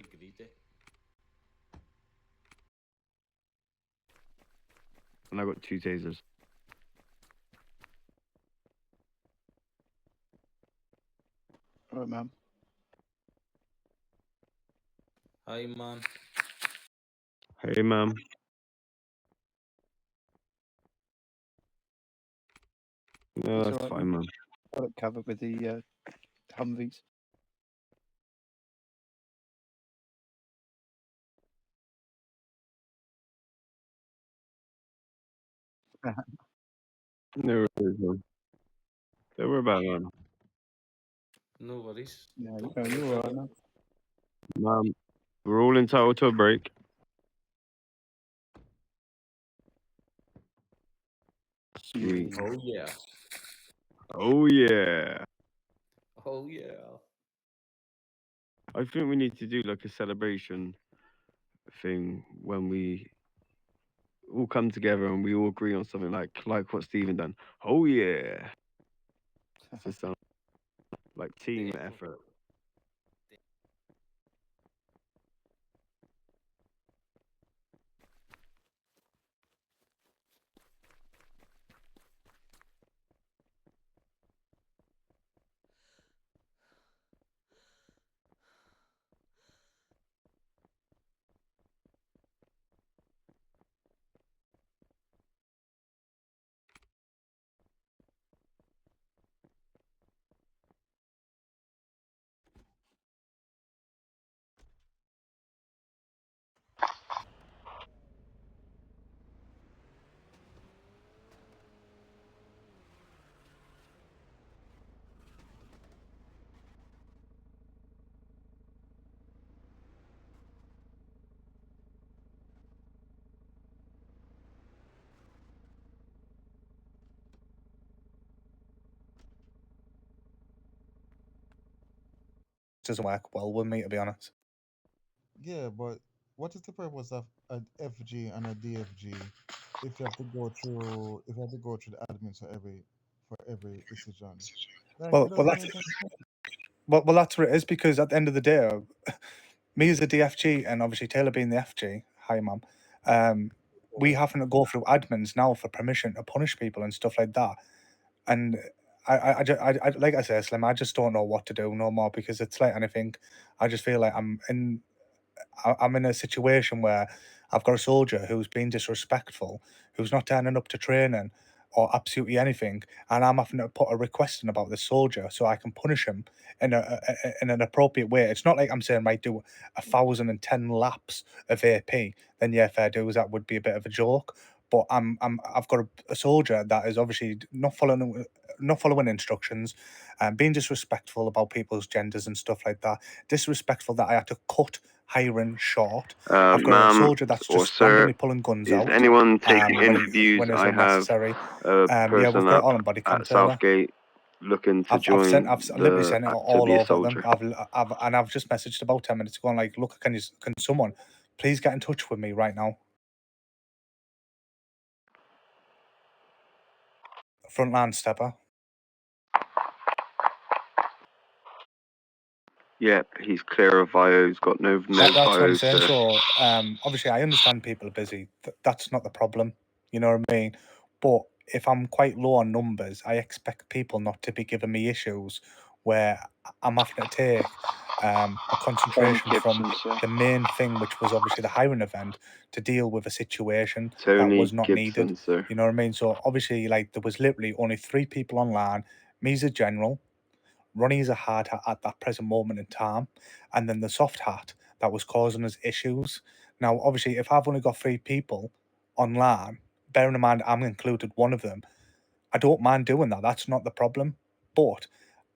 Grite. And I got 2 tasers. All right, ma'am. Hi, man. Hey, ma'am. No, It's that's all right, fine, ma'am. Got it covered with the Humvees. No worries, ma'am. Don't worry about it, ma'am. No worries. No, you're all right, man. Ma'am, we're all entitled to a break. Sweet. Yeah. Oh yeah. Oh, yeah. Oh yeah. I think we need to do like a celebration thing when we all come together and we all agree on something like what Stephen done. Oh, yeah. It's just sound like team effort. Doesn't work well with me, to be honest. Yeah, but what is the purpose of an FG and a DFG if you have to go through the admins for every decision? Like it Well, doesn't make any sense. well, that's what it is, because at the end of the day, me as a DFG and obviously Taylor being the FG, hi mum, we having to go through admins now for permission to punish people and stuff like that. And I like I say, Slim, I just don't know what to do no more, because it's like anything. I just feel like I'm in a situation where I've got a soldier who's been disrespectful, who's not turning up to training or absolutely anything, and I'm having to put a request in about this soldier so I can punish him in an appropriate way. It's not like I'm saying right, do 1,010 laps of AP, then yeah, fair dues, that would be a bit of a joke. But I've got a soldier that is obviously not following instructions, and being disrespectful about people's genders and stuff like that. Disrespectful that I had to cut hiring short. I've got a Ma'am soldier that's or just sir, randomly pulling guns is out. anyone taking when interviews? it's I have unnecessary. a Yeah, person we've got it up all on body cam, at Taylor. Southgate looking to I've join literally sent it to all be a over them. soldier. I've just messaged about 10 minutes ago and like, look, can someone please get in touch with me right now? Frontline stepper. Yep, he's clear of bio. He's got no That's what I'm bios. saying. So obviously I understand people are busy. That's not the problem. You know what I mean? But if I'm quite low on numbers, I expect people not to be giving me issues where I'm having to take a concentration from the main thing, which was obviously the hiring event, to deal with a situation that Tony was not Gibson, needed. sir. You know what I mean? So obviously, like, there was literally only 3 people online. Me as a general, Ronnie is a hard hat at that present moment in time, and then the soft hat that was causing us issues. Now, obviously, if I've only got 3 people online, bearing in mind I'm included one of them, I don't mind doing that. That's not the problem. But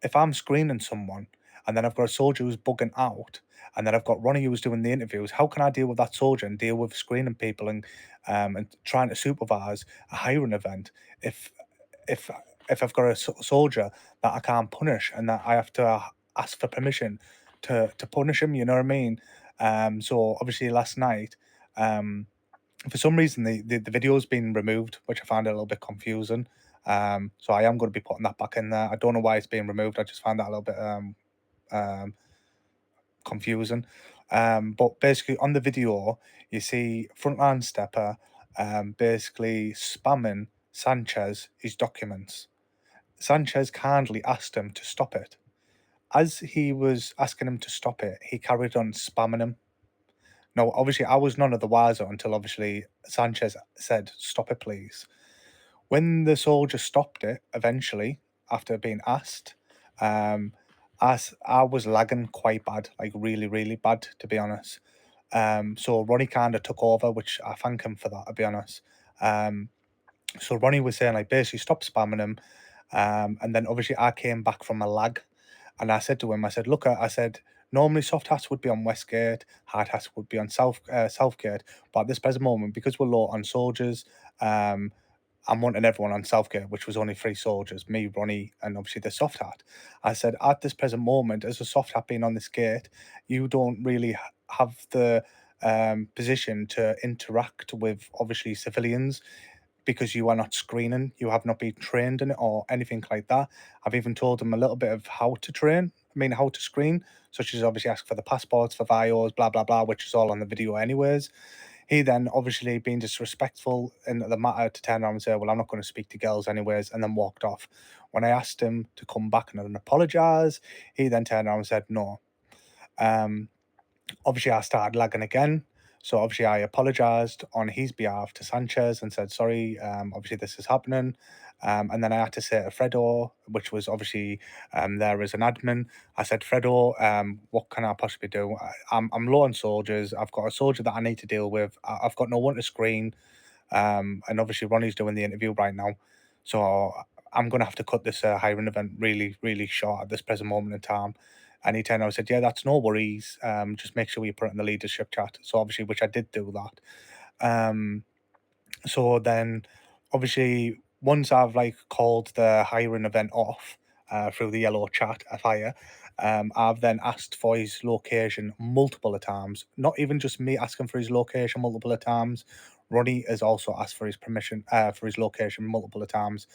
if I'm screening someone and then I've got a soldier who's bugging out, and then I've got Ronnie who's doing the interviews, how can I deal with that soldier and deal with screening people and trying to supervise a hiring event if if I've got a soldier that I can't punish and that I have to ask for permission to punish him? You know what I mean? So obviously last night, for some reason the video's been removed, which I found a little bit confusing. So I am going to be putting that back in there. I don't know why it's being removed. I just found that a little bit confusing. But basically, on the video, you see Frontline Stepper basically spamming Sanchez his documents. Sanchez kindly asked him to stop it. As he was asking him to stop it, he carried on spamming him. Now, obviously, I was none of the wiser until obviously Sanchez said, "Stop it, please." When the soldier stopped it, eventually, after being asked, I was lagging quite bad, like really, really bad, to be honest. So Ronnie kind of took over, which I thank him for that, to be honest. So Ronnie was saying, like, basically stop spamming him. And then obviously I came back from a lag, and I said to him, I said, look, I said, normally soft hats would be on Westgate, hard hats would be on Southgate, but at this present moment, because we're low on soldiers, I'm wanting everyone on Southgate, which was only 3 soldiers, me, Ronnie, and obviously the soft hat. I said, at this present moment, as a soft hat being on this gate, you don't really have the position to interact with obviously civilians because you are not screening, you have not been trained in it or anything like that. I've even told them a little bit of how to train, how to screen, such as obviously ask for the passports, for VIOs, blah, blah, blah, which is all on the video anyways. He then obviously being disrespectful in the matter to turn around and say, well, I'm not going to speak to girls anyways, and then walked off. When I asked him to come back and then apologise, he then turned around and said no. Obviously, I started lagging again. So obviously, I apologised on his behalf to Sanchez and said, sorry, obviously this is happening. And then I had to say to Fredo, which was obviously there as an admin, I said, Fredo, what can I possibly do? I'm low on soldiers. I've got a soldier that I need to deal with. I've got no one to screen. And obviously, Ronnie's doing the interview right now. So I'm going to have to cut this hiring event really, really short at this present moment in time. And he turned around and said, yeah, that's no worries. Just make sure you put it in the leadership chat. So obviously, which I did do that. So then obviously, once I've like called the hiring event off through the yellow chat, FIRE, I've then asked for his location multiple times. Not even just me asking for his location multiple times. Ronnie has also asked for his permission for his location multiple times.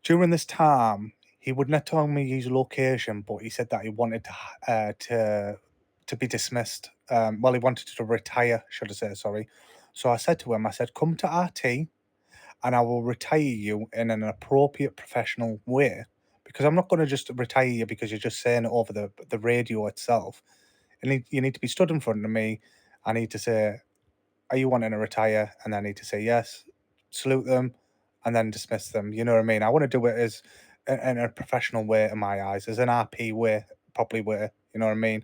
During this time, he would not tell me his location, but he said that he wanted to be dismissed. Well, he wanted to retire, should I say, sorry. So I said to him, I said, come to RT and I will retire you in an appropriate professional way. Because I'm not going to just retire you because you're just saying it over the radio itself. You need to be stood in front of me. I need to say, are you wanting to retire? And I need to say yes, salute them, and then dismiss them. You know what I mean? I want to do it as in a professional way in my eyes, as an RP way, properly way. You know what I mean?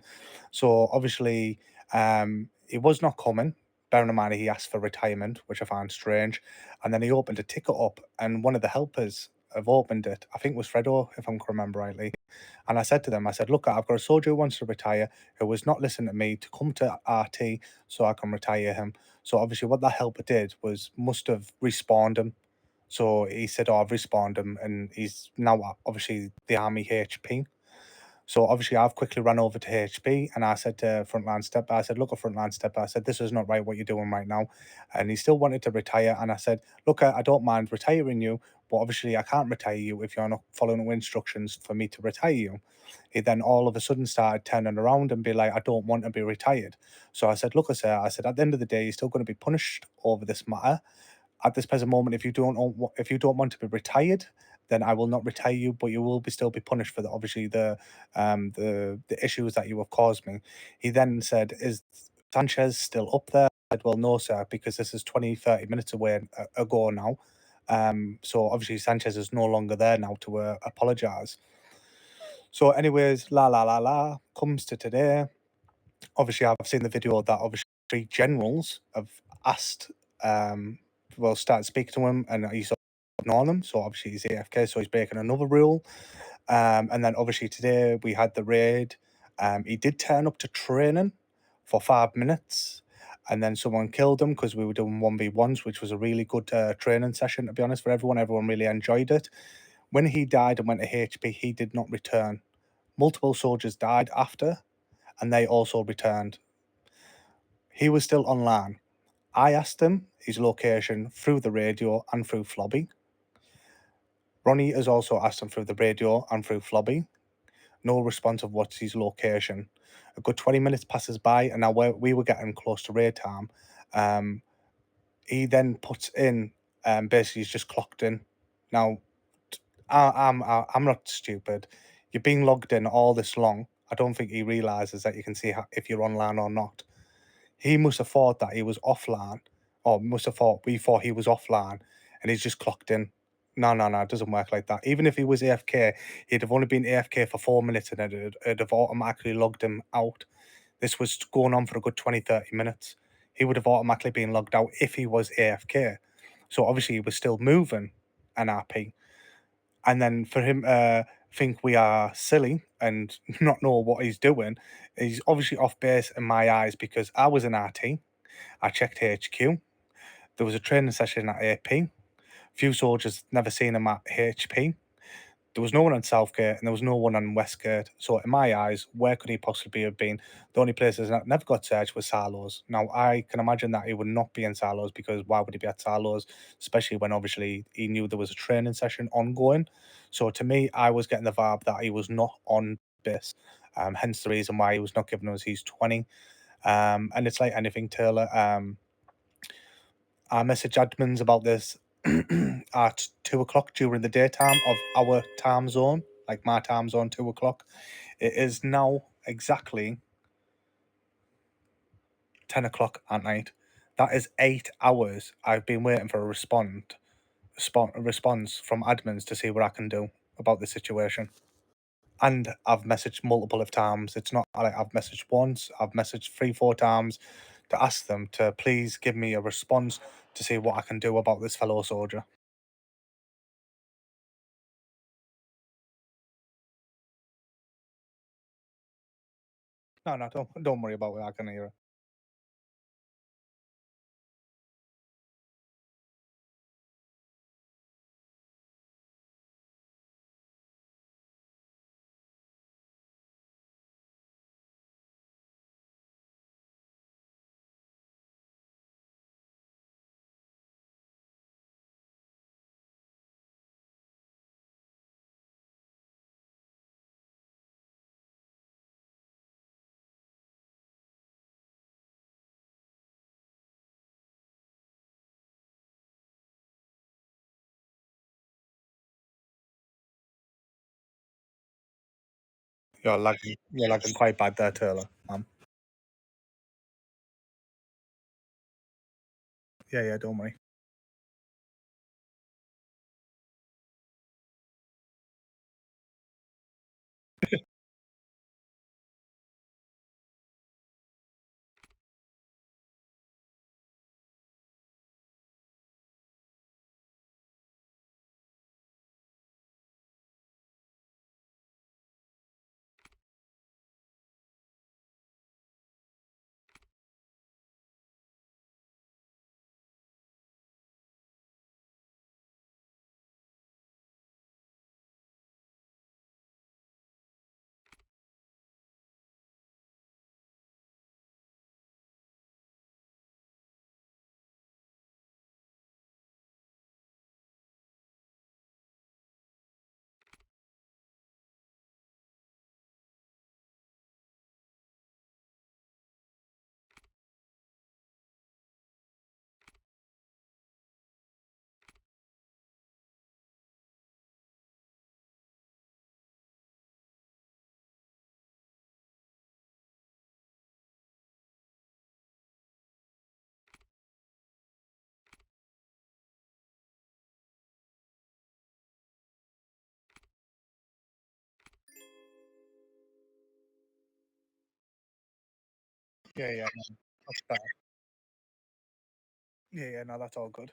So obviously, he was not coming. Bearing in mind he asked for retirement, which I find strange, and then he opened a ticket up, and one of the helpers have opened it. I think it was Fredo, if I can remember rightly. And I said to them, I said, look, I've got a soldier who wants to retire, who was not listening to me, to come to RT so I can retire him. So obviously what that helper did was must have respawned him. So he said, oh, I've respawned him, and he's now obviously the army HP. So obviously I've quickly run over to HP and I said to Frontline Stepper, I said, look, at Frontline Stepper, I said, this is not right what you're doing right now. And he still wanted to retire. And I said, look, I don't mind retiring you, but obviously I can't retire you if you're not following instructions for me to retire you. He then all of a sudden started turning around and be like, I don't want to be retired. So I said, look, sir, I said, at the end of the day, you're still going to be punished over this matter. At this present moment, if you don't want to be retired, then I will not retire you, but you will still be punished for the obviously the issues that you have caused me. He then said, is Sanchez still up there? I said, well, no, sir, because this is 20-30 minutes away ago now. So obviously Sanchez is no longer there now to apologize. So anyways, comes to today. Obviously, I've seen the video that obviously 3 generals have asked, started speaking to him, and he's ignoring them. So obviously he's AFK, so he's breaking another rule. And then obviously today we had the raid. He did turn up to training for 5 minutes, and then someone killed him because we were doing 1v1s, which was a really good training session, to be honest, for everyone. Everyone really enjoyed it. When he died and went to HP, he did not return. Multiple soldiers died after, and they also returned. He was still online. I asked him his location through the radio and through Flobby. Ronnie has also asked him through the radio and through Flobby. No response of what's his location. A good 20 minutes passes by, and now we were getting close to raid time. He then puts in, basically he's just clocked in. Now, I'm not stupid. You're being logged in all this long. I don't think he realizes that you can see if you're online or not. He must have thought that he was offline, or must have thought we thought he was offline, and he's just clocked in. No, it doesn't work like that. Even if he was AFK, he'd have only been AFK for 4 minutes and it'd have automatically logged him out. This was going on for a good 20-30 minutes. He would have automatically been logged out if he was AFK. So obviously he was still moving an RP. And then for him think we are silly and not know what he's doing, he's obviously off base in my eyes, because I was in RT. I checked HQ. There was a training session at AP. Few soldiers never seen him at HP. There was no one on Southgate and there was no one on Westgate. So in my eyes, where could he possibly have been? The only places that never got searched was Silos. Now I can imagine that he would not be in Silos, because why would he be at Silos? Especially when obviously he knew there was a training session ongoing. So to me, I was getting the vibe that he was not on base. Hence the reason why he was not giving us his 20. And it's like anything, Taylor. I messaged admins about this at 2 o'clock during the daytime of our time zone, like my time zone, 2 o'clock. It is now exactly 10 o'clock at night. That is 8 hours I've been waiting for a response from admins to see what I can do about the situation. And I've messaged multiple of times. It's not like I've messaged once, I've messaged 3-4 times to ask them to please give me a response to see what I can do about this fellow soldier. No, don't worry about it. I can hear it. You're lagging quite bad there, Taylor. Yeah, don't worry. Yeah, no, that's better. Yeah, no, that's all good.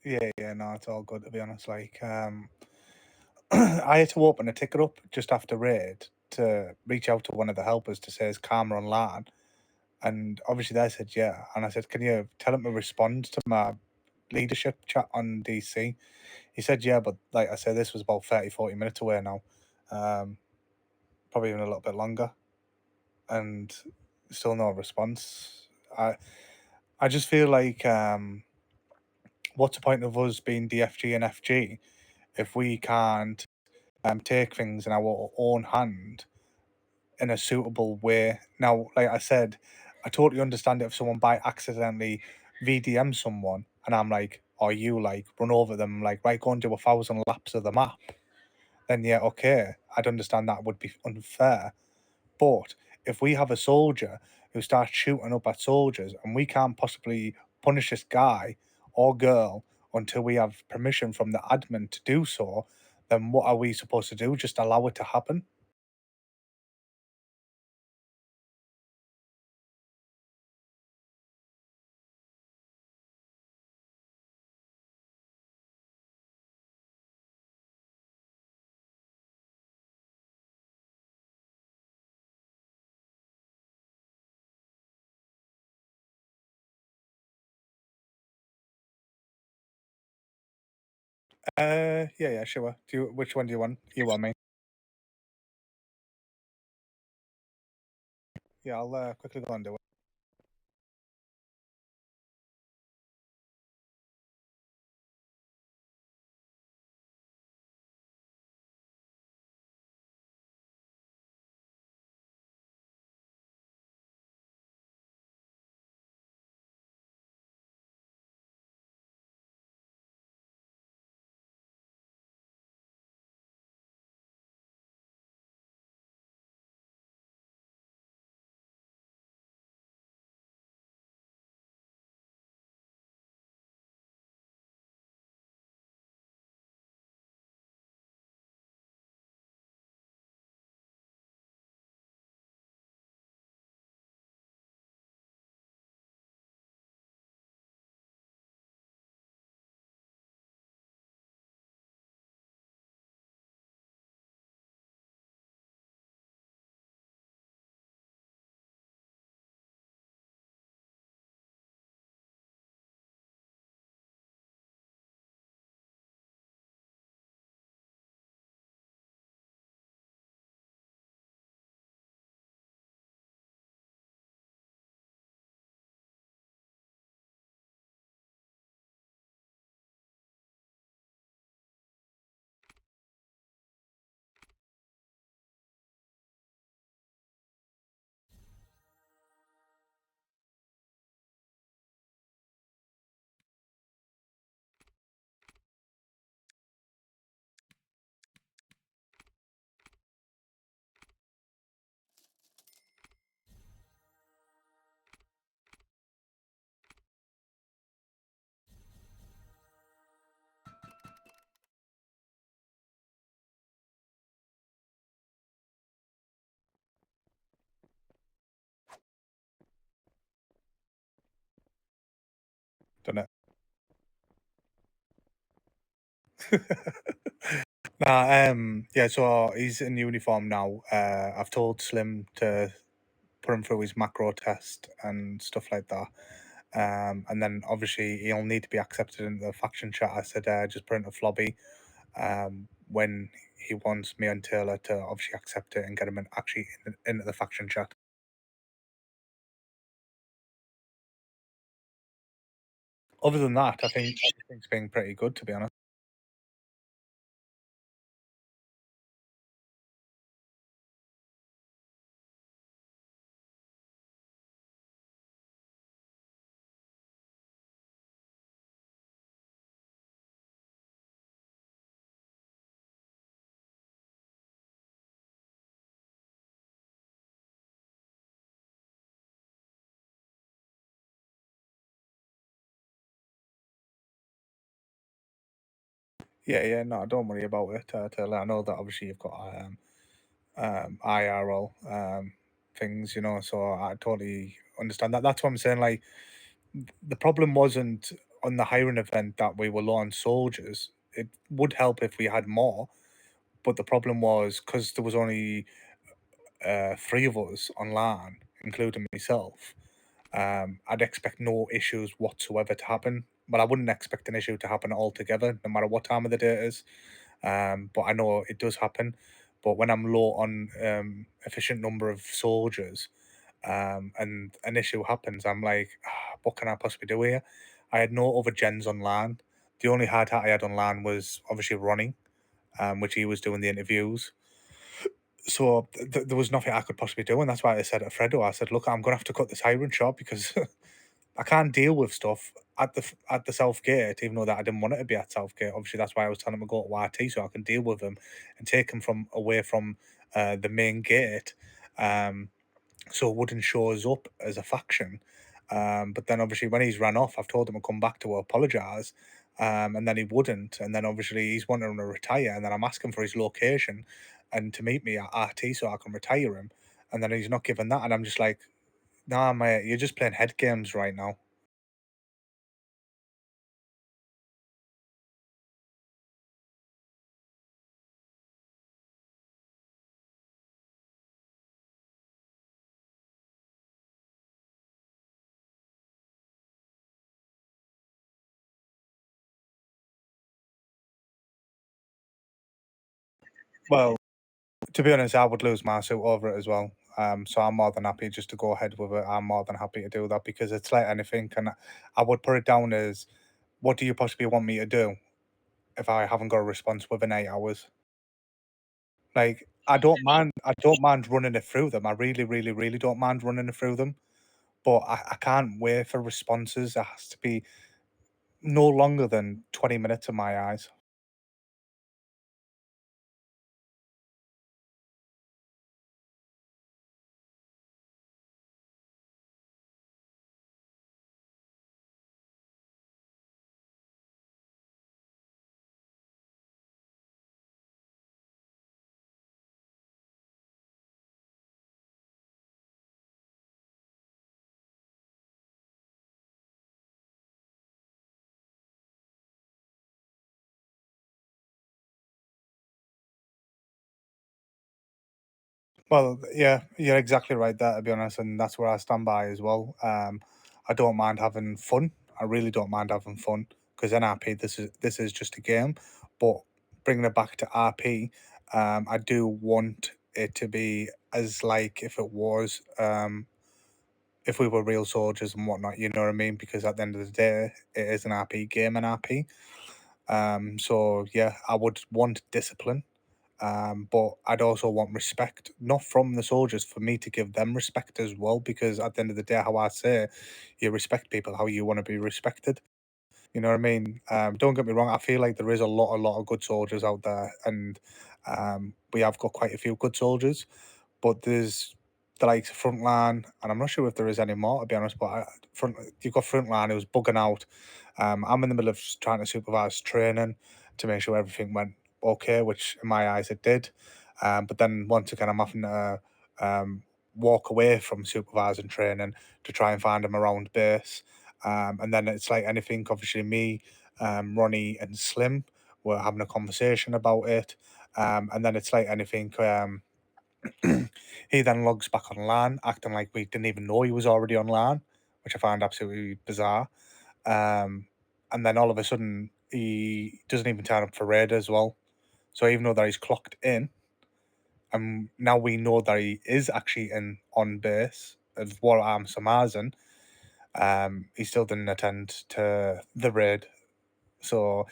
Yeah, no, it's all good to be honest. Like, I had to open a ticket up just after raid to reach out to one of the helpers to say is Karma online, and obviously they said yeah, and I said, can you tell him to respond to my leadership chat on DC? He said yeah, but like I said, this was about 30-40 minutes away now, probably even a little bit longer, and still no response. I just feel like what's the point of us being DFG and FG if we can't take things in our own hand in a suitable way? Now, like I said, I totally understand it if someone by accidentally VDM someone and I'm like, or you like run over them, like, right, go and do 1,000 laps of the map. Then yeah, okay, I'd understand that would be unfair. But if we have a soldier who starts shooting up at soldiers and we can't possibly punish this guy or girl until we have permission from the admin to do so, then what are we supposed to do? Just allow it to happen? Yeah, sure. Which one do you want? You want me? Yeah, I'll quickly go and do it. Done it. Nah, yeah, so he's in uniform now. I've told Slim to put him through his macro test and stuff like that. And then obviously he'll need to be accepted into the faction chat. I said just put into Flobby when he wants me and Taylor to obviously accept it and get him into the faction chat. Other than that, I think everything's been pretty good, to be honest. Yeah, no, don't worry about it, Taylor. I know that obviously you've got IRL things, so I totally understand that. That's what I'm saying. Like, the problem wasn't on the hiring event that we were low on soldiers. It would help if we had more, but the problem was because there was only 3 of us online, including myself. I'd expect no issues whatsoever to happen. But I wouldn't expect an issue to happen altogether, no matter what time of the day it is. But I know it does happen. But when I'm low on efficient number of soldiers, and an issue happens, I'm like, what can I possibly do here? I had no other gens online. The only hard hat I had online was obviously Ronnie, which he was doing the interviews. So there was nothing I could possibly do, and that's why I said to Fredo, I said, look, I'm going to have to cut this hiring short because I can't deal with stuff at the South Gate, even though that I didn't want it to be at South Gate. Obviously, that's why I was telling him to go to YT so I can deal with them and take them from away from the main gate, so it wouldn't show us up as a faction. But then obviously when he's ran off, I've told him to come back to apologise, and then he wouldn't. And then obviously he's wanting to retire, and then I'm asking for his location and to meet me at RT so I can retire him, and then he's not giving that, and I'm just like, nah, mate, you're just playing head games right now. Well, to be honest, I would lose my suit over it as well. So I'm more than happy just to go ahead with it. I'm more than happy to do that because it's like anything, and I would put it down as, what do you possibly want me to do if I haven't got a response within 8 hours? Like, I don't mind running it through them. I really, really, really don't mind running it through them. But I can't wait for responses. It has to be no longer than 20 minutes in my eyes. Well, yeah, you're exactly right there, to be honest, and that's where I stand by as well. I don't mind having fun. I really don't mind having fun because in RP, this is just a game. But bringing it back to RP, I do want it to be as like if it was, if we were real soldiers and whatnot. You know what I mean? Because at the end of the day, it is an RP game, an RP. So yeah, I would want discipline. But I'd also want respect, not from the soldiers, for me to give them respect as well, because at the end of the day, how I say, you respect people how you want to be respected. You know what I mean? Don't get me wrong, I feel like there is a lot of good soldiers out there, and we have got quite a few good soldiers, but there's the likes of Frontline, and I'm not sure if there is any more, to be honest, but you've got Frontline who's bugging out. I'm in the middle of trying to supervise training to make sure everything went okay, which in my eyes it did. But then once again, I'm having to walk away from supervising training to try and find him around base. And then it's like anything, obviously, me, Ronnie, and Slim were having a conversation about it. And then it's like anything. He then logs back online, acting like we didn't even know he was already online, which I find absolutely bizarre. And then all of a sudden, he doesn't even turn up for raid as well. So even though that he's clocked in, and now we know that he is actually in on base of what I'm surmising, he still didn't attend to the raid. So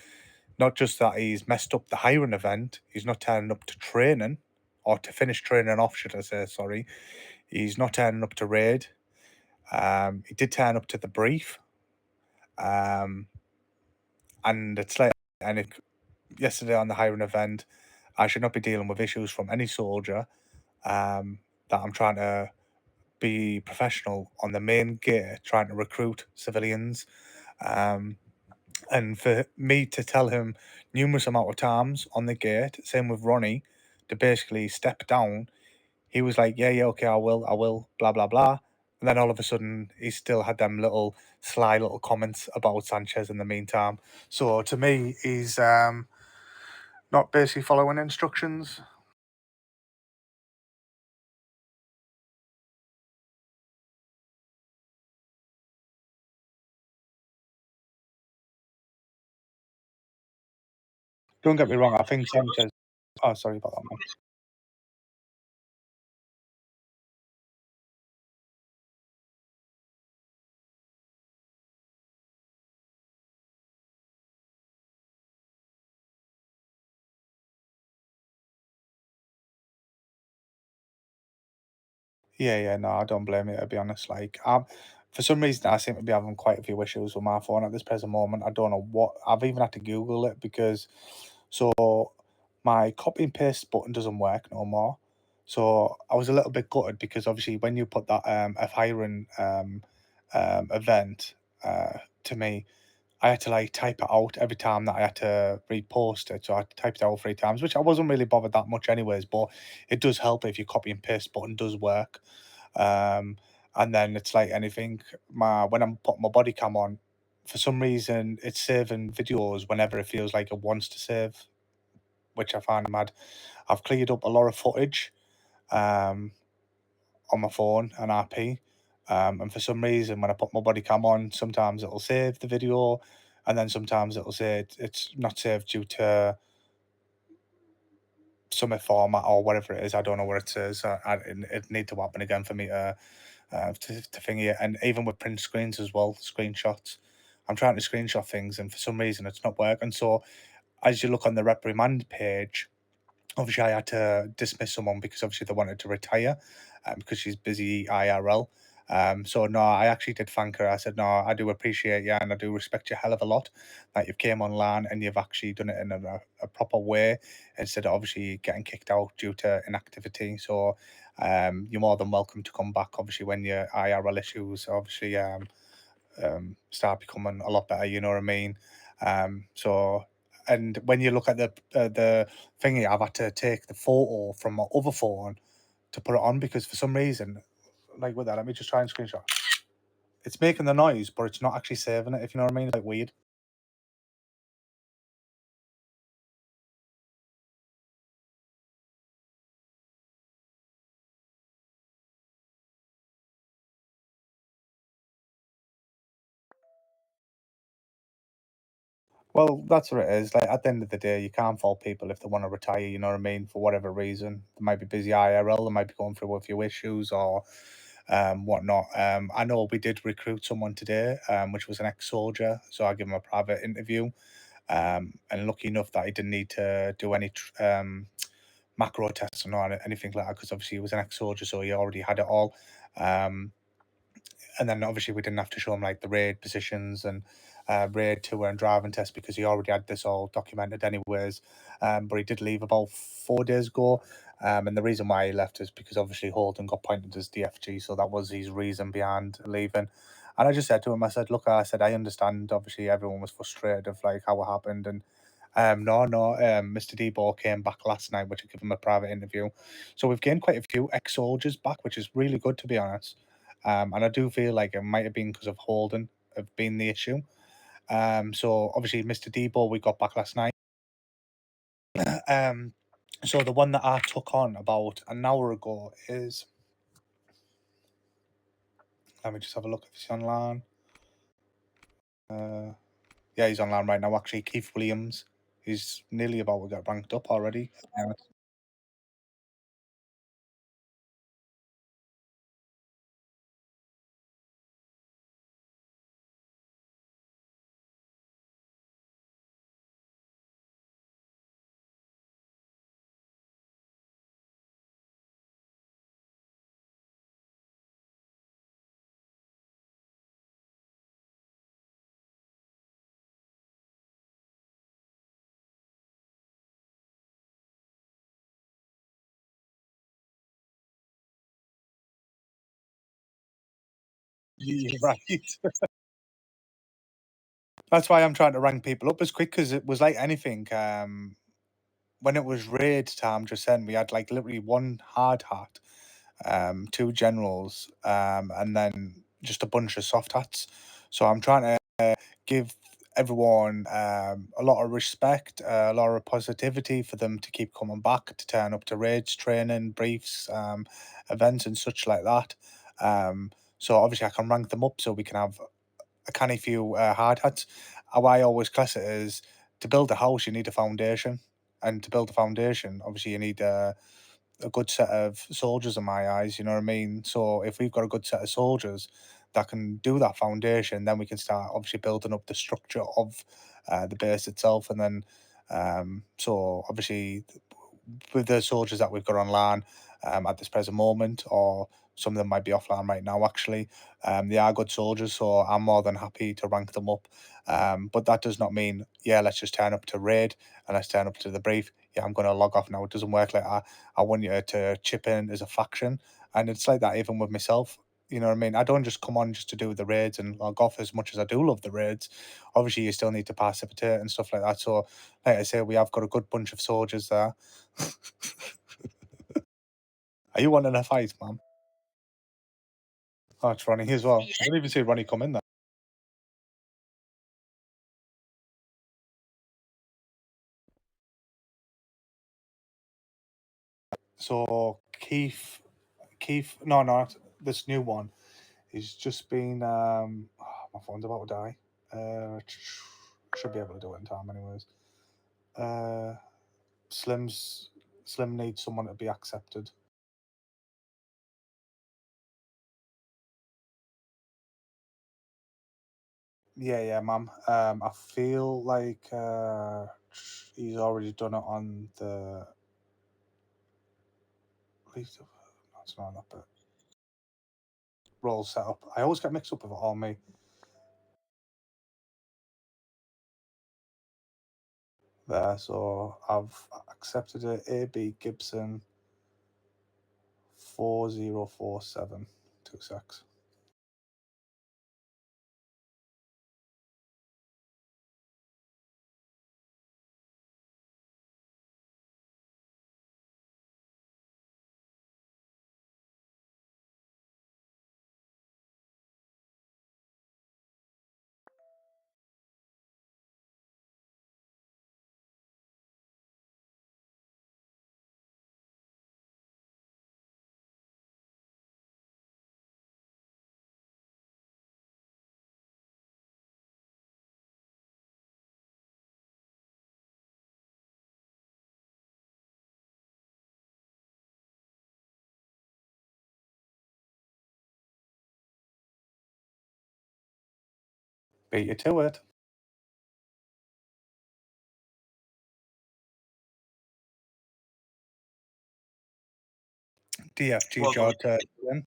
not just that he's messed up the hiring event, he's not turning up to training, or to finish training off, should I say, sorry. He's not turning up to raid. He did turn up to the brief. And it's like, and yesterday on the hiring event, I should not be dealing with issues from any soldier, that I'm trying to be professional on the main gate, trying to recruit civilians. And for me to tell him numerous amount of times on the gate, same with Ronnie, to basically step down, he was like, yeah, okay, I will, blah, blah, blah. And then all of a sudden, he still had them little sly little comments about Sanchez in the meantime. So to me, he's not basically following instructions. Don't get me wrong, I think Sanchez. Oh, sorry about that, man. Yeah, no, I don't blame you, to be honest. Like, for some reason, I seem to be having quite a few issues with my phone at this present moment. I don't know what. I've even had to Google it because, so my copy and paste button doesn't work no more. So I was a little bit gutted because obviously when you put that F hiring event to me, I had to like type it out every time that I had to repost it. So I typed it out 3 times, which I wasn't really bothered that much anyways, but it does help if your copy and paste button does work. Um, and then it's like anything, when I'm putting my body cam on, for some reason it's saving videos whenever it feels like it wants to save, which I find mad. I've cleared up a lot of footage on my phone and RP. And for some reason, when I put my body cam on, sometimes it'll save the video, and then sometimes it'll say it's not saved due to some format or whatever it is. I don't know what it says. It need to happen again for me to thingy it. And even with print screens as well, screenshots. I'm trying to screenshot things, and for some reason, it's not working. So, as you look on the reprimand page, obviously I had to dismiss someone because obviously they wanted to retire because she's busy IRL. So no, I actually did thank her. I said, no, I do appreciate you and I do respect you a hell of a lot that you've came online and you've actually done it in a proper way instead of obviously getting kicked out due to inactivity. So you're more than welcome to come back, obviously, when your IRL issues obviously start becoming a lot better, you know what I mean? So, and when you look at the thingy, I've had to take the photo from my other phone to put it on because for some reason, like with that, let me just try and screenshot. It's making the noise, but it's not actually saving it, if you know what I mean. It's like weird. Well, that's what it is. Like at the end of the day, you can't fault people if they want to retire. You know what I mean? For whatever reason, they might be busy IRL, they might be going through a few issues or whatnot. I know we did recruit someone today, which was an ex-soldier, so I give him a private interview. And lucky enough that he didn't need to do any macro tests or anything like that because obviously he was an ex-soldier, so he already had it all. And then obviously we didn't have to show him like the raid positions and raid tour and driving test because he already had this all documented anyways. But he did leave about 4 days ago. And the reason why he left is because obviously Holden got pointed as DFG, so that was his reason behind leaving. And I just said to him, I said, look, I said, I understand. Obviously, everyone was frustrated of like how it happened, and no, Mr. Debo came back last night, which I gave him a private interview. So we've gained quite a few ex-soldiers back, which is really good to be honest. And I do feel like it might have been because of Holden have been the issue. So obviously, Mr. Debo we got back last night. So the one that I took on about an hour ago is. Let me just have a look if he's online. Yeah, he's online right now. Actually, Keith Williams. He's nearly about to get ranked up already. You're right. That's why I'm trying to rank people up as quick because it was like anything. When it was raid time just then, we had like literally one hard hat 2 generals, and then just a bunch of soft hats. So I'm trying to give everyone a lot of respect, a lot of positivity for them to keep coming back, to turn up to raids, training, briefs, events, and such like that. So obviously I can rank them up so we can have a canny few hard hats. How I always class it is, to build a house, you need a foundation, and to build a foundation, obviously you need a good set of soldiers in my eyes. You know what I mean? So if we've got a good set of soldiers that can do that foundation, then we can start obviously building up the structure of the base itself, and then so obviously with the soldiers that we've got online at this present moment, or some of them might be offline right now actually, they are good soldiers, so I'm more than happy to rank them up. But that does not mean, yeah, let's just turn up to raid and let's turn up to the brief. Yeah, I'm going to log off now. It doesn't work like that. I want you to chip in as a faction, and it's like that even with myself. You know what I mean? I don't just come on just to do the raids and log off. As much as I do love the raids, obviously you still need to precipitate and stuff like that. So, like I say, we have got a good bunch of soldiers there. Are you wanting a fight, man? Oh, it's Ronnie as well. I didn't even see Ronnie come in there. So Keith, no, this new one. He's just been. My phone's about to die. Should be able to do it in time, anyways. Slim needs someone to be accepted. Yeah, ma'am. I feel like he's already done it on the. That's not that bit. Role setup. I always get mixed up with it all me. There, so I've accepted it. AB Gibson 4047 26. Beat you to it. DFG Well, George win.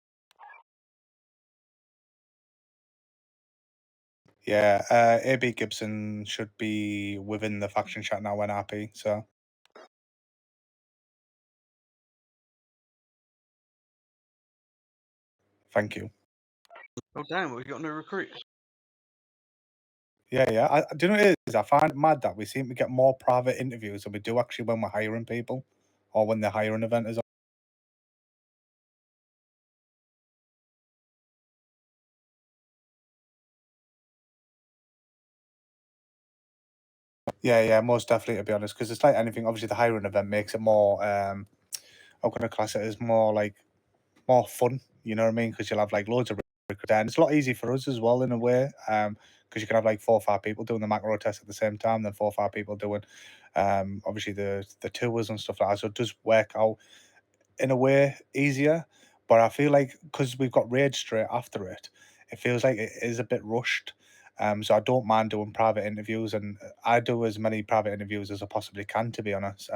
Yeah, AB Gibson should be within the faction chat now when happy, so. Thank you. Oh damn, we got no recruit. Yeah. Do you know what it is? I find it mad that we seem to get more private interviews than we do actually when we're hiring people, or when the hiring event is on. Yeah, most definitely, to be honest, because it's like anything. Obviously, the hiring event makes it more. How can I class it as more fun? You know what I mean? Because you'll have like loads of recruits, and it's a lot easier for us as well in a way. Because you can have like 4 or 5 people doing the macro test at the same time, then 4 or 5 people doing, obviously the tours and stuff like that. So it does work out in a way easier. But I feel like because we've got raid straight after it, it feels like it is a bit rushed. So I don't mind doing private interviews, and I do as many private interviews as I possibly can, to be honest.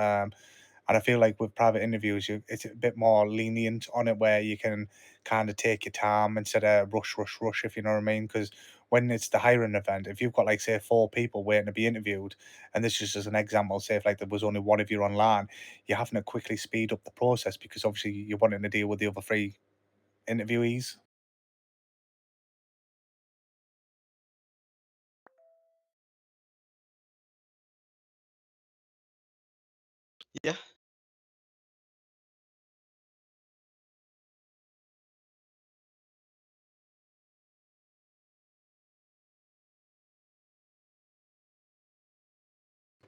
And I feel like with private interviews, it's a bit more lenient on it, where you can kind of take your time instead of rush, if you know what I mean. Because when it's the hiring event, if you've got like say 4 people waiting to be interviewed, and this is just an example, say if like there was only one of you online, you're having to quickly speed up the process because obviously you're wanting to deal with the other 3 interviewees. Yeah.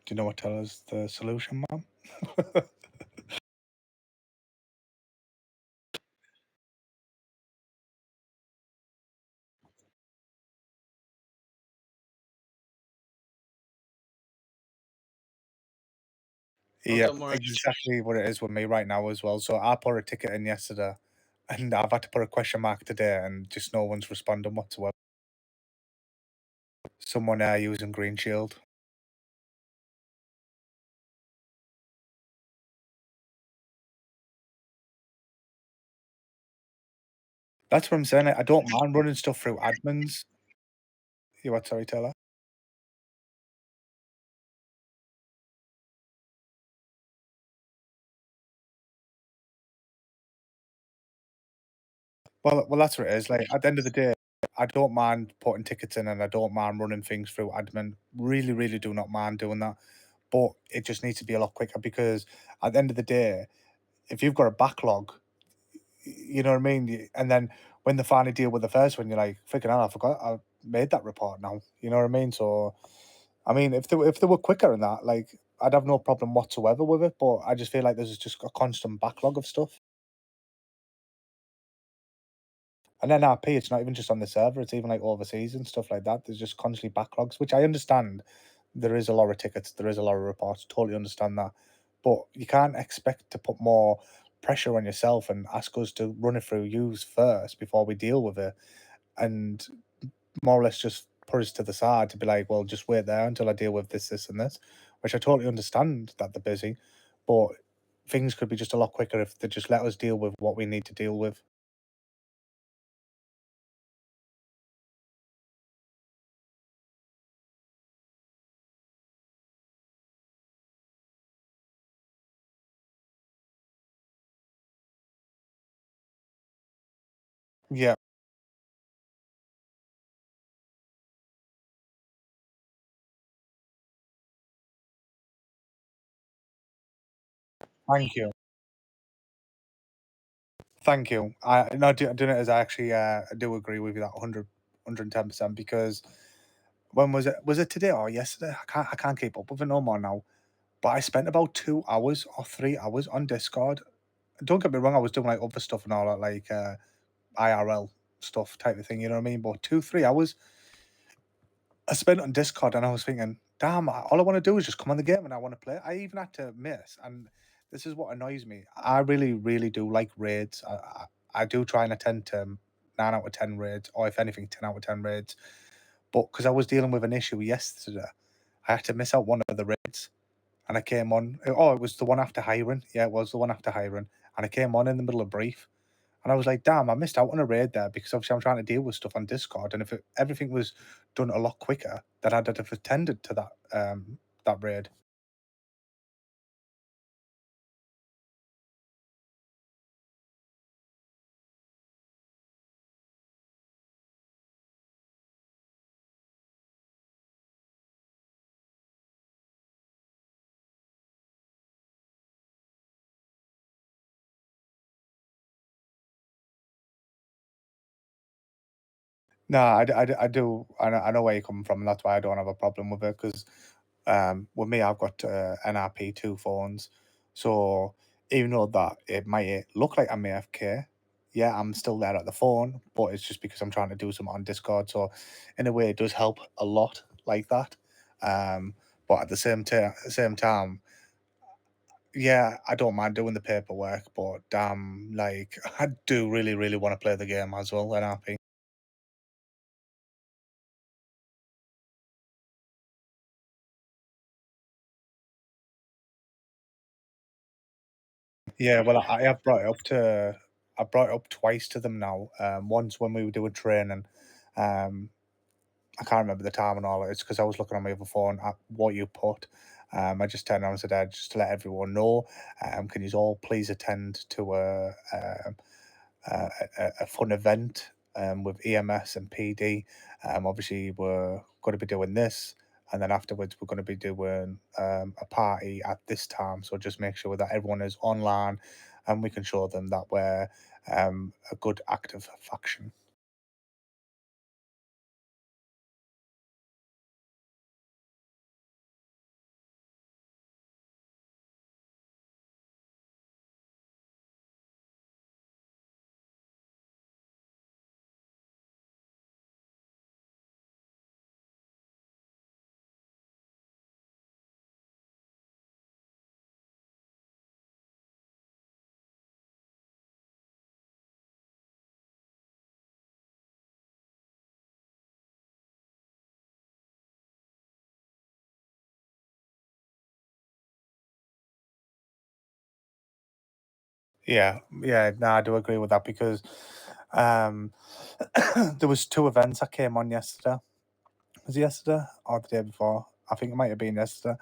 Do you know what tell us the solution, ma'am? Oh, Yeah, don't worry. exactly what it is with me right now as well. So I put a ticket in yesterday, and I've had to put a question mark today, and just no one's responding whatsoever. Someone using Green Shield. That's what I'm saying. I don't mind running stuff through admins. You what? Sorry, Taylor. Well, that's what it is. Like at the end of the day, I don't mind putting tickets in, and I don't mind running things through admin. Really, really do not mind doing that. But it just needs to be a lot quicker because at the end of the day, if you've got a backlog, you know what I mean. And then when they finally deal with the first one, you're like, freaking hell, I forgot I made that report now. You know what I mean? So, I mean, if they were quicker in that, like, I'd have no problem whatsoever with it. But I just feel like there's just a constant backlog of stuff. And then RP, it's not even just on the server; it's even like overseas and stuff like that. There's just constantly backlogs, which I understand. There is a lot of tickets, there is a lot of reports. Totally understand that, but you can't expect to put more pressure on yourself and ask us to run it through yous first before we deal with it, and more or less just put us to the side to be like, well, just wait there until I deal with this, this, and this. Which I totally understand that they're busy, but things could be just a lot quicker if they just let us deal with what we need to deal with. Yeah. Thank you. Thank you. I no, doing it as I actually do agree with you that 110% because when was it? Was it today or yesterday? I can't keep up with it no more now. But I spent about 2 hours or 3 hours on Discord. Don't get me wrong, I was doing like other stuff and all that, like IRL stuff type of thing. You know what I mean? But 2 3 hours I spent on Discord, and I was thinking, damn, all I want to do is just come on the game and I want to play. I even had to miss, and this is what annoys me. I really, really do like raids. I do try and attend to 9 out of 10 raids, or if anything, 10 out of 10 raids. But because I was dealing with an issue yesterday, I had to miss out one of the raids, and I came on. Oh, it was the one after hiring. Yeah, it was the one after hiring, and I came on in the middle of brief. And I was like, damn, I missed out on a raid there because obviously I'm trying to deal with stuff on Discord. And if everything was done a lot quicker, then I'd have attended to that raid. No, I do. I know where you're coming from, and that's why I don't have a problem with it. Because with me, I've got NRP 2 phones, so even though that it might look like I'm AFK, yeah, I'm still there at the phone, but it's just because I'm trying to do something on Discord. So in a way, it does help a lot like that. But at the same time, yeah, I don't mind doing the paperwork, but damn, like I do really, really want to play the game as well, NRP. Yeah, well, I have brought it up to I brought it up twice to them now. Once when we were doing training, um, I can't remember the time and all. It's because I was looking on my other phone at what you put. I just turned around and said, just to let everyone know, can you all please attend to a fun event with EMS and PD. Obviously, we're going to be doing this, and then afterwards, we're going to be doing a party at this time. So just make sure that everyone is online, and we can show them that we're a good active faction. Yeah, yeah, no, I do agree with that because um, there was 2 events I came on yesterday. Was it yesterday or the day before? I think it might have been yesterday,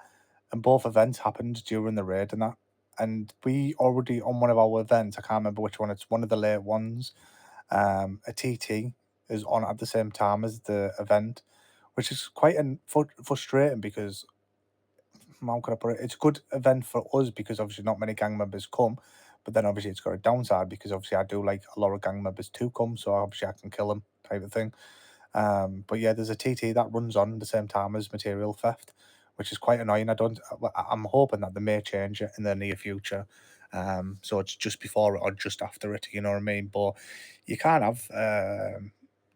and both events happened during the raid and that. And we already on one of our events, I can't remember which one. It's one of the late ones. A TT is on at the same time as the event, which is quite frustrating because how can I put it? It's a good event for us because obviously not many gang members come, but then obviously it's got a downside because obviously I do like a lot of gang members to come, so obviously I can kill them type of thing. But yeah, there's a TT that runs on the same time as material theft, which is quite annoying. I'm hoping that they may change it in the near future. So it's just before it or just after it, you know what I mean? But you can't have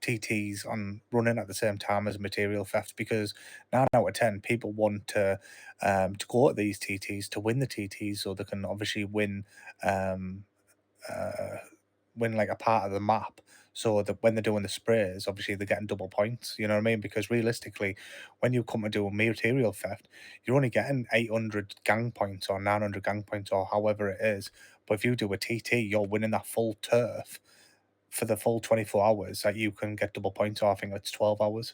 TTs on running at the same time as material theft because 9 out of 10 people want to go at these TTs to win the TTs so they can obviously um, uh, win like a part of the map so that when they're doing the sprays, obviously they're getting double points. You know what I mean? Because realistically, when you come to do a material theft, you're only getting 800 gang points or 900 gang points or however it is. But if you do a TT, you're winning that full turf for the full 24 hours that you can get double points. Or I think it's 12 hours.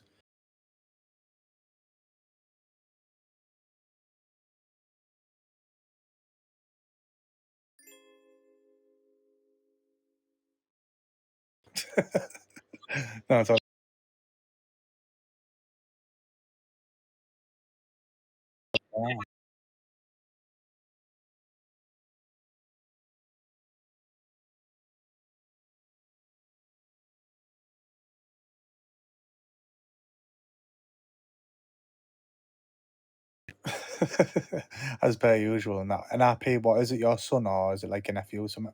No, it's all. As per usual. And that. And RP, what is it? Your son or is it like a nephew or something?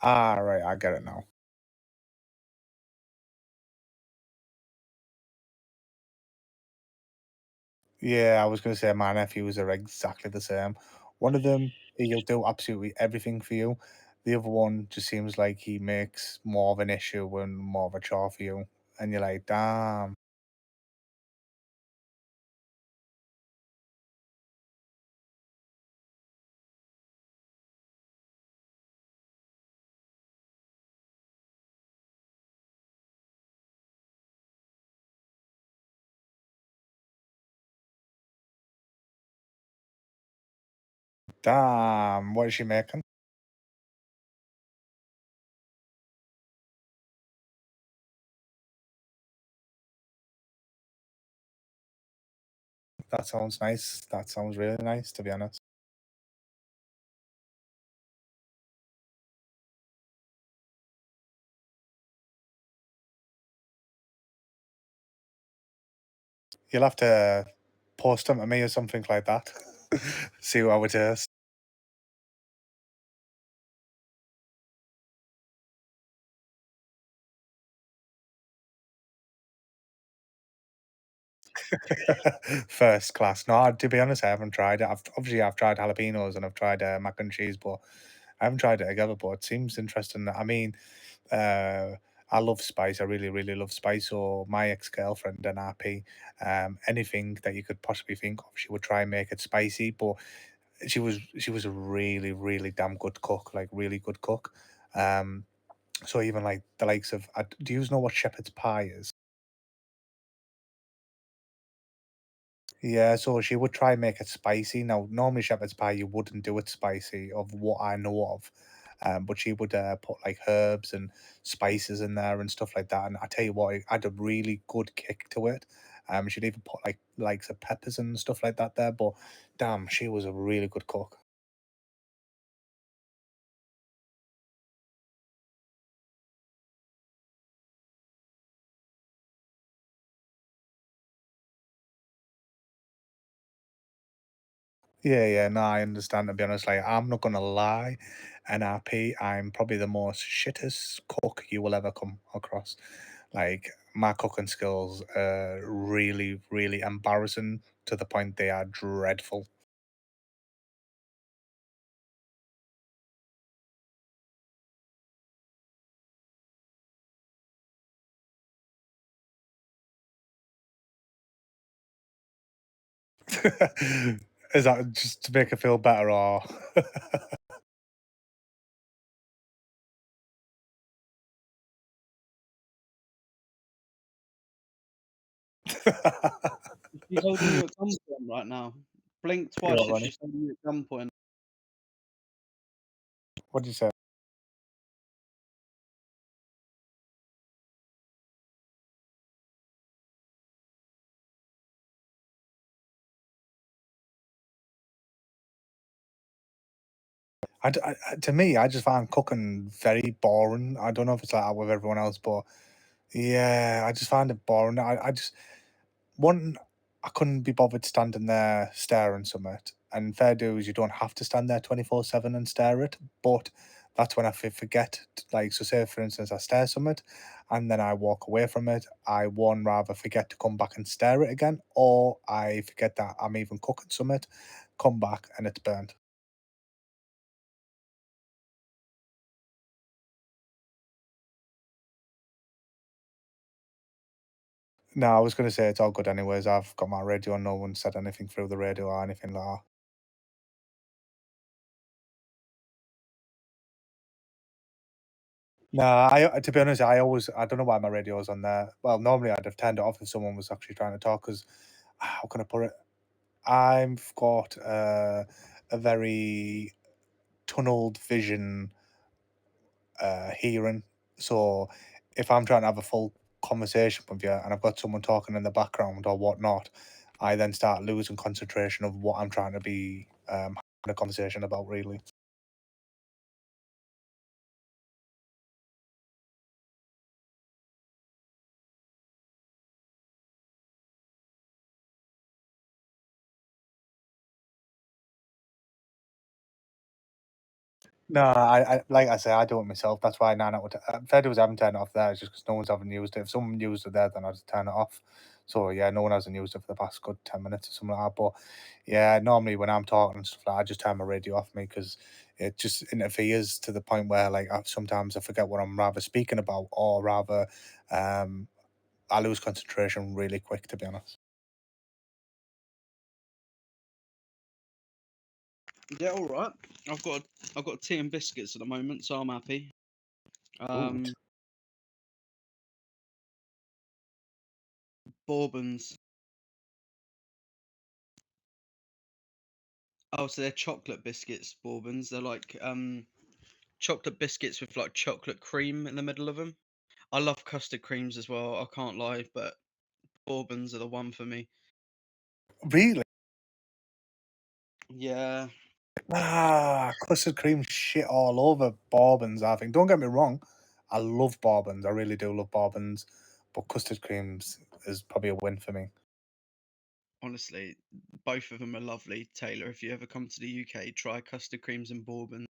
Ah, right. I get it now. Yeah, I was going to say my nephews are exactly the same. One of them, he'll do absolutely everything for you. The other one just seems like he makes more of an issue and more of a chore for you. And you're like, damn. Damn. What is she making? That sounds nice. That sounds really nice, to be honest. You'll have to post them to me or something like that. See how it is. First class. No, to be honest, I haven't tried it. I've tried jalapenos and I've tried mac and cheese, but I haven't tried it together. But it seems interesting. I mean, uh, I love spice. I really, really love spice. So my ex girlfriend and RP, anything that you could possibly think of, she would try and make it spicy. But she was a really, really damn good cook. Like really good cook. Um, so even like the likes of, do you know what shepherd's pie is? Yeah, so she would try and make it spicy. Now, normally shepherd's pie, you wouldn't do it spicy, of what I know of. But she would put like herbs and spices in there and stuff like that. And I tell you what, it had a really good kick to it. She'd even put like some peppers and stuff like that there. But damn, she was a really good cook. Yeah, yeah, no, I understand. To be honest, like I'm not gonna lie, NRP, I'm probably the most shittest cook you will ever come across. Like my cooking skills are really, really embarrassing to the point they are dreadful. Is that just to make her feel better, or? She's holding you at gunpoint right now. Blink You twice what, if Ronnie? she's holding you at gunpoint. What did you say? To me, I just find cooking very boring. I don't know if it's like that with everyone else, but yeah, I just find it boring. I just one, I couldn't be bothered standing there staring something. And fair dues, you don't have to stand there 24/7 and stare at. But that's when I forget. Like, so say for instance, I stare something, and then I walk away from it. I one rather forget to come back and stare it again, or I forget that I'm even cooking something, come back and it's burnt. No, I was going to say it's all good anyways. I've got my radio on. No one said anything through the radio or anything like that. No, to be honest, I don't know why my radio's on there. Well, normally I'd have turned it off if someone was actually trying to talk. Because how can I put it? I've got a very tunneled vision hearing. So if I'm trying to have a full conversation with you and I've got someone talking in the background or whatnot, I then start losing concentration of what I'm trying to be having a conversation about. Really. No, I like I say, I do it myself. That's why 9 out of 10. Fair dues, I haven't turned it off there. It's just because no one's having used it. If someone used it there, then I'd turn it off. So yeah, no one hasn't used it for the past good 10 minutes or something like that. But yeah, normally when I'm talking and stuff like that, I just turn my radio off me because it just interferes to the point where like sometimes I forget what I'm rather speaking about, or rather, um, I lose concentration really quick. To be honest. Yeah, all right. I've got tea and biscuits at the moment, so I'm happy. Bourbons. Oh, so they're chocolate biscuits, Bourbons. They're like chocolate biscuits with like chocolate cream in the middle of them. I love custard creams as well. I can't lie, but Bourbons are the one for me. Really? Yeah. Custard cream shit all over bourbons, I think. Don't get me wrong, I love bourbons. I really do love bourbons, but custard creams is probably a win for me. Honestly, both of them are lovely. Taylor, if you ever come to the UK, try custard creams and bourbon.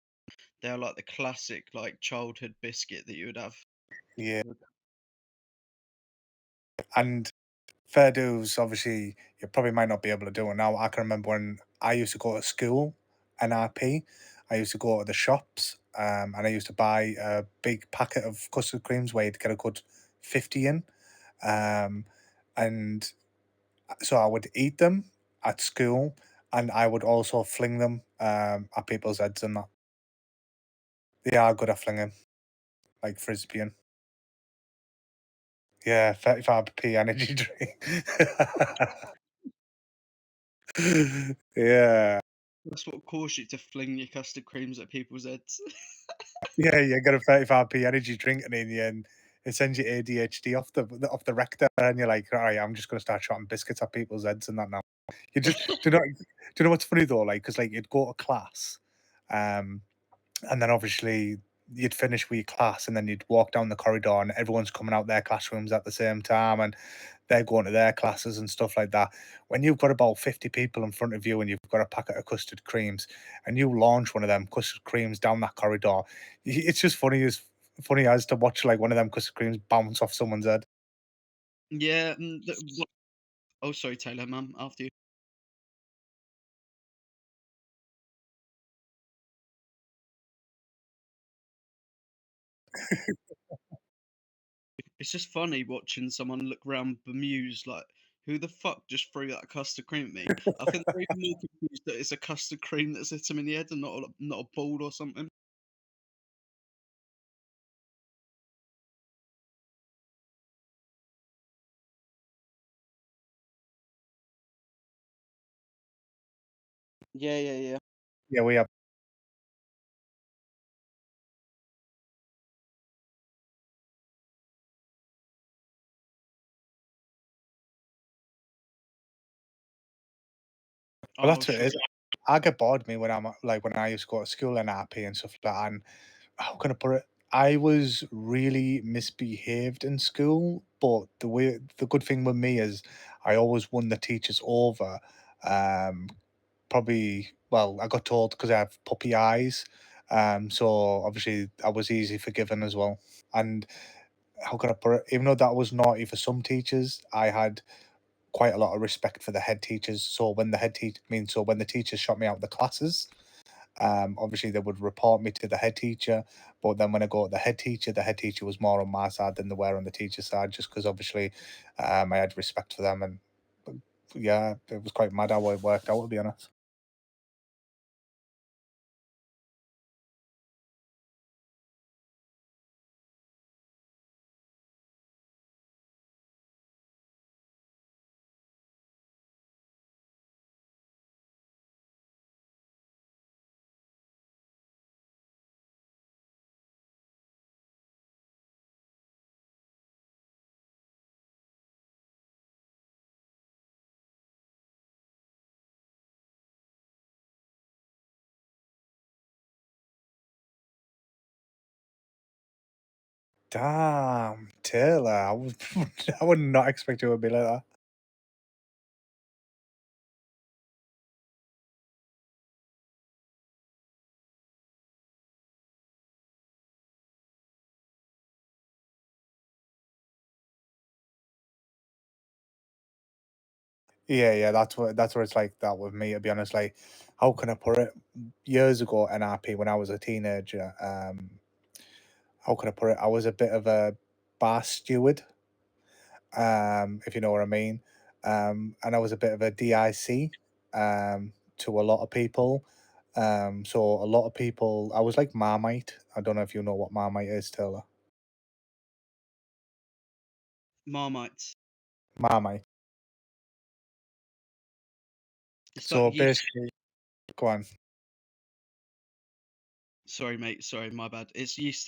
They're like the classic, like childhood biscuit that you would have. Yeah. And fair dues, obviously, you probably might not be able to do it now. I can remember when I used to go to school, NRP, I used to go to the shops, and I used to buy a big packet of custard creams where you'd get a good 50 in. And so I would eat them at school, and I would also fling them at people's heads and that. They are good at flinging, like frisbeeing. Yeah, 35p energy drink. Yeah. That's what caused you to fling your custard creams at people's heads. Yeah, you get a 35p energy drink, and in the end, it sends your ADHD off the rector, and you're like, all right, I'm just gonna start shotting biscuits at people's heads and that now. You just do you know what's funny though? Like, because like you'd go to class, and then obviously you'd finish with your class, and then you'd walk down the corridor, and everyone's coming out their classrooms at the same time, and they're going to their classes and stuff like that. When you've got about 50 people in front of you and you've got a packet of custard creams, and you launch one of them custard creams down that corridor, it's just funny as to watch like one of them custard creams bounce off someone's head. Yeah. Oh, sorry, Taylor, mum. After you. It's just funny watching someone look round bemused, like, Who the fuck just threw that custard cream at me? I think they're even more confused that it's a custard cream that's hit them in the head and not a ball or something. Yeah. Yeah, we have. Well, Oh, that's what it sure. is. I get bored me when I'm like when I used to go to school in RP and stuff like that. And how can I put it? I was really misbehaved in school, but the good thing with me is I always won the teachers over. Probably well, I got told because I have puppy eyes. So obviously I was easy forgiven as well. And how can I put it? Even though that was naughty for some teachers, I had quite a lot of respect for the head teachers. So when the head teacher, so when the teachers shot me out of the classes, obviously they would report me to the head teacher. But then when I go to the head teacher was more on my side than they were on the teacher's side, just because obviously I had respect for them. And yeah, it was quite mad how it worked out, to be honest. Damn, Taylor, I would not expect you to be like that. Yeah, that's where it's like that with me, to be honest. Like, how can I put it? Years ago, NRP, when I was a teenager, how can I put it? I was a bit of a bar steward, if you know what I mean. And I was a bit of a DIC, to a lot of people. So a lot of people, I was like Marmite. I don't know if you know what Marmite is, Taylor. Marmites. Marmite. It's So like yeast. basically, go on. Sorry, mate. Sorry, my bad. It's yeast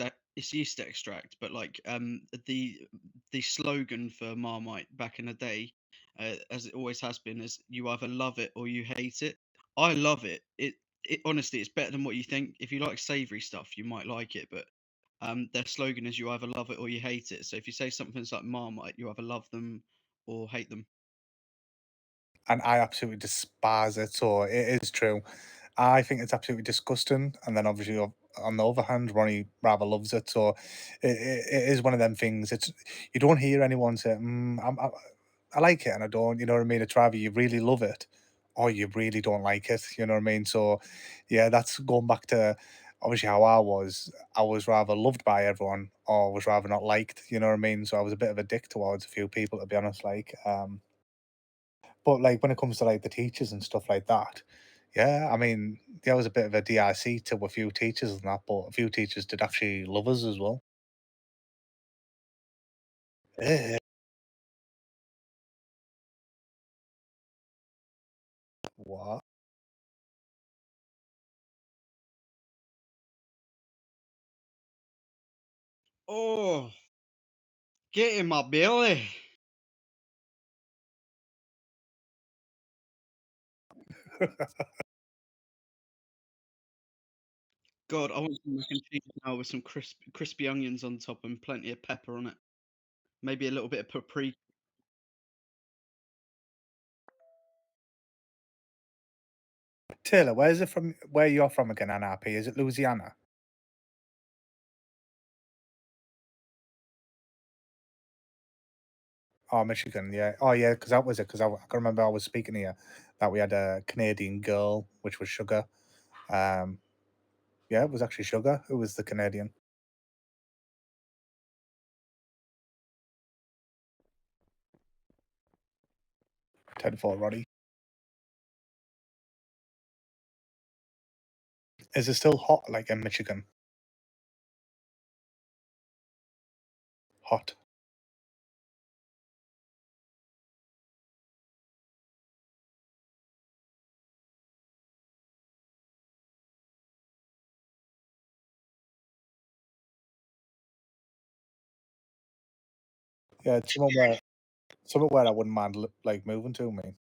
extract, but like the slogan for Marmite back in the day, as it always has been, is you either love it or you hate it. I love it. It honestly, it's better than what you think. If you like savory stuff, you might like it, but their slogan is you either love it or you hate it. So if you say something's like Marmite, you either love them or hate them. And I absolutely despise it. So it is true. I think it's absolutely disgusting. And then obviously on the other hand, Ronnie rather loves it. So it is one of them things. It's you don't hear anyone say, I like it and I don't. You know what I mean? It's rather you really love it, or you really don't like it. You know what I mean? So yeah, that's going back to obviously how I was. I was rather loved by everyone, or was rather not liked. You know what I mean? So I was a bit of a dick towards a few people, to be honest. But like when it comes to like the teachers and stuff like that, yeah, I mean, there was a bit of a DIC to a few teachers and that, but a few teachers did actually love us as well. Eh, what? Oh, get in my belly. God, I want some mac and cheese now with some crispy onions on top and plenty of pepper on it. Maybe a little bit of paprika. Taylor, where's it from? Where you're from again, NRP? Is it Louisiana? Oh, Michigan, yeah. Oh, yeah, because that was it. Because I can remember I was speaking here that we had a Canadian girl, which was Sugar. Um, yeah, it was actually Sugar who was the Canadian. 10-4 Roddy. Is it still hot like in Michigan? Hot. Yeah, it's somewhere where I wouldn't mind like moving to, me.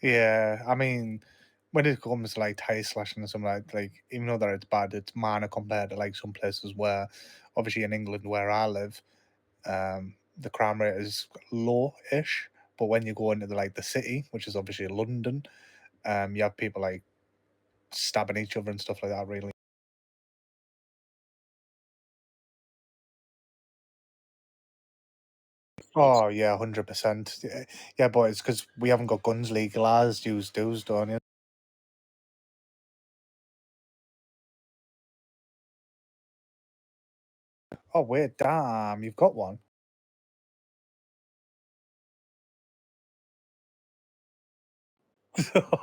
Yeah, I mean, when it comes to like tire slashing and something like even though that it's bad, it's minor compared to like some places where, obviously in England where I live, the crime rate is low-ish. But when you go into the city, which is obviously London, you have people like stabbing each other and stuff like that. Really. Oh yeah, 100%. Yeah, but it's because we haven't got guns legalized. Use do's, don't you? Oh wait, damn, you've got one.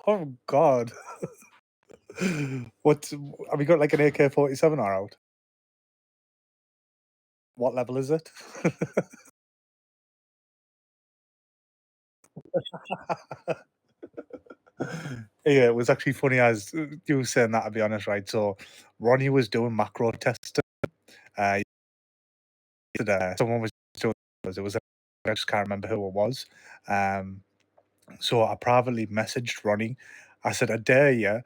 Oh God. What have you got? Like an AK-47 or out? What level is it? Yeah, it was actually funny as you were saying that, to be honest, right? So Ronnie was doing macro testing. Yesterday, someone was doing it was I just can't remember who it was. So I privately messaged Ronnie. I said, I dare you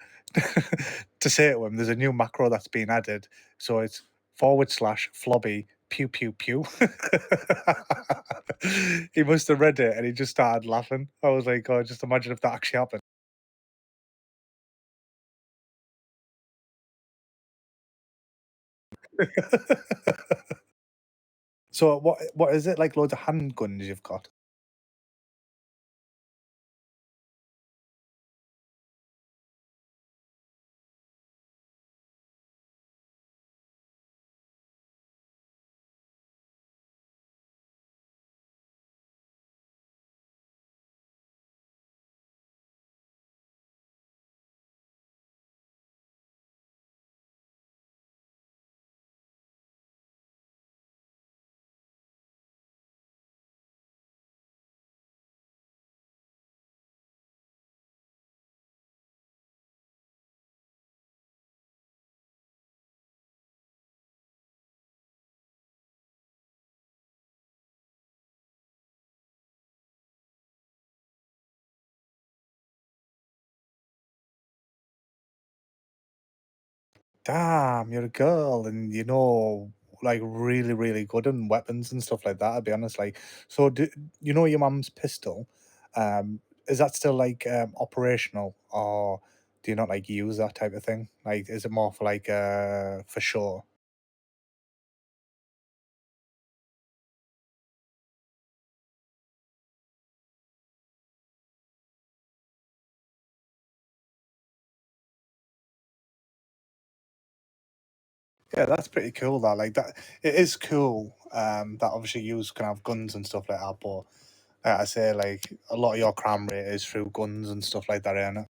to say to him, there's a new macro that's been added. So it's /flobby pew pew pew. He must have read it and he just started laughing. I was like, oh, just imagine if that actually happened. So what is it, like loads of handguns you've got? Damn, you're a girl and you know like really, really good in weapons and stuff like that, I'll be honest. Like, so do you know your mum's pistol? Is that still like operational, or do you not like use that type of thing? Like, is it more for like for sure? Yeah, that's pretty cool. That like that it is cool. That obviously you can have guns and stuff like that, but like I say, like a lot of your crime rate is through guns and stuff like that, ain't it?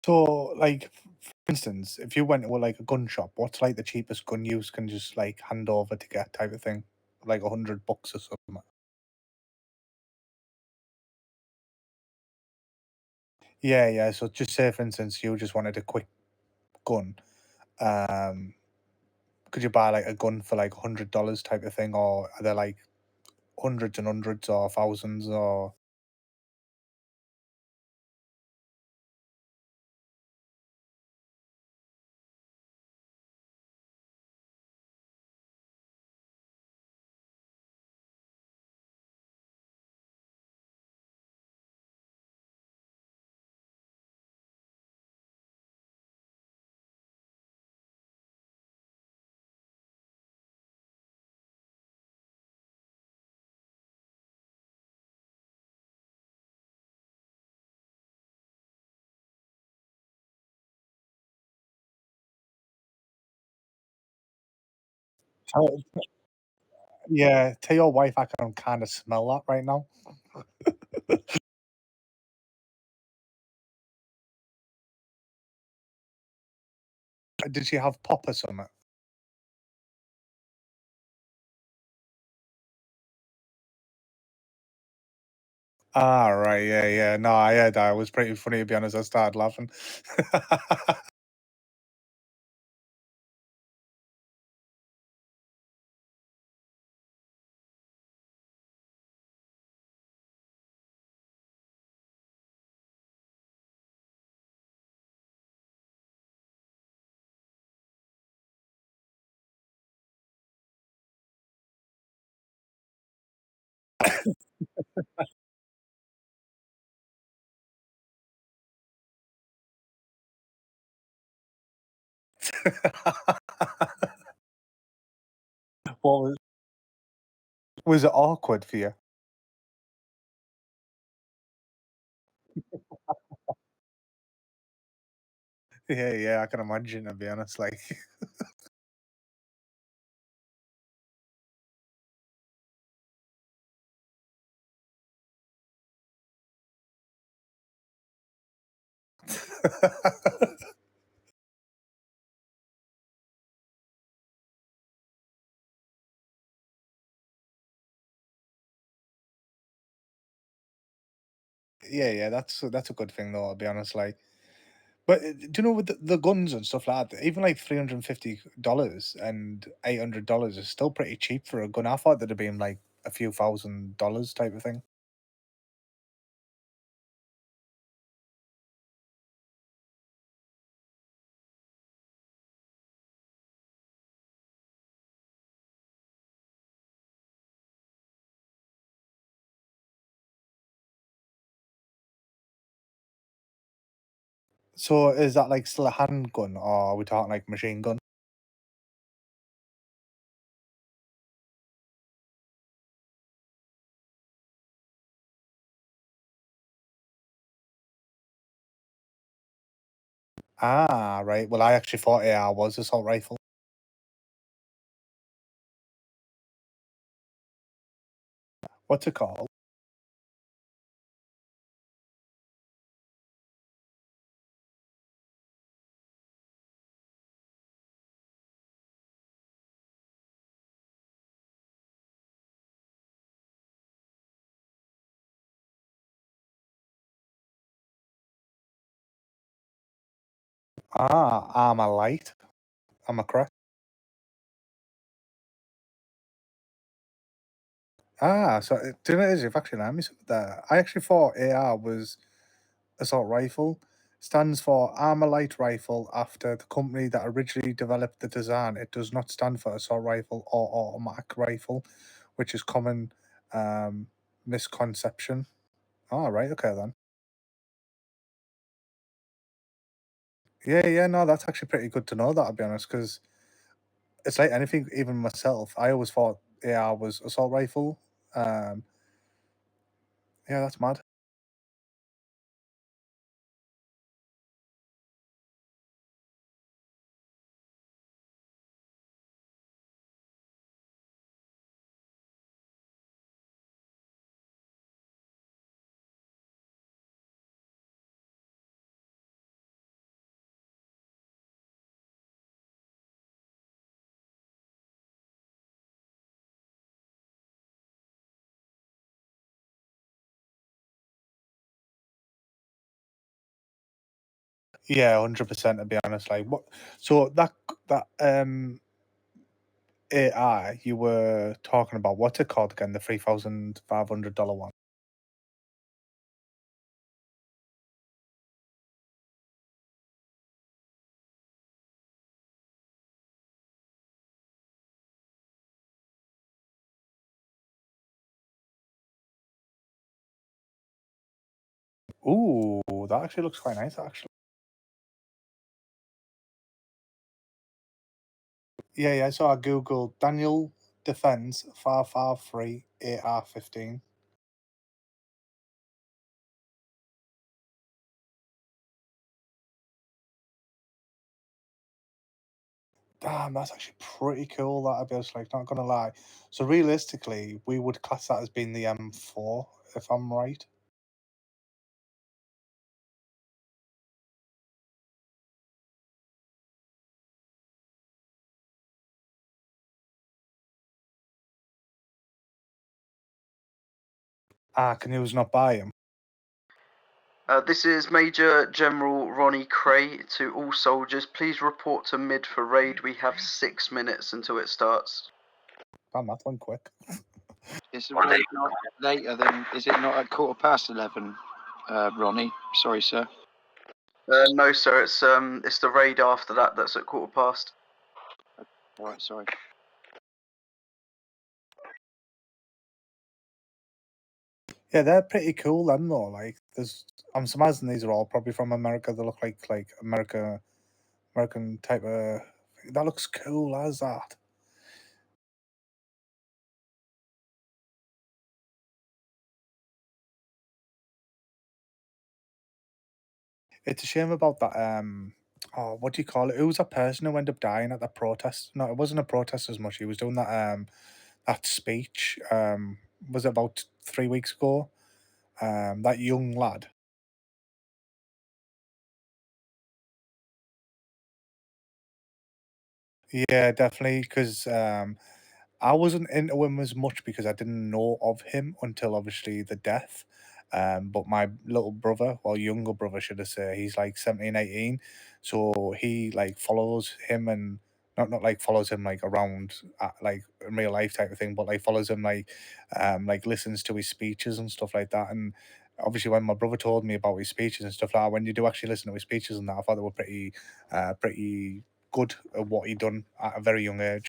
So, like, for instance, if you went to like a gun shop, what's like the cheapest gun you can just like hand over to get type of thing? Like $100 or something. Yeah, yeah. So just say, for instance, you just wanted a quick gun. Could you buy like a gun for like $100 type of thing, or are there like hundreds and hundreds or thousands or? Tell- Yeah, tell your wife I can kind of smell that right now. Did she have pop or something? Ah, right, yeah, yeah. No, I heard that. It was pretty funny to be honest. I started laughing. What was it awkward for you? Yeah, yeah, I can imagine to be honest. Like, yeah, yeah, that's a good thing though. I'll be honest. Like, but do you know with the guns and stuff like that, even like $350 and $800 is still pretty cheap for a gun. I thought that'd have been like a few $1,000s type of thing. So is that like still a handgun, or are we talking like machine gun? Ah, right. Well, I actually thought AR was assault rifle. What's it called? Ah, Armor Light. Am I correct? Ah, so do you know what it is? You've actually learned me something there. I actually thought AR was assault rifle. Stands for Armor Light Rifle after the company that originally developed the design. It does not stand for assault rifle or automatic rifle, which is common misconception. All right, okay then. Yeah, yeah, no, that's actually pretty good to know that, I'll be honest, because it's like anything, even myself, I always thought AR was assault rifle. Um, yeah, that's mad. Yeah, 100%. To be honest, like what? So that AI you were talking about, what's it called again? The $3,500 one. Ooh, that actually looks quite nice. Actually, yeah. So I googled Daniel Defense 553 AR-15. Damn, that's actually pretty cool. That, I'd be just like, not gonna lie. So realistically, we would class that as being the M4, if I'm right. Can you not buy him? This is Major General Ronnie Cray to all soldiers. Please report to mid for raid. We have 6 minutes until it starts. Damn, that went quick. Is the raid not later than? Is it not at 11:15, Ronnie? Sorry, sir. No, sir. It's the raid after that. That's at 15:15. All right, sorry. Yeah, they're pretty cool, them though. Like, I'm surmising these are all probably from America. They look like American type of. That looks cool as that. It's a shame about that. Oh, what do you call it? Who was that person who ended up dying at that protest? No, it wasn't a protest as much. He was doing that speech. Was it about 3 weeks ago? That young lad. Yeah, definitely. Because I wasn't into him as much because I didn't know of him until obviously the death. But my little brother, or younger brother, should I say, he's like 17, 18. So he like follows him and not like follows him like around like in real life type of thing, but like follows him like listens to his speeches and stuff like that. And obviously when my brother told me about his speeches and stuff like that, when you do actually listen to his speeches and that, I thought they were pretty good at what he done at a very young age.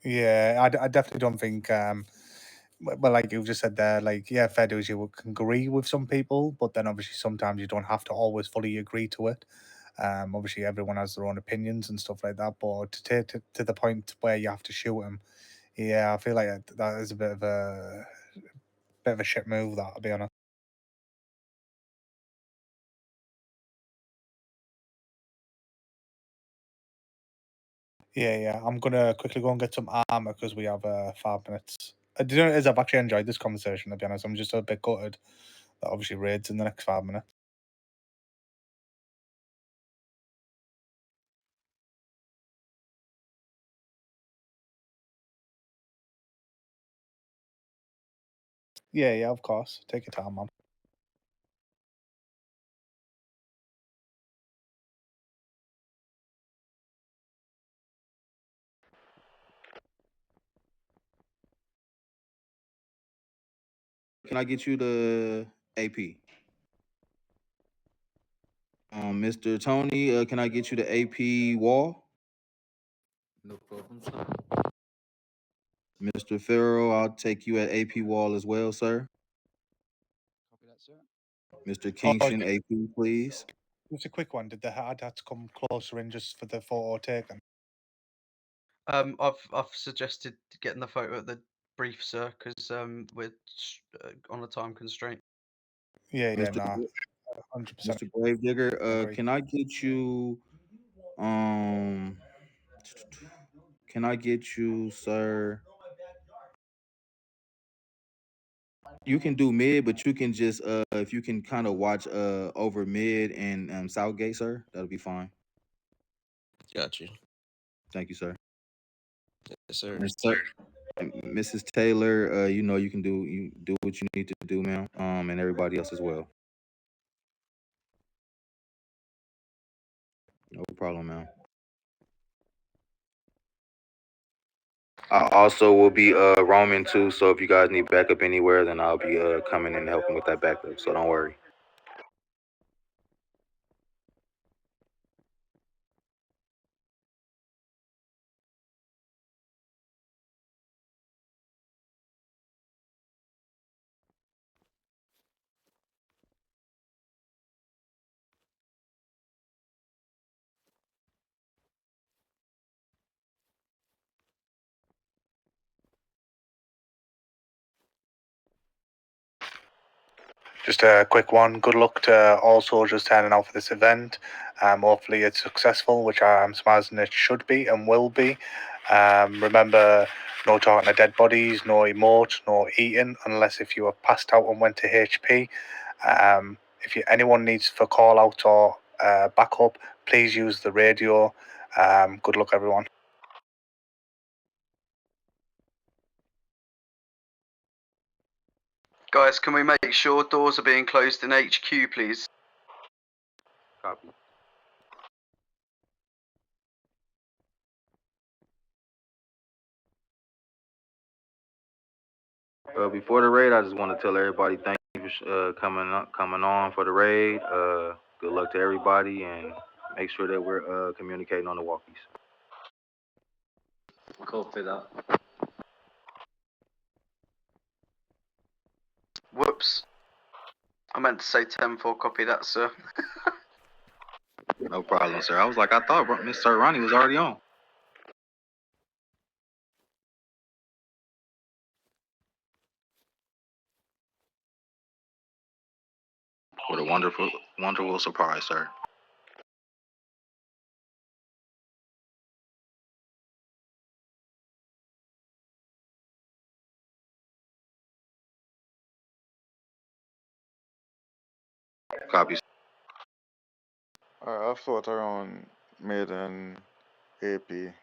Yeah, I definitely don't think. Well, like you just said there, like yeah, fair dues, you can agree with some people, but then obviously sometimes you don't have to always fully agree to it. Obviously everyone has their own opinions and stuff like that, but to take it to the point where you have to shoot him, yeah, I feel like that is a bit of a shit move. That, I'll be honest. Yeah. I'm gonna quickly go and get some armor because we have 5 minutes. Do you know what it is? I've actually enjoyed this conversation. To be honest, I'm just a bit gutted that obviously raids in the next 5 minutes. Yeah, of course. Take your time, man. Can I get you the AP? Mr. Tony, can I get you the AP wall? No problem, sir. Mr. Farrell, I'll take you at AP wall as well, sir. Copy that, sir. Mr. Oh, Kingston, AP, please. just a quick one. Did the hard hats come closer in just for the photo taken? I've suggested getting the photo at the brief, sir, because we're on a time constraint. Yeah, Mr. nah, 100%. Mr. Gravedigger, agree. can I get you sir? You can do mid, but you can just if you can kind of watch over mid and Southgate, sir, that'll be fine. Got you. Thank you, sir. Yes, sir. And sir, and Mrs. Taylor, you know you can do what you need to do, ma'am. And everybody else as well. No problem, ma'am. I also will be roaming too, so if you guys need backup anywhere, then I'll be coming and helping with that backup. So don't worry. Just a quick one. Good luck to all soldiers turning out for this event. Hopefully it's successful, which I'm surmising it should be and will be. Remember, no talking to dead bodies, no emote, no eating, unless if you have passed out and went to HP. If anyone needs for call out or backup, please use the radio. Good luck, everyone. Guys, can we make sure doors are being closed in HQ, please? Copy. Before the raid, I just want to tell everybody thank you for coming on for the raid. Good luck to everybody, and make sure that we're communicating on the walkies. Copy that. Whoops. I meant to say 10-4, copy that, sir. No problem, sir. I was like, I thought Mr. Ronnie was already on. What a wonderful surprise, sir. Copy. I float around mid and AP.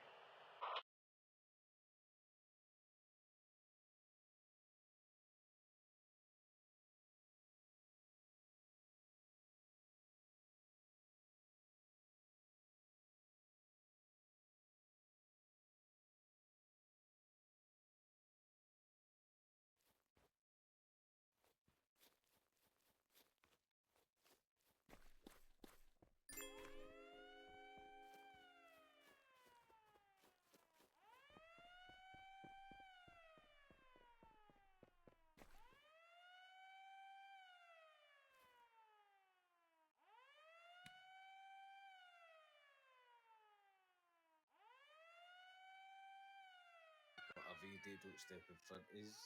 Whatever you did, don't step in front is.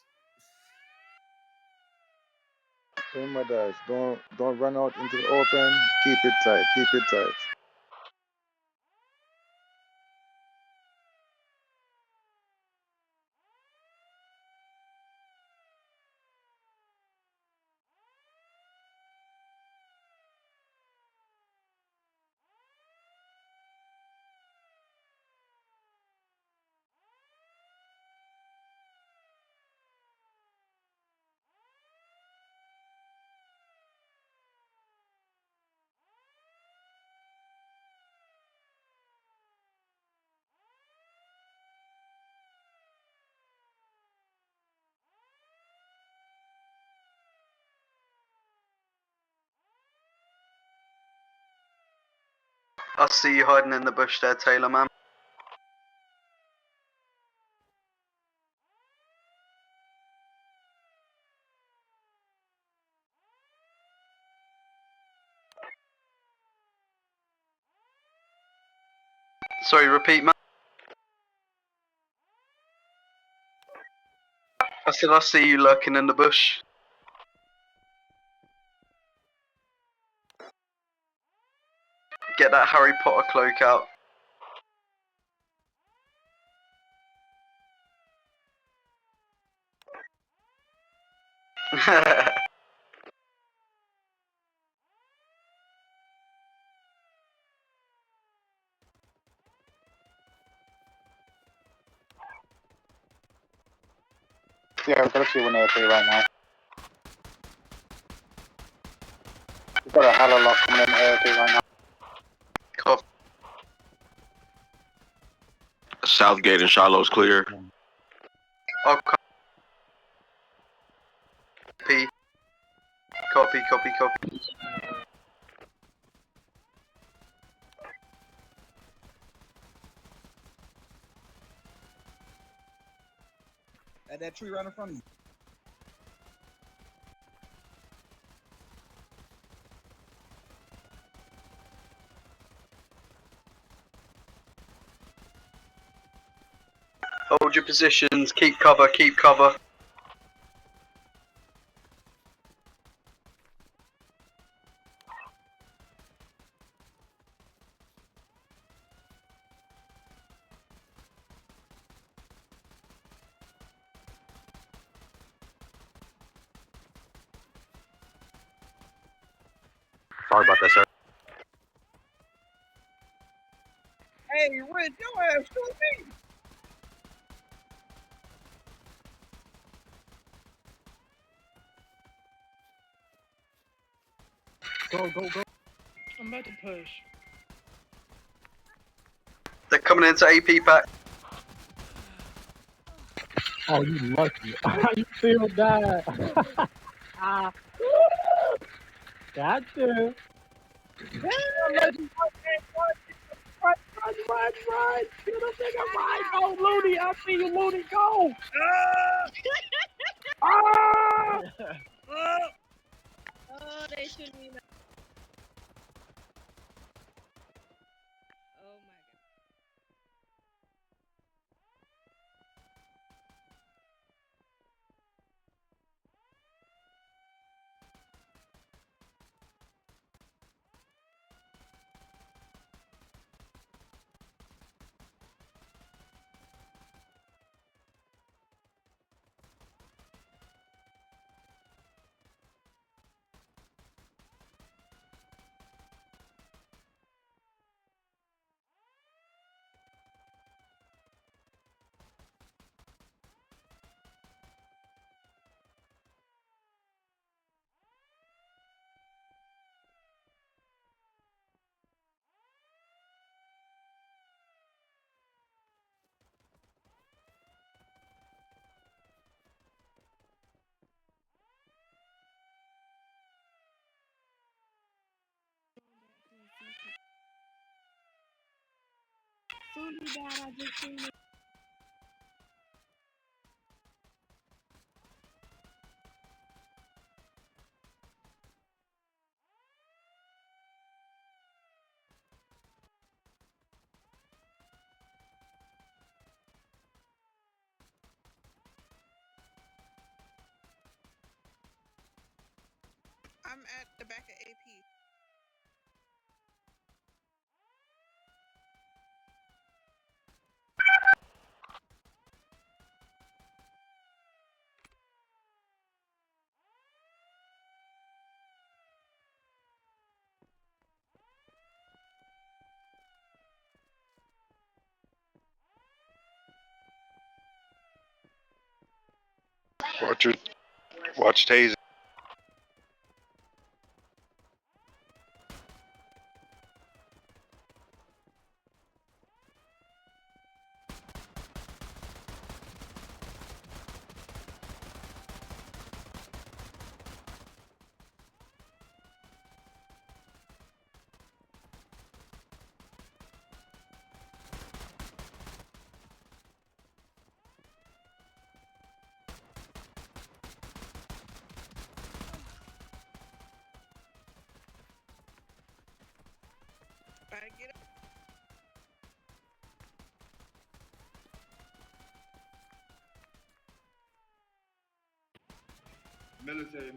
Remember guys, don't run out into the open. Keep it tight. Keep it tight. I see you hiding in the bush there, Taylor, man. Sorry, repeat, man. I said I see you lurking in the bush. Get that Harry Potter cloak out. Got a 2-1 AOP right now. We've got a hell of a lot coming in AOP right now. Copy. Southgate and Shiloh's clear. Oh, copy. Copy. At that tree right in front of you. Hold your positions. Keep cover. Sorry about that, sir. Hey, Rich, your ass shoot me. Go. I'm about to push. They're coming into AP pack. Oh, you lucky. You still died. Gotcha. Run. Kill the nigga, right. Go, Looney. I see you, Looney. Go. Oh, they shouldn't be. Oh my god. Fully bad, I just seen it. I'm at the back of AP. Watch Taser. Better get up. Military.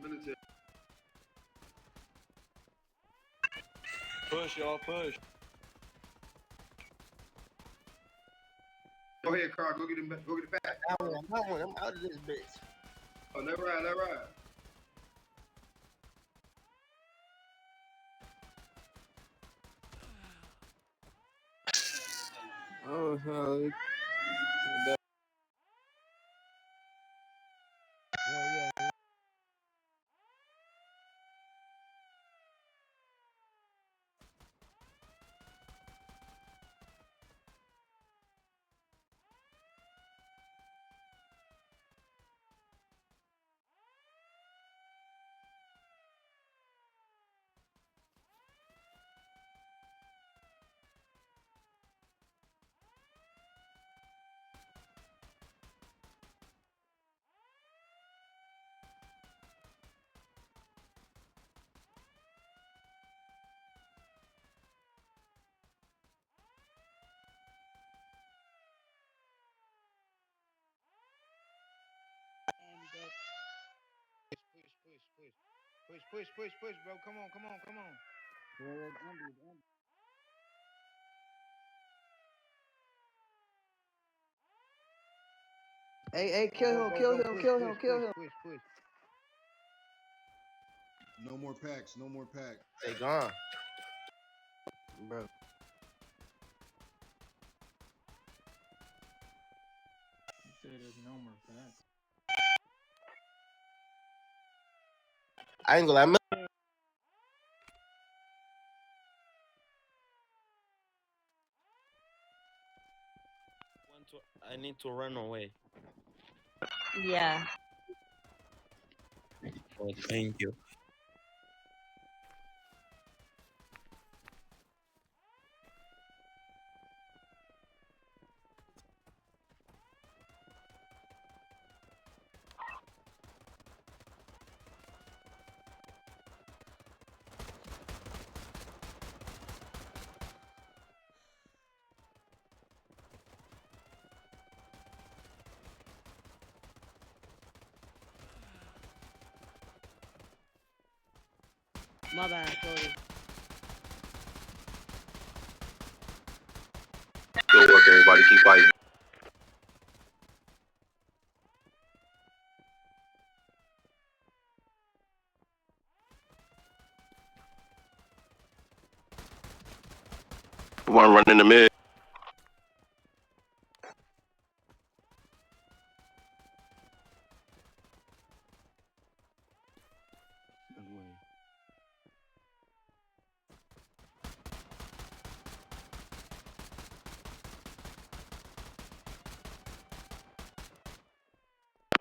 Push, y'all, push. Go ahead, Carl. Go get him back. Go get it back. I'm out of this bitch. Oh, let ride. Oh, hell. Push, bro. Come on. Hey, Go, kill go, him, push, kill push, him, kill him. push. No more packs. No more packs. They gone. Bro. I ain't gonna lie. I need to run away. Yeah. Oh, thank you. My bad, Cody. Good work, everybody. Keep fighting. One run in the mid.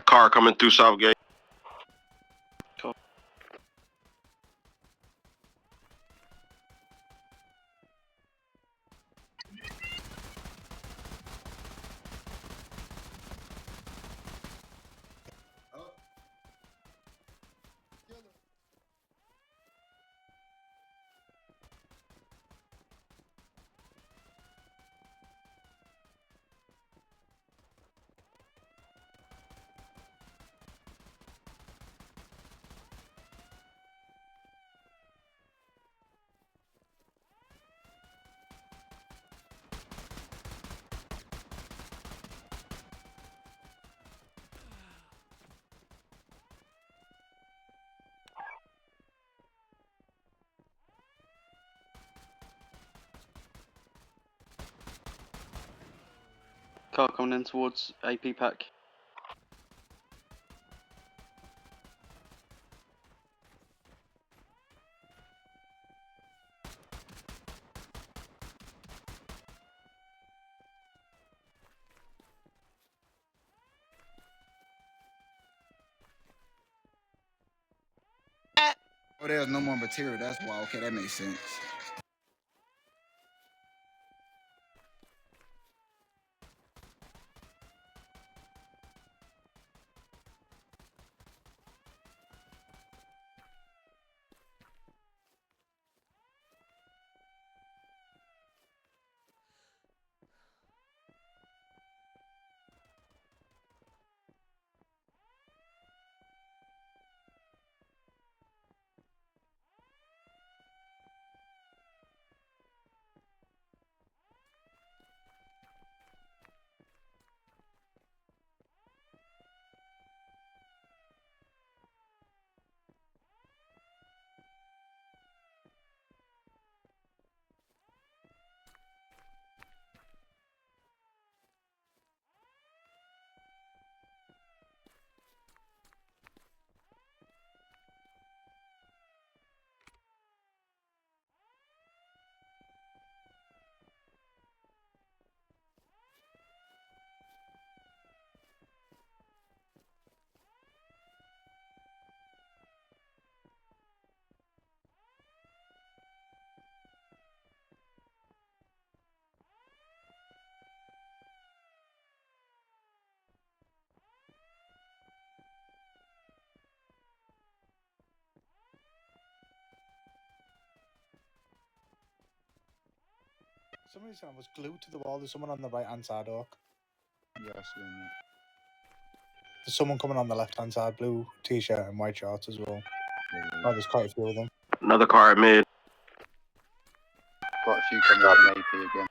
Car coming through Southgate. Car coming in towards AP pack. Oh, there's no more material. That's why. Okay, that makes sense. Somebody said I was glued to the wall. There's someone on the right hand side, Oak. Yeah, I see him. There's someone coming on the left hand side, blue t-shirt and white shorts as well. Oh, there's quite a few of them. Another car at mid. Quite a few coming up in AP again.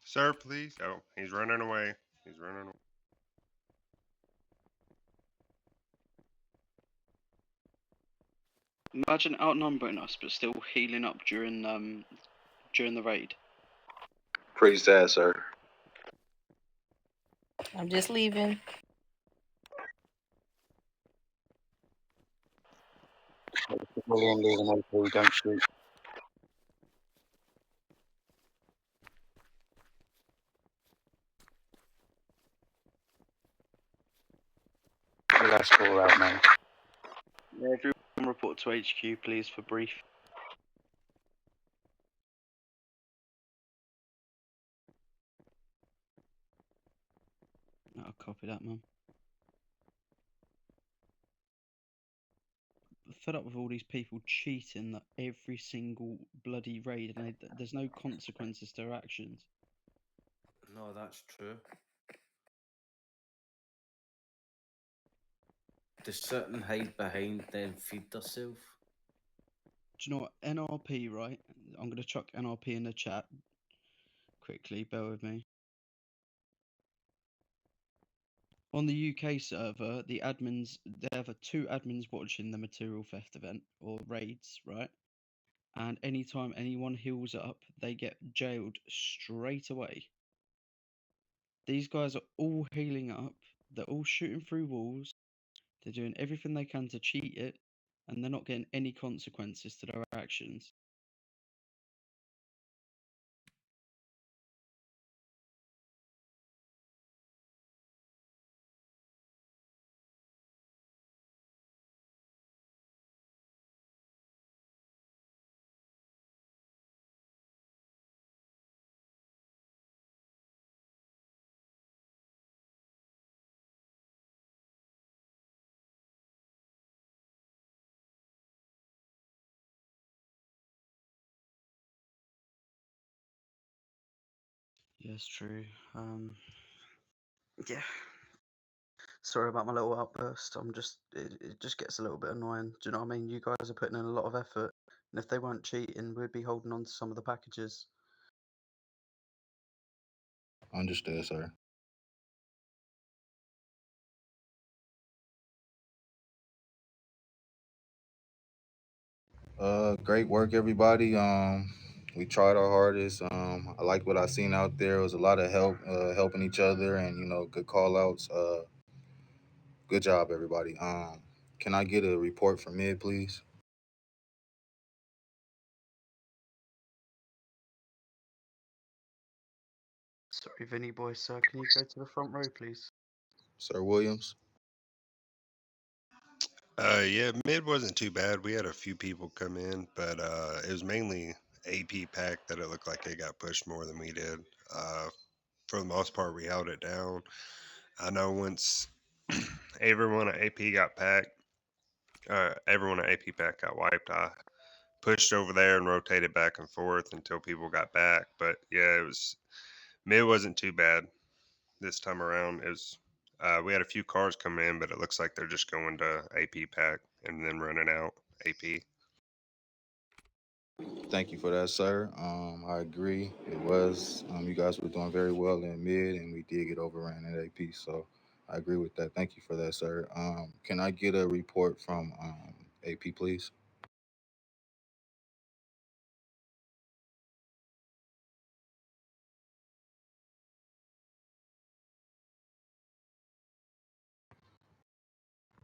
Sir, please. Oh, he's running away. He's running away. Imagine outnumbering us, but still healing up during the raid. Pretty sad, sir. I'm just leaving. William leaving AP, don't shoot. Last call out, man. Yeah, everyone report to HQ, please, for brief. I'll copy that, man. Fed up with all these people cheating that every single bloody raid, and there's no consequences to their actions. No, that's true. They sit and hide behind, then feed themselves. Do you know what? NRP, right? I'm going to chuck NRP in the chat quickly, bear with me. On the UK server, the admins, there are 2 admins watching the material theft event, or raids, right? And anytime anyone heals up, they get jailed straight away. These guys are all healing up, they're all shooting through walls, they're doing everything they can to cheat it, and they're not getting any consequences to their actions. Yes, true. Yeah. Sorry about my little outburst. It just gets a little bit annoying. Do you know what I mean? You guys are putting in a lot of effort, and if they weren't cheating, we'd be holding on to some of the packages. Understood, sir. Great work, everybody. We tried our hardest. I liked what I seen out there. It was a lot of help, helping each other, and good call outs. Good job, everybody. Can I get a report from mid, please? Sorry, Vinny boy, sir. Can you go to the front row, please? Sir Williams. Yeah, mid wasn't too bad. We had a few people come in, but it was mainly AP pack that it looked like they got pushed more than we did. For the most part, we held it down. I know once everyone at AP got packed, everyone at AP pack got wiped. I pushed over there and rotated back and forth until people got back. But yeah, mid wasn't too bad this time around. It was we had a few cars come in, but it looks like they're just going to AP pack and then running out AP. Thank you for that, sir. I agree. It was. You guys were doing very well in mid, and we did get overran at AP. So I agree with that. Thank you for that, sir. Can I get a report from AP, please?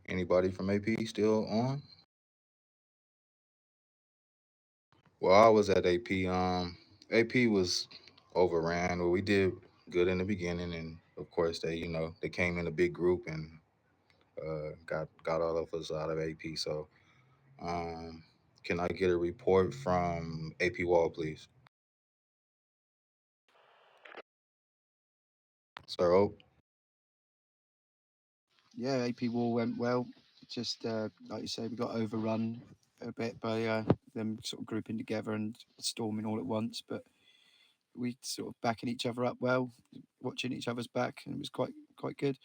Anybody from AP still on? Well, I was at AP. AP was overran. Well, we did good in the beginning, and of course they came in a big group and got all of us out of AP. So can I get a report from AP Wall, please? Sir Oak. yeah, AP War went well. Just like you say, we got overrun a bit by them sort of grouping together and storming all at once. But we sort of backing each other up well, watching each other's back, and it was quite good.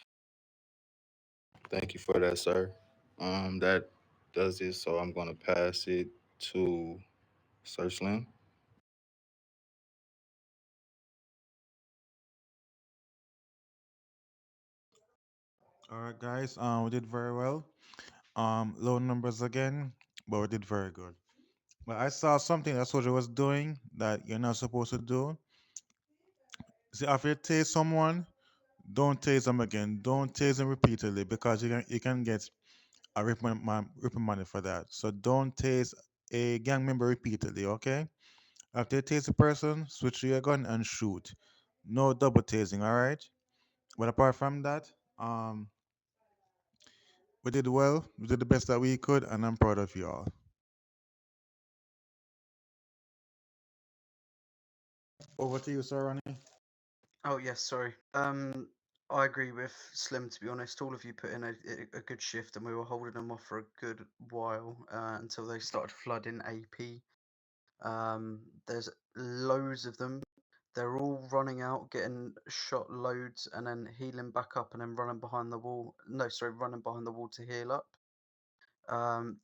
Thank you for that, sir. That does it. So I'm gonna pass it to Sir Slim. All right, guys. We did very well. Low numbers again, but we did very good. But I saw something that soldier was doing that you're not supposed to do. See, after you tase someone, don't tase them again. Don't tase them repeatedly because you can get a reprimand for that. So don't tase a gang member repeatedly. Okay. After you tase the person, switch to your gun and shoot. No double tasing. All right. But apart from that, we did well. We did the best that we could, and I'm proud of you all. Over to you, sir Ronnie. Oh yes, sorry. I agree with Slim. To be honest, all of you put in a good shift, and we were holding them off for a good while until they started flooding AP. There's loads of them. They're all running out, getting shot loads, and then healing back up, and then running behind the wall. No, sorry, running behind the wall to heal up.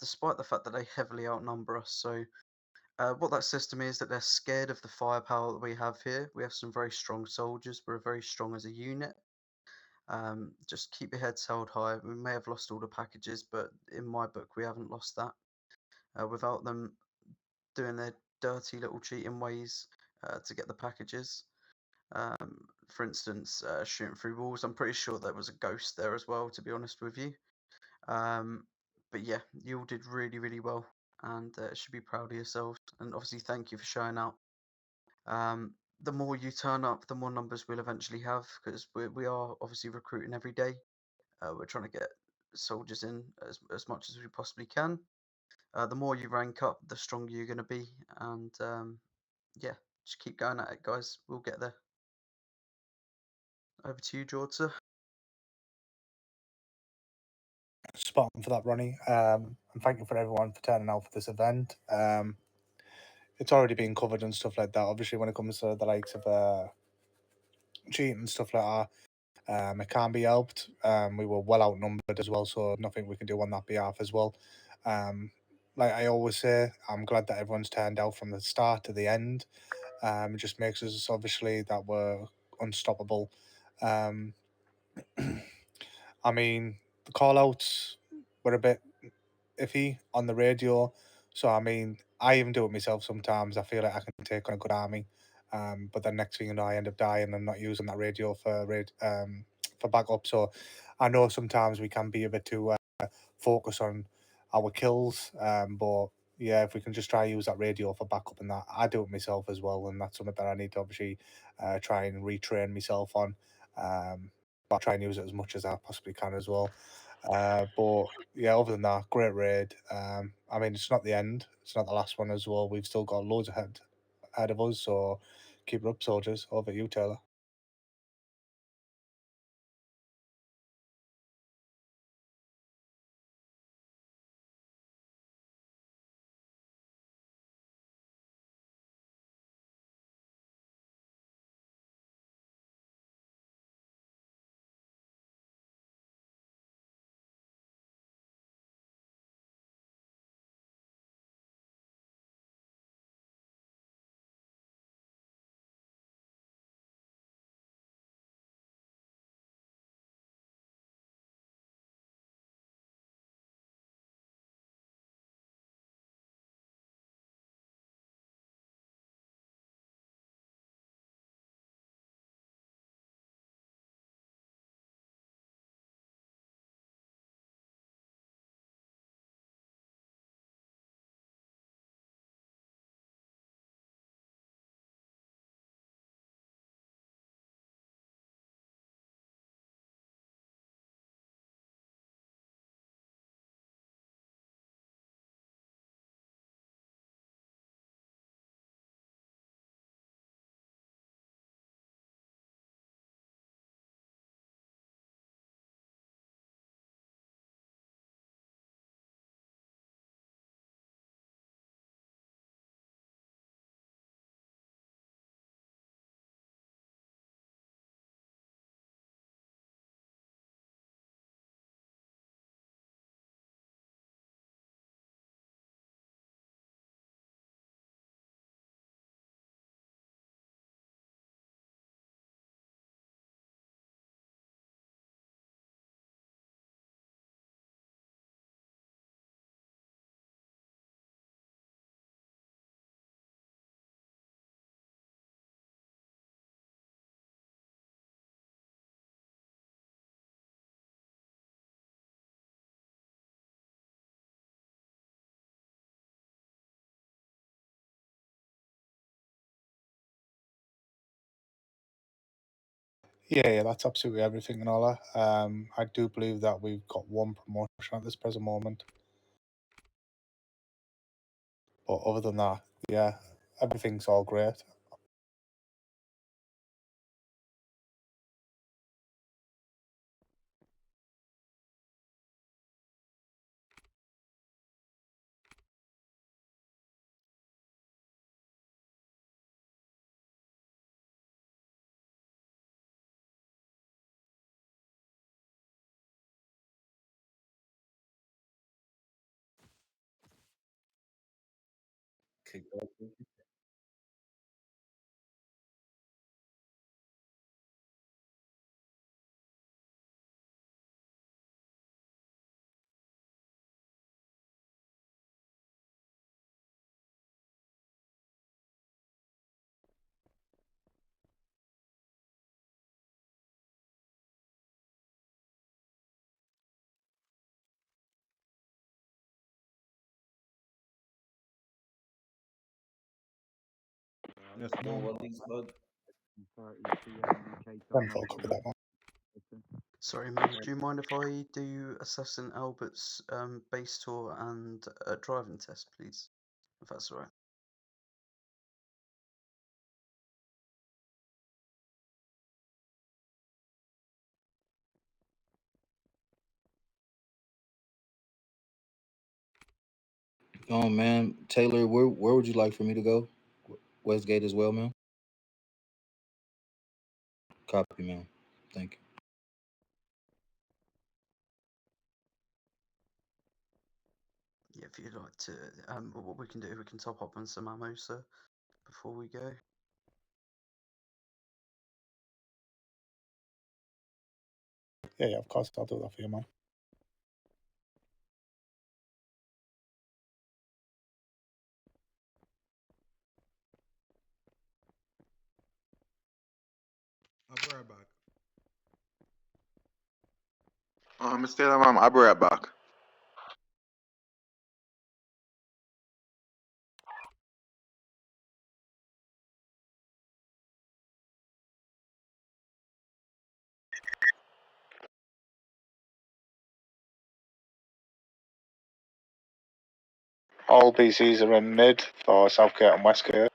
Despite the fact that they heavily outnumber us, so what that says to me is that they're scared of the firepower that we have here. We have some very strong soldiers. We're very strong as a unit. Just keep your heads held high. We may have lost all the packages, but in my book, we haven't lost that. Without them doing their dirty little cheating ways to get the packages. For instance, shooting through walls. I'm pretty sure there was a ghost there as well, to be honest with you. But yeah, you all did really, really well, and should be proud of yourselves. And obviously, thank you for showing out. The more you turn up, the more numbers we'll eventually have, because we are obviously recruiting every day. We're trying to get soldiers in as much as we possibly can. The more you rank up, the stronger you're going to be, and yeah, just keep going at it, guys. We'll get there. Over to you, George, sir. Spot on for that, Ronnie. And thank you for everyone for turning out for this event. It's already been covered and stuff like that. Obviously, when it comes to the likes of cheating and stuff like that, it can't be helped. We were well outnumbered as well, so nothing we can do on that behalf as well. Like I always say, I'm glad that everyone's turned out from the start to the end. It just makes us obviously that we're unstoppable. Um, I mean, the call outs were a bit iffy on the radio. So, I mean, I even do it myself sometimes. I feel like I can take on a good army. But then next thing you know, I end up dying and not using that radio for backup. So I know sometimes we can be a bit too focused on our kills. But yeah, if we can just try use that radio for backup and that, I do it myself as well. And that's something that I need to obviously try and retrain myself on. But I'll try and use it as much as I possibly can as well. But yeah, other than that, great raid. I mean, it's not the end. It's not the last one as well. We've still got loads ahead of us. So keep it up, soldiers. Over to you, Taylor. Yeah, that's absolutely everything, Nola. I do believe that we've got one promotion at this present moment. But other than that, yeah, everything's all great. Kick off. Yes, No man. worries, bud. 10-4, copy that one. Sorry, man. Do you mind if I do Assassin Albert's base tour and a driving test, please? If that's all right. Oh man, Taylor, where would you like for me to go? Westgate as well, man. Copy, man. Thank you. Yeah, if you'd like to, what we can do, we can top up on some ammo, sir, before we go. Yeah, of course, I'll do that for you, man. I'll be right back. Mr. Taylor, ma'am, I'll be right back. All PCs are in mid for Southgate and Westgate.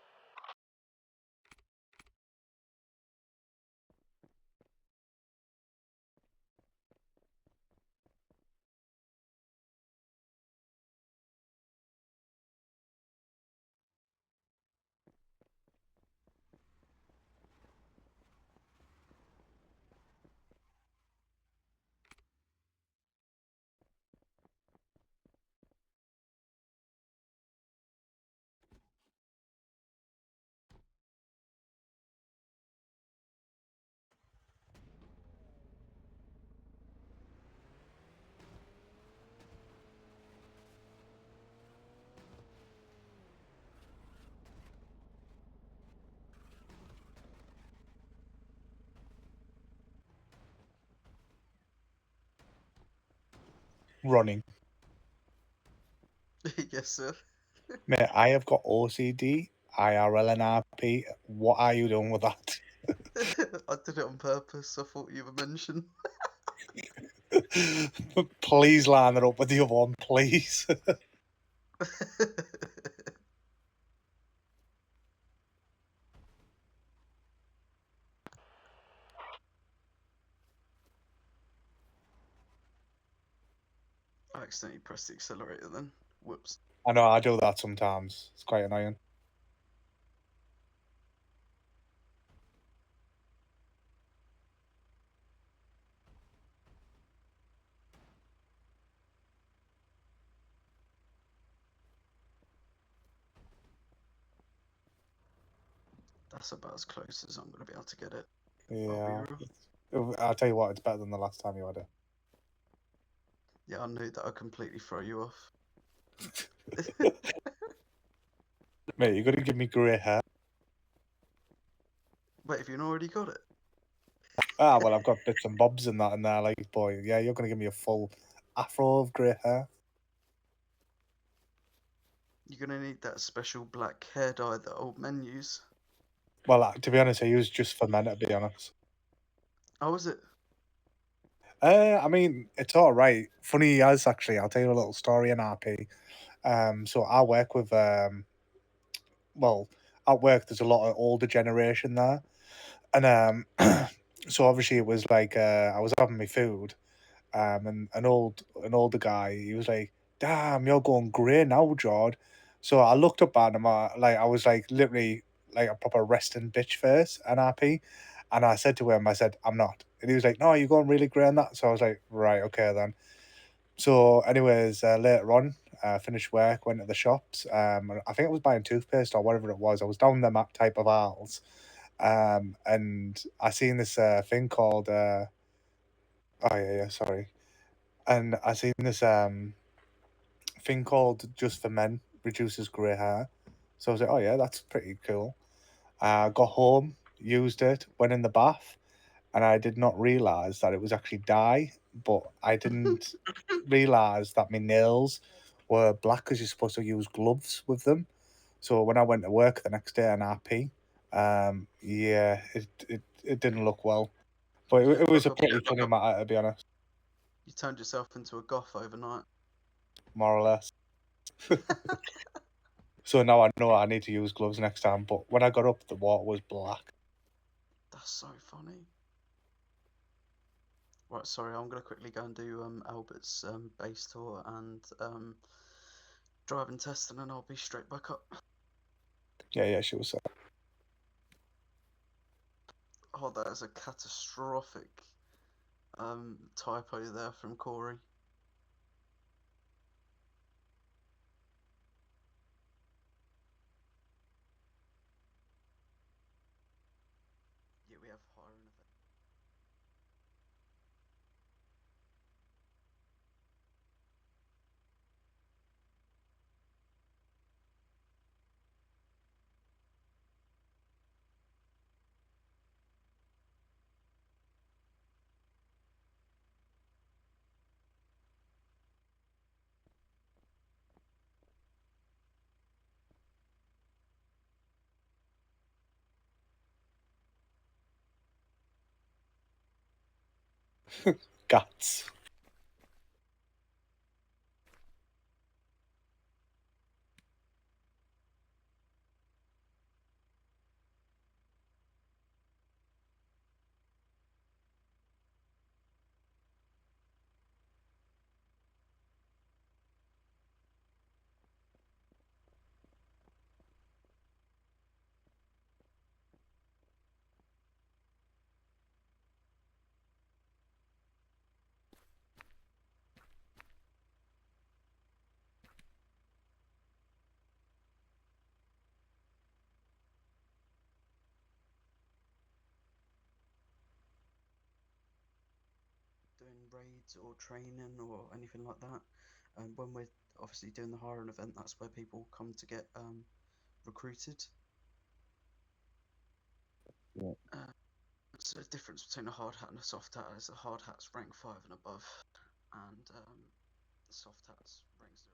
Running. Yes, sir. Mate, I have got OCD, IRL and RP. What are you doing with that? I did it on purpose. I thought you were mentioned. Please line it up with the other one, please. I accidentally pressed the accelerator then. Whoops. I know, I do that sometimes. It's quite annoying. That's about as close as I'm going to be able to get it. Yeah. real. I'll tell you what, it's better than the last time you had it. Yeah, I knew that I'd completely throw you off. Mate, you're going to give me grey hair. Wait, have you already got it? Ah, well, I've got bits and bobs in that in there, like, boy. Yeah, you're going to give me a full afro of grey hair. You're going to need that special black hair dye that old men use. Well, to be honest, I use just for men, to be honest. How was it? I mean, it's all right. Funny as actually, I'll tell you a little story in RP. So I work with well, at work there's a lot of older generation there, and so obviously it was like I was having my food, and an older guy, he was like, "Damn, you're going grey now, Jord." So I looked up at him, like I was like literally like a proper resting bitch face, NRP, and I said to him, I said, "I'm not," and he was like, "No, you're going really grey on that." So I was like, "Right, okay then." So, anyways, later on, finished work, went to the shops. And I think I was buying toothpaste or whatever it was. I was down them type of aisles, and I seen this thing called oh yeah, sorry, and I seen this thing called Just for Men reduces grey hair. So I was like, oh yeah, that's pretty cool. Got home, used it, went in the bath, and I did not realize that it was actually dye. But I didn't realize that my nails were black because you're supposed to use gloves with them. So when I went to work the next day in RP, yeah, it didn't look well. But it was a pretty funny matter, to be honest, You turned yourself into a goth overnight. more or less. So now I know I need to use gloves next time. But when I got up, the water was black. That's so funny. Right, sorry, I'm gonna quickly go and do Albert's base tour and driving test, and then I'll be straight back up. Yeah, she was. Oh, that is a catastrophic typo there from Corey. Yeah, we have hiring event. Guts. Doing raids or training or anything like that. When we're obviously doing the hiring event, that's where people come to get recruited. Yeah. So the difference between a hard hat and a soft hat is a hard hat's rank 5 and above, and soft hat's rank 0.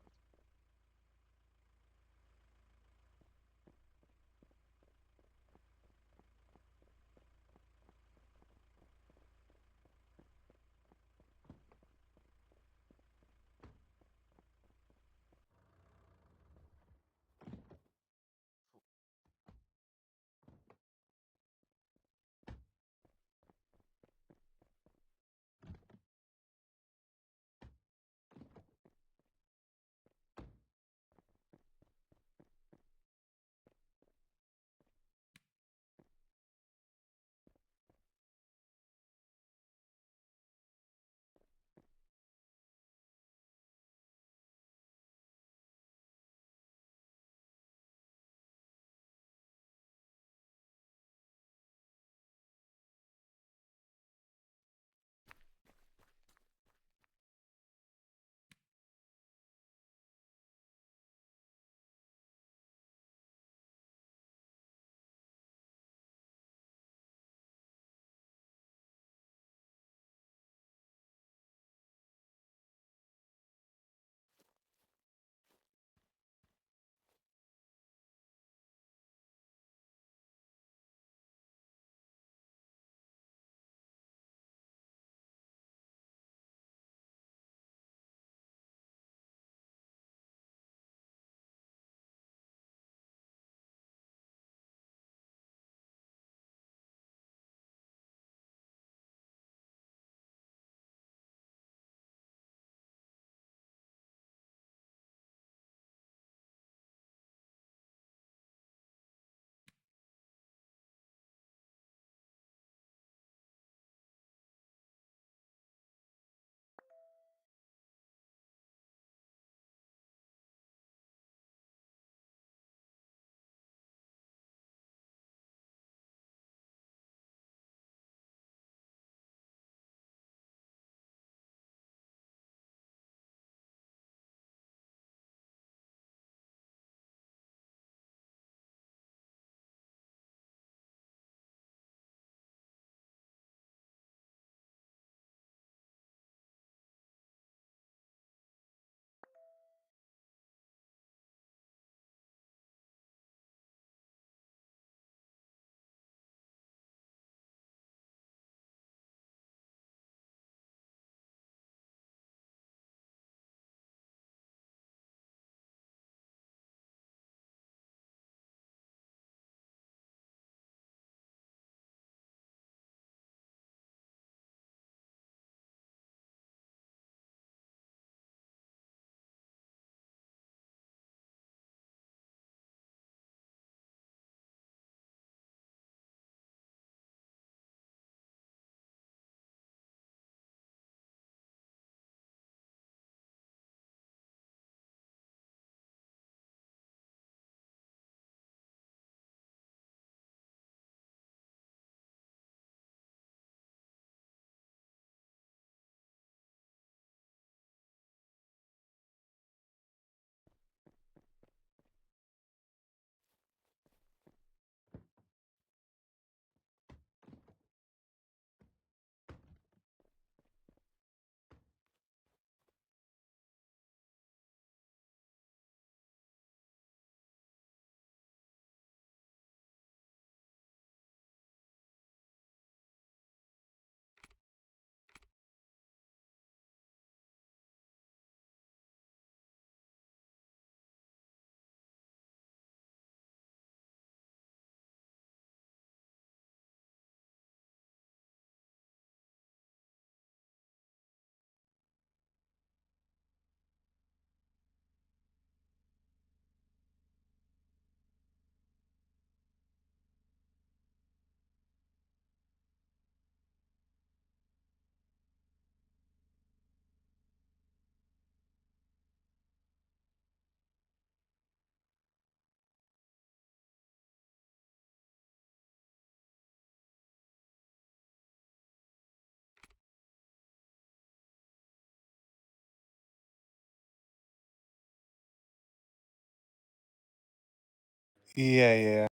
Yeah, yeah.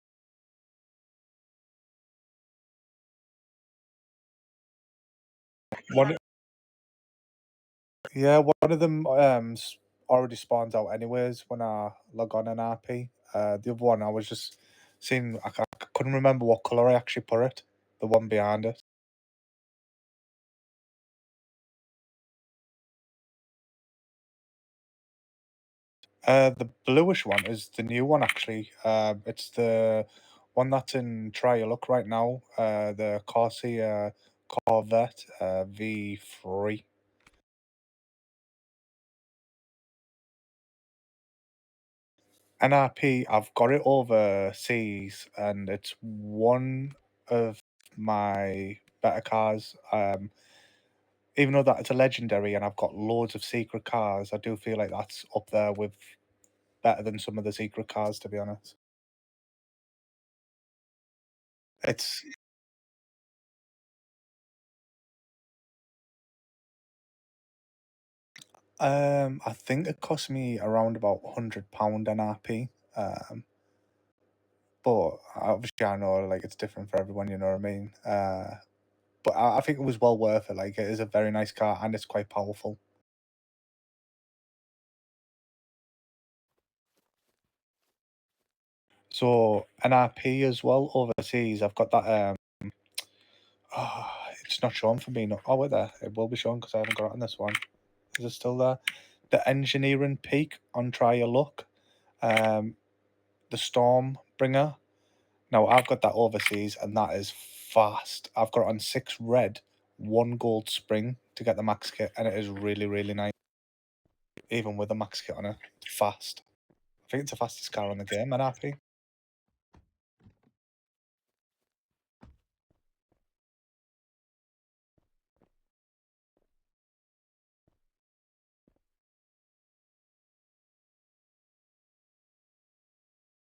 One, yeah, one of them already spawns out anyways when I log on an RP. The other one I was just seeing. I couldn't remember what color I actually put it. The one behind it. The bluish one is the new one actually. It's the one that's in trial look right now. The Corsair Corvette V3. NRP, I've got it overseas, and it's one of my better cars. Even though that it's a legendary, and I've got loads of secret cars, I do feel like that's up there with better than some of the secret cars, to be honest. It's I think it cost me around about £100 NRP. But obviously I know like it's different for everyone, you know what I mean? But I think it was well worth it. Like it is a very nice car and it's quite powerful. So NRP as well overseas. I've got that. It's not shown for me. No, oh, wait there. It will be shown because I haven't got it on this one. Is it still there? The Engineering Peak on Try Your Luck. The Stormbringer. Now I've got that overseas, and that is fast. I've got it on 6 red, 1 gold spring to get the max kit, and it is really, really nice. Even with the max kit on it, fast. I think it's the fastest car in the game, NRP.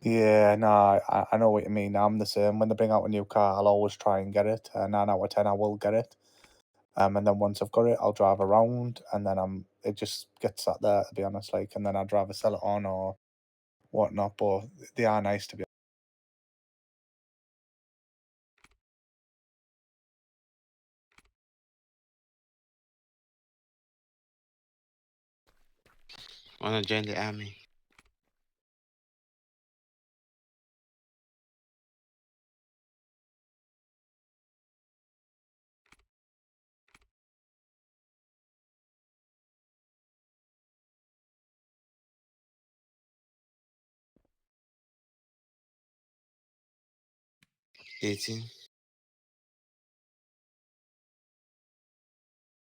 Yeah, no, I know what you mean. I'm the same. When they bring out a new car, I'll always try and get it. 9 out of 10, I will get it. And then once I've got it, I'll drive around, and then it just gets sat there, to be honest. Like, and then I'd rather sell it on or whatnot. But they are nice to be. Wanna join the army? Eating?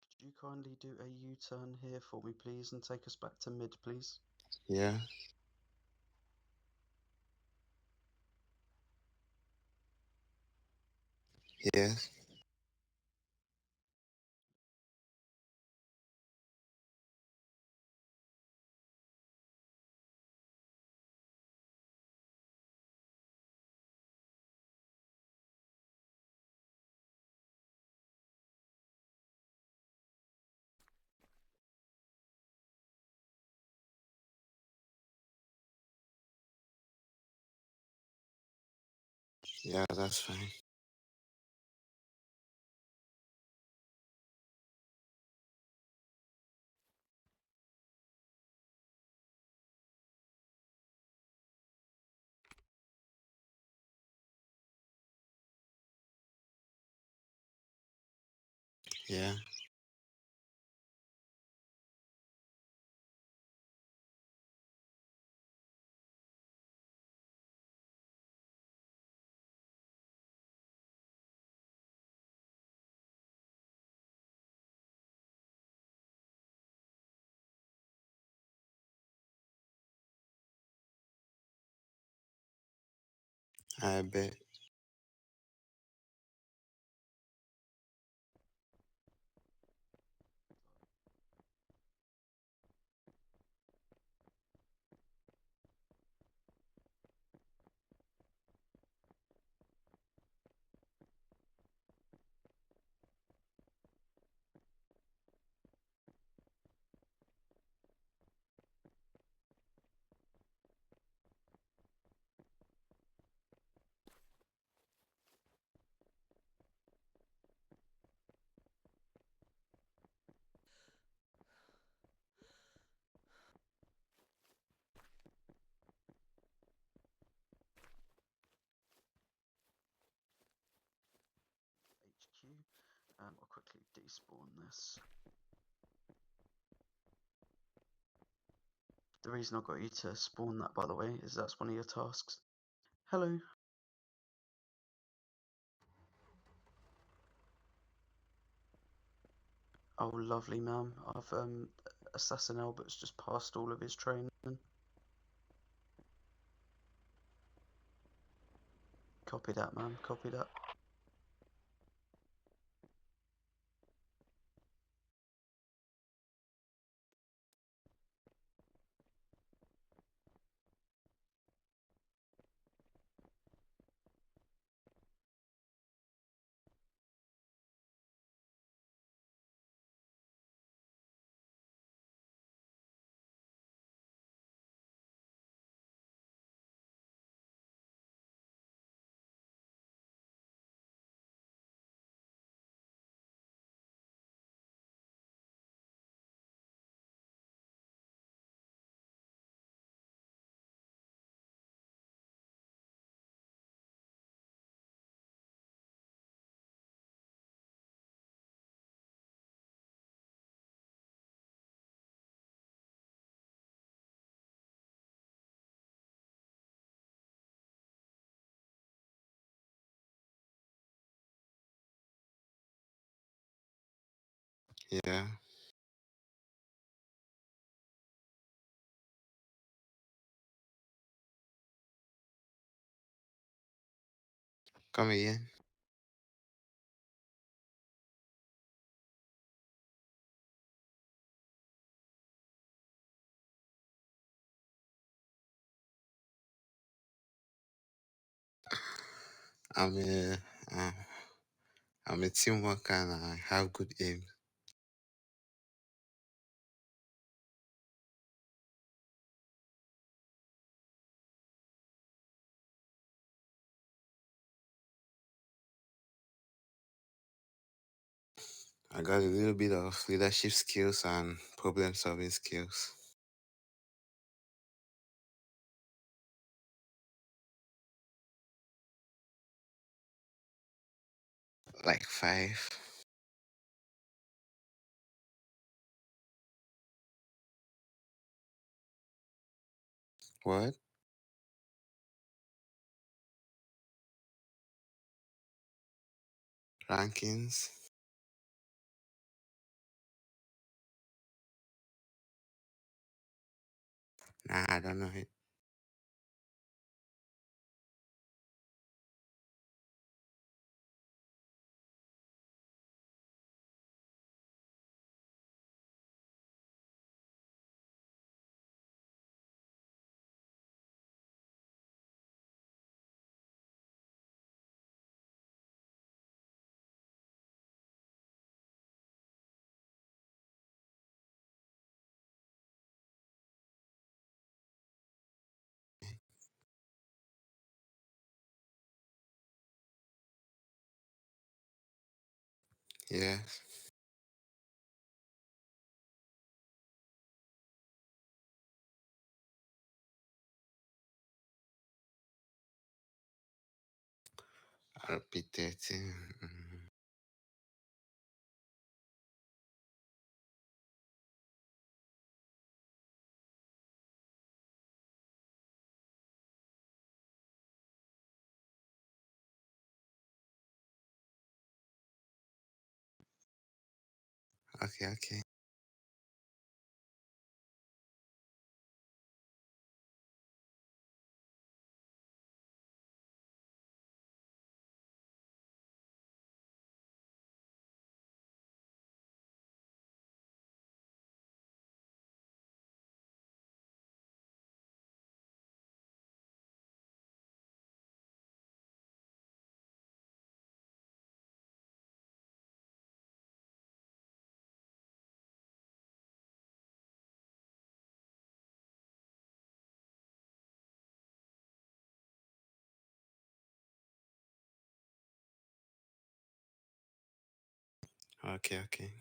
Could you kindly do a U-turn here for me, please, and take us back to mid, please? Yeah. Yes. Yeah, that's fine. Yeah. I bet. I'll quickly despawn this. The reason I got you to spawn that, by the way, is that's one of your tasks. Hello. Oh, lovely, ma'am. I've Assassin Albert's just passed all of his training. Copy that, ma'am. Copy that. Yeah. Come again. I'm a, uh, I'm a team worker and I have good aim. I got a little bit of leadership skills and problem solving skills. Like 5. What? Rankings? Nah, I don't know it. Yes. RP13. Okay, okay. Okay, okay.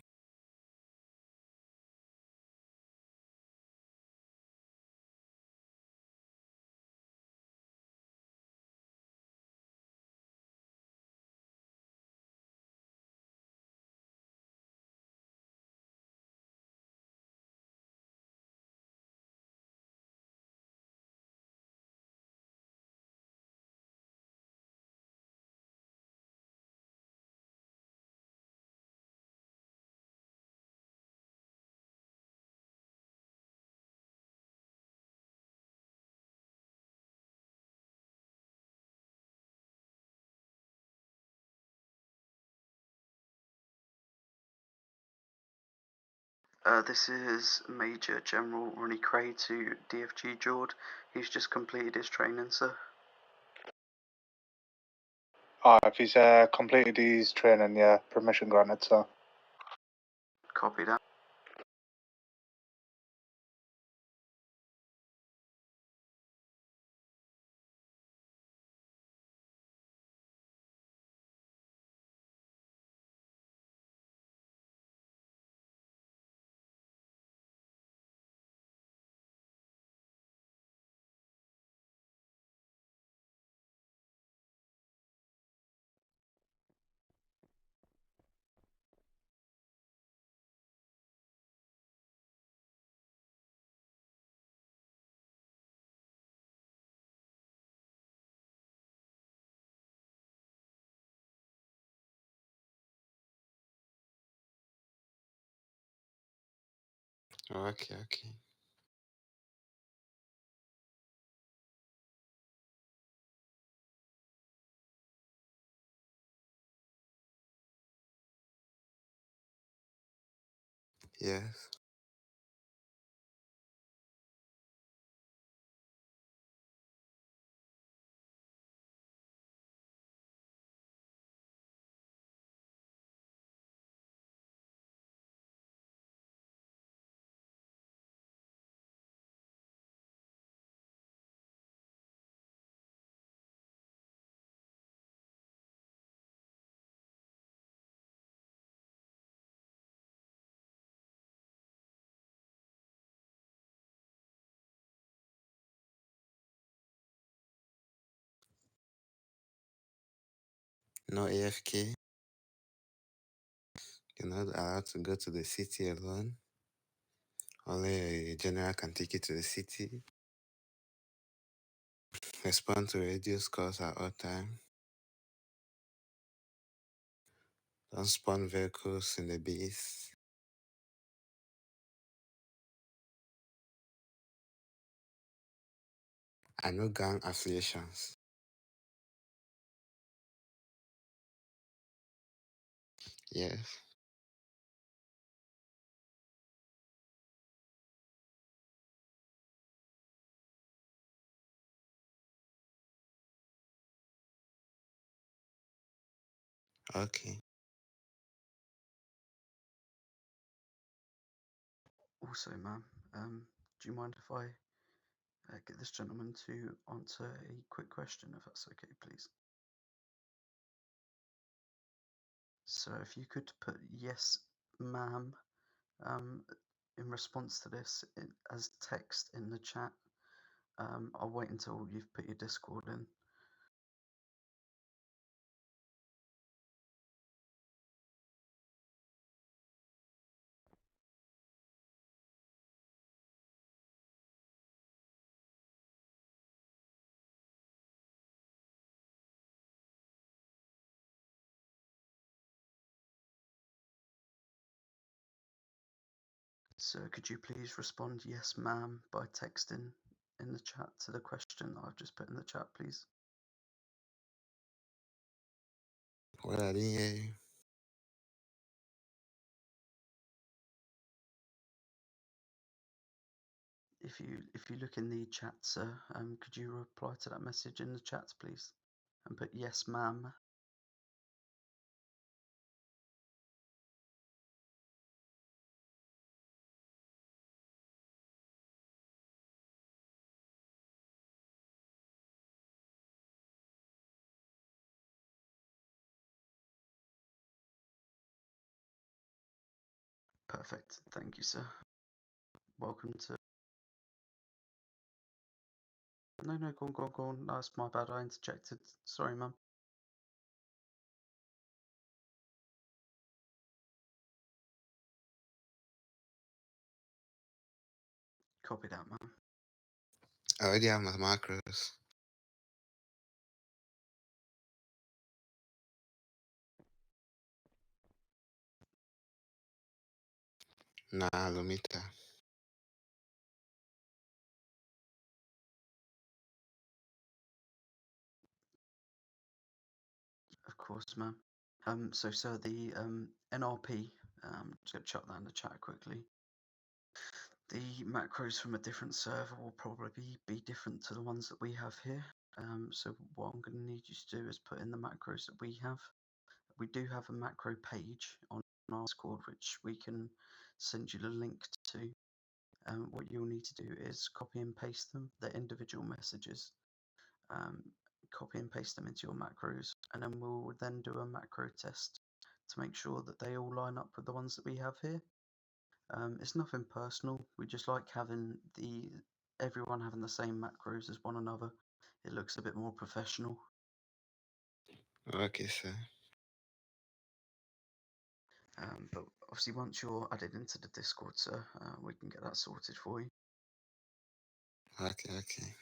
This is Major General Ronnie Cray to DFG Jord. He's just completed his training, sir. If he's completed his training, yeah, permission granted, sir. Copy that. Okay, okay. Yes. No AFK. You're not allowed to go to the city alone. Only a general can take you to the city. Respond to radio calls at all time. Don't spawn vehicles in the base. And no gang affiliations. Yes. Okay. Also, ma'am, do you mind if I get this gentleman to answer a quick question, if that's okay, please? So if you could put yes, ma'am, in response to this as text in the chat. I'll wait until you've put your Discord in. So could you please respond yes, ma'am, by texting in the chat to the question that I've just put in the chat, please? Well, I didn't hear you. If you look in the chat, sir, could you reply to that message in the chat, please, and put yes, ma'am? Perfect. Thank you, sir. Welcome to. No, go on, go on. That's my bad. I interjected. Sorry, ma'am. Copy that, ma'am. I already have my macros. Nah, Lomita. Of course, ma'am. So sir, the NRP. Just gonna chuck that in the chat quickly. The macros from a different server will probably be different to the ones that we have here. So what I'm going to need you to do is put in the macros that we have. We do have a macro page on our Discord which we can send you the link to. What you'll need to do is copy and paste them, the individual messages, copy and paste them into your macros, and then we'll then do a macro test to make sure that they all line up with the ones that we have here. It's nothing personal. We just like having everyone having the same macros as one another. It looks a bit more professional. Okay, sir. But obviously, once you're added into the Discord, sir, we can get that sorted for you. Okay.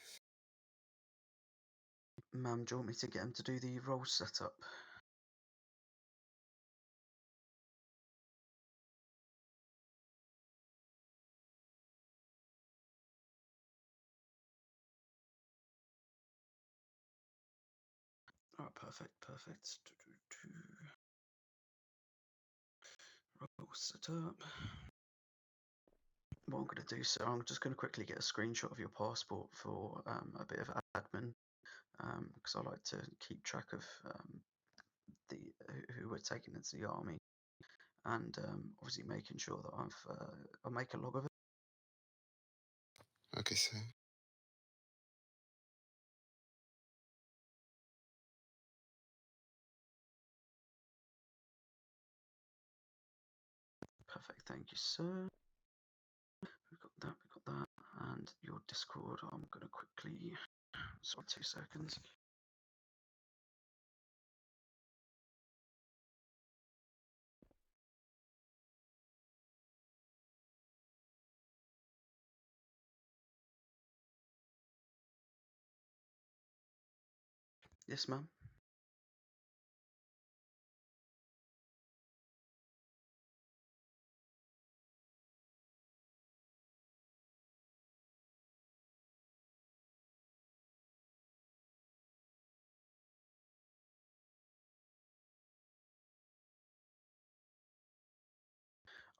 Ma'am, do you want me to get him to do the role setup? Alright, perfect. Role setup. What I'm going to do, sir, I'm just going to quickly get a screenshot of your passport for a bit of admin, because I like to keep track of who we're taking into the army, and obviously making sure that I'll make a log of it. Okay, sir. Perfect, thank you, sir. We got that, and your Discord. I'm going to quickly. Sorry, 2 seconds. Yes, ma'am.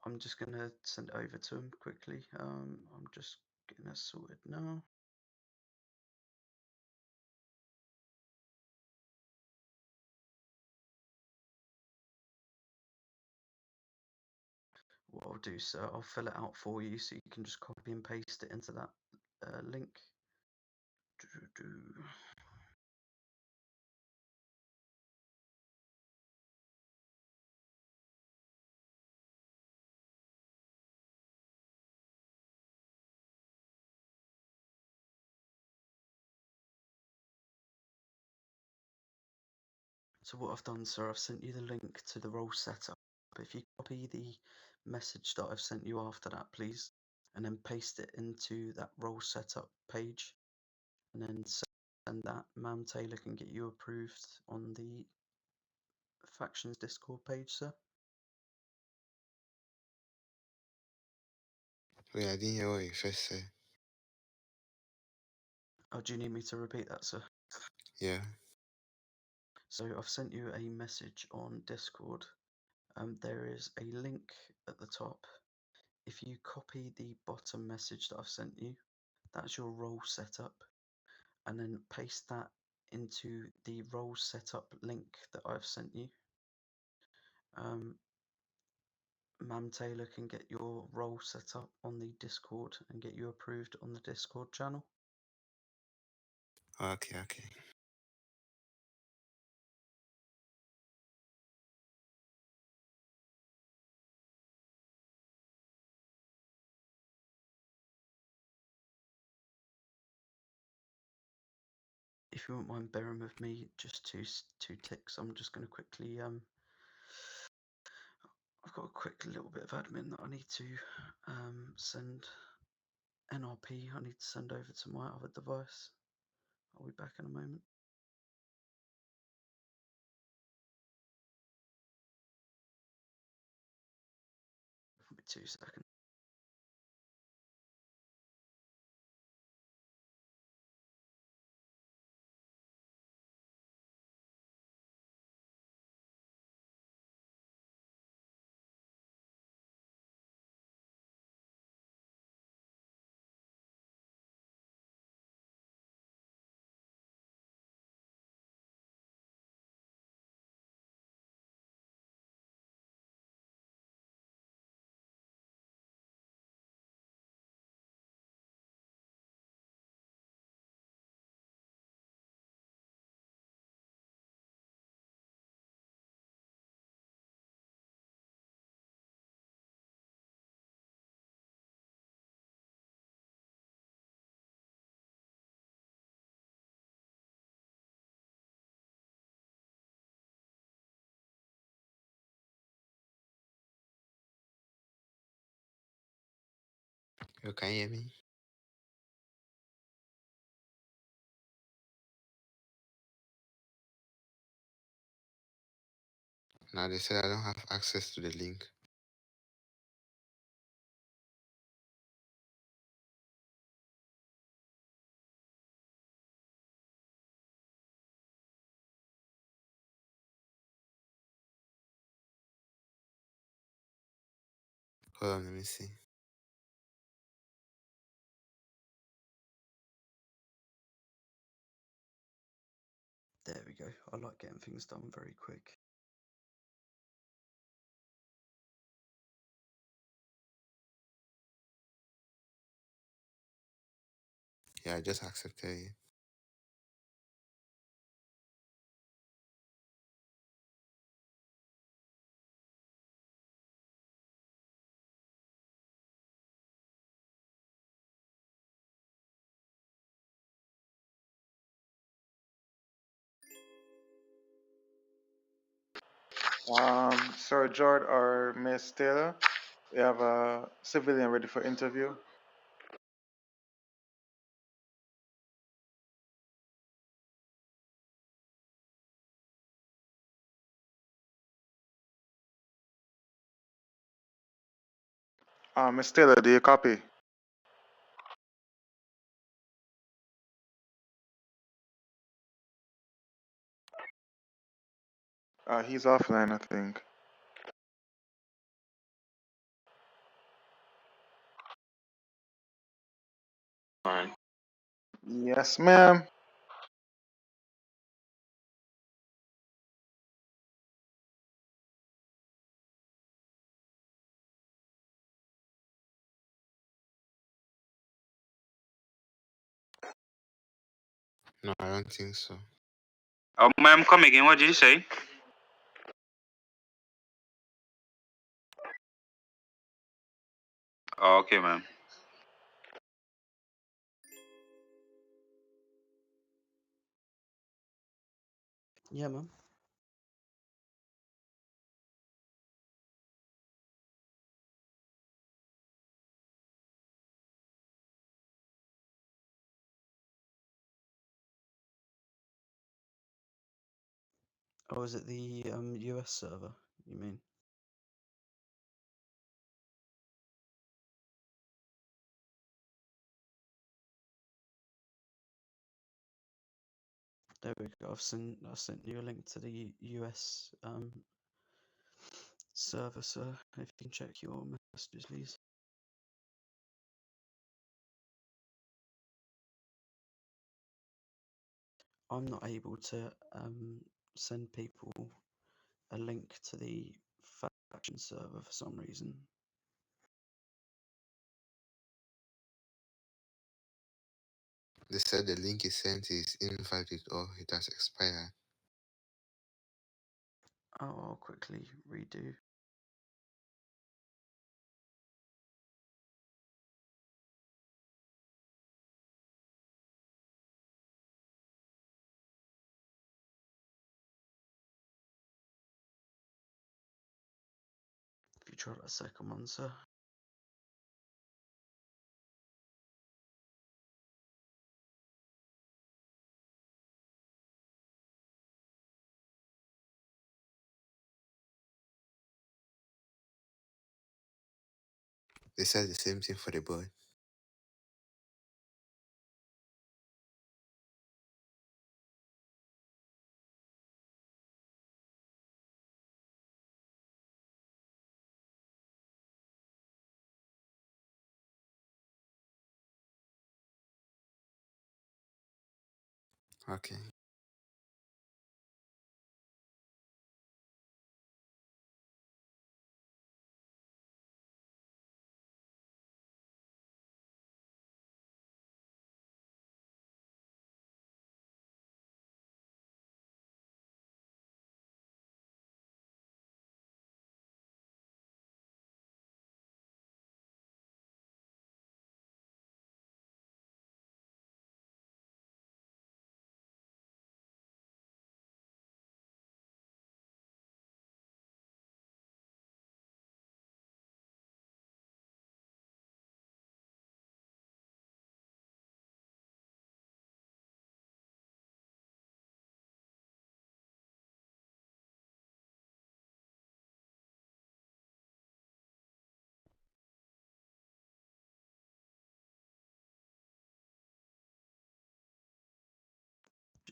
I'm just going to send it over to him quickly. I'm just getting that sorted now. What I'll do, sir, I'll fill it out for you so you can just copy and paste it into that link. So what I've done, sir, I've sent you the link to the role setup. If you copy the message that I've sent you after that, please, and then paste it into that role setup page, and then send that, Ma'am Taylor can get you approved on the factions Discord page, sir. Wait, I didn't hear what you first said. Oh, do you need me to repeat that, sir? Yeah. So I've sent you a message on Discord. There is a link at the top. If you copy the bottom message that I've sent you, that's your role setup, and then paste that into the role setup link that I've sent you. Ma'am Taylor can get your role set up on the Discord and get you approved on the Discord channel. Okay. If you wouldn't mind bearing with me, just two ticks. I'm just going to quickly I've got a quick little bit of admin that I need to send. NRP I need to send over to my other device. I'll be back in a moment. 2 seconds. You can hear me? Now they said I don't have access to the link. Hold on, let me see. There we go. I like getting things done very quick. Yeah, I just accepted it. Sir George or Miss Taylor, we have a civilian ready for interview. Miss Taylor, do you copy? He's offline, I think. Fine. Yes, ma'am. No, I don't think so. Oh, ma'am, come again. What did you say? Oh, okay, ma'am. Yeah, man. Oh, is it the US server, you mean? There we go. I sent you a link to the US server, sir. If you can check your messages, please. I'm not able to send people a link to the faction server for some reason. They said the link is sent is invalid or it has expired. Oh, I'll quickly redo. If you try that second one, sir. They said the same thing for the boy. Okay.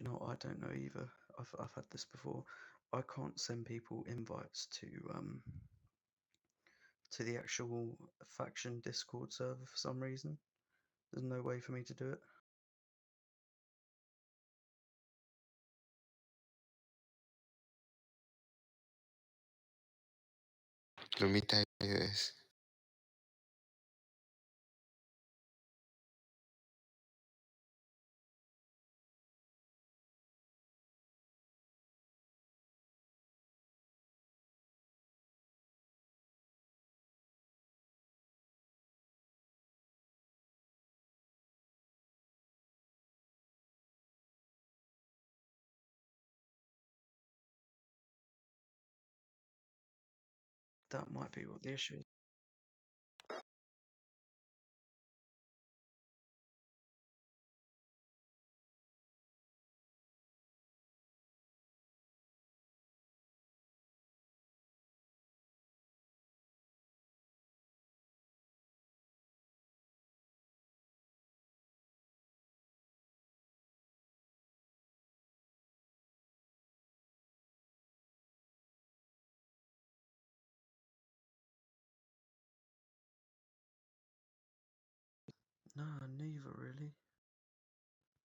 Do you know what? I don't know either. I've had this before. I can't send people invites to the actual faction Discord server for some reason. There's no way for me to do it. Let me type US. That might be what the issue is. No, neither really.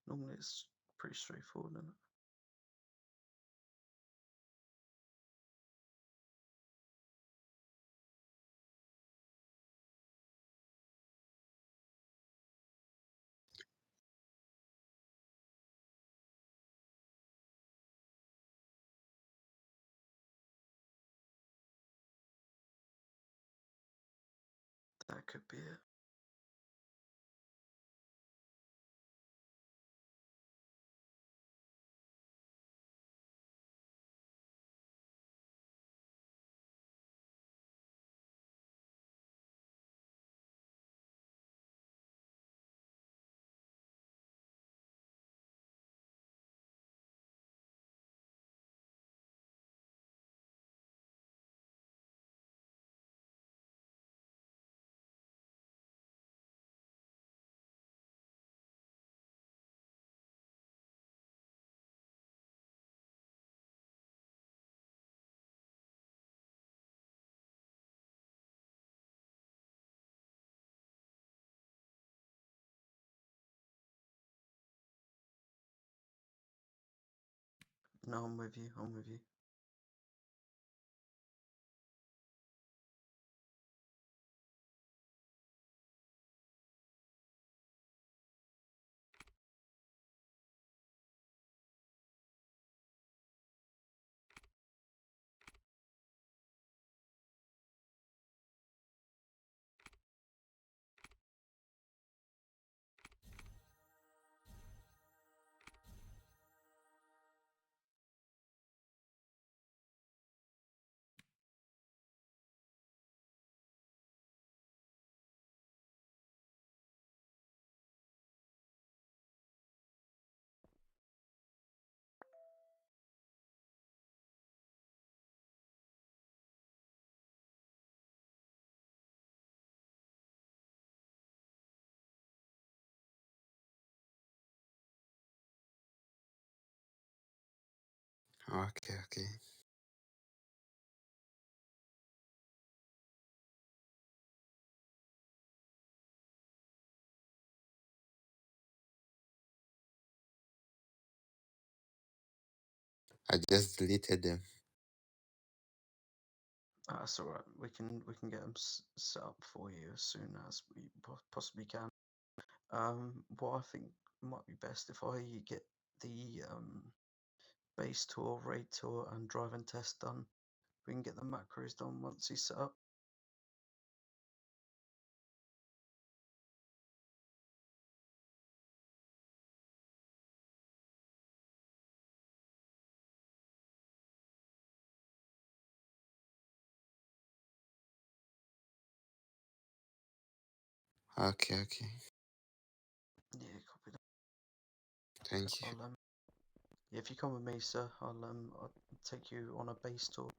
Normally it's pretty straightforward, isn't it? That could be it. No, I'm with you. I'm with you. Okay, okay. I just deleted them. That's all right. We can get them set up for you as soon as we possibly can. What I think might be best if I get the base tour, raid tour, and driving test done. We can get the macros done once he's set up. Okay, okay. Yeah, copy that. Thank you. Yeah, if you come with me, sir, I'll take you on a base tour.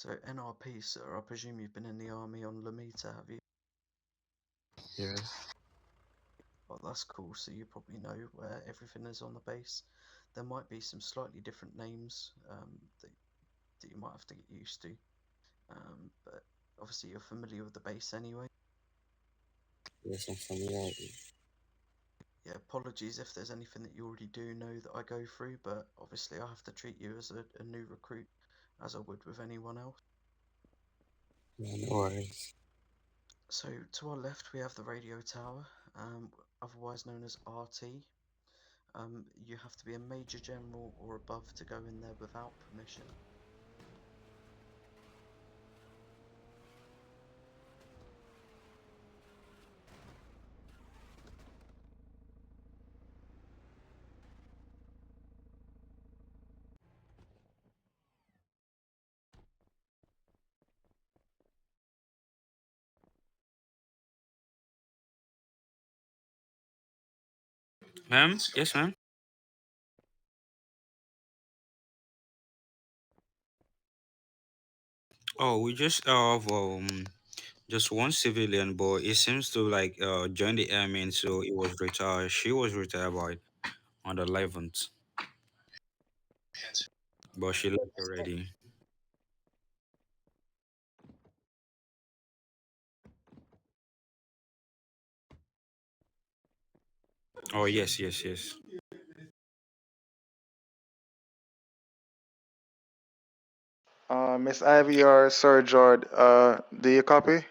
So NRP, sir, I presume you've been in the army on Lamita, have you? Yes. Well, that's cool. So you probably know where everything is on the base. There might be some slightly different names that you might have to get used to. But obviously you're familiar with the base anyway. Yes, I'm familiar with it. Yeah, apologies if there's anything that you already do know that I go through, but obviously I have to treat you as a new recruit, as I would with anyone else. Yeah, no worries. So to our left we have the radio tower, otherwise known as RT. You have to be a Major General or above to go in there without permission. Ma'am? Yes, ma'am. Oh, we just have just one civilian, but it seems to like join the army, and so it was retired. She was retired by on the 11th, but she left already. Oh yes, yes, yes. Miss Ivy or Sir George, do you copy?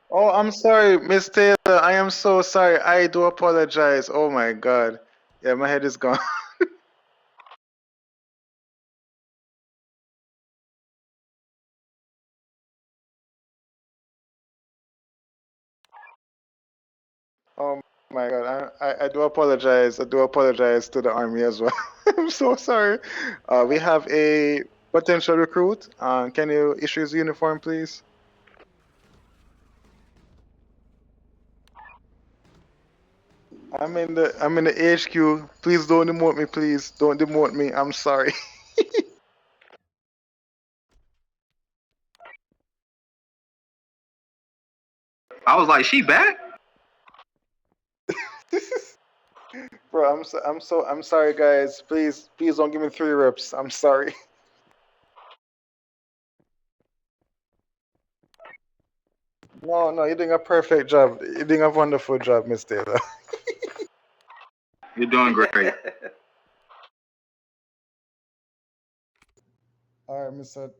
Oh, I'm sorry, Miss Taylor. I am so sorry. I do apologize. Oh my God. Yeah, my head is gone. Oh my God. I do apologize. I do apologize to the army as well. I'm so sorry. We have a potential recruit. Can you issue his uniform, please? I'm in the HQ. Please don't demote me, please. Don't demote me. I'm sorry. I was like, she back? Bro, I'm sorry, guys. Please don't give me 3 reps. I'm sorry. No, you're doing a perfect job. You're doing a wonderful job, Miss Taylor. You're doing great. All right, Mr.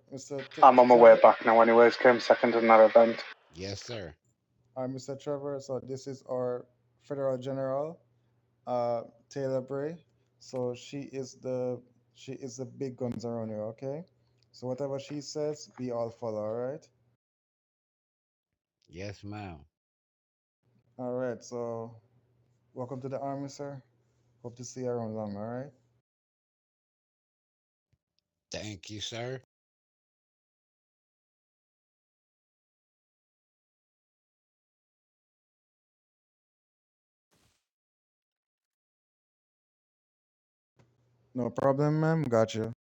I'm on my way back now anyways, came second in that event. Yes, sir. All right, Mr. Trevor. So this is our Federal General, Taylor Bray. So she is the big guns around here. Okay. So whatever she says, we all follow. All right. Yes, ma'am. All right. So welcome to the army, sir. Hope to see you around long. All right. Thank you, sir. No problem, ma'am. Gotcha.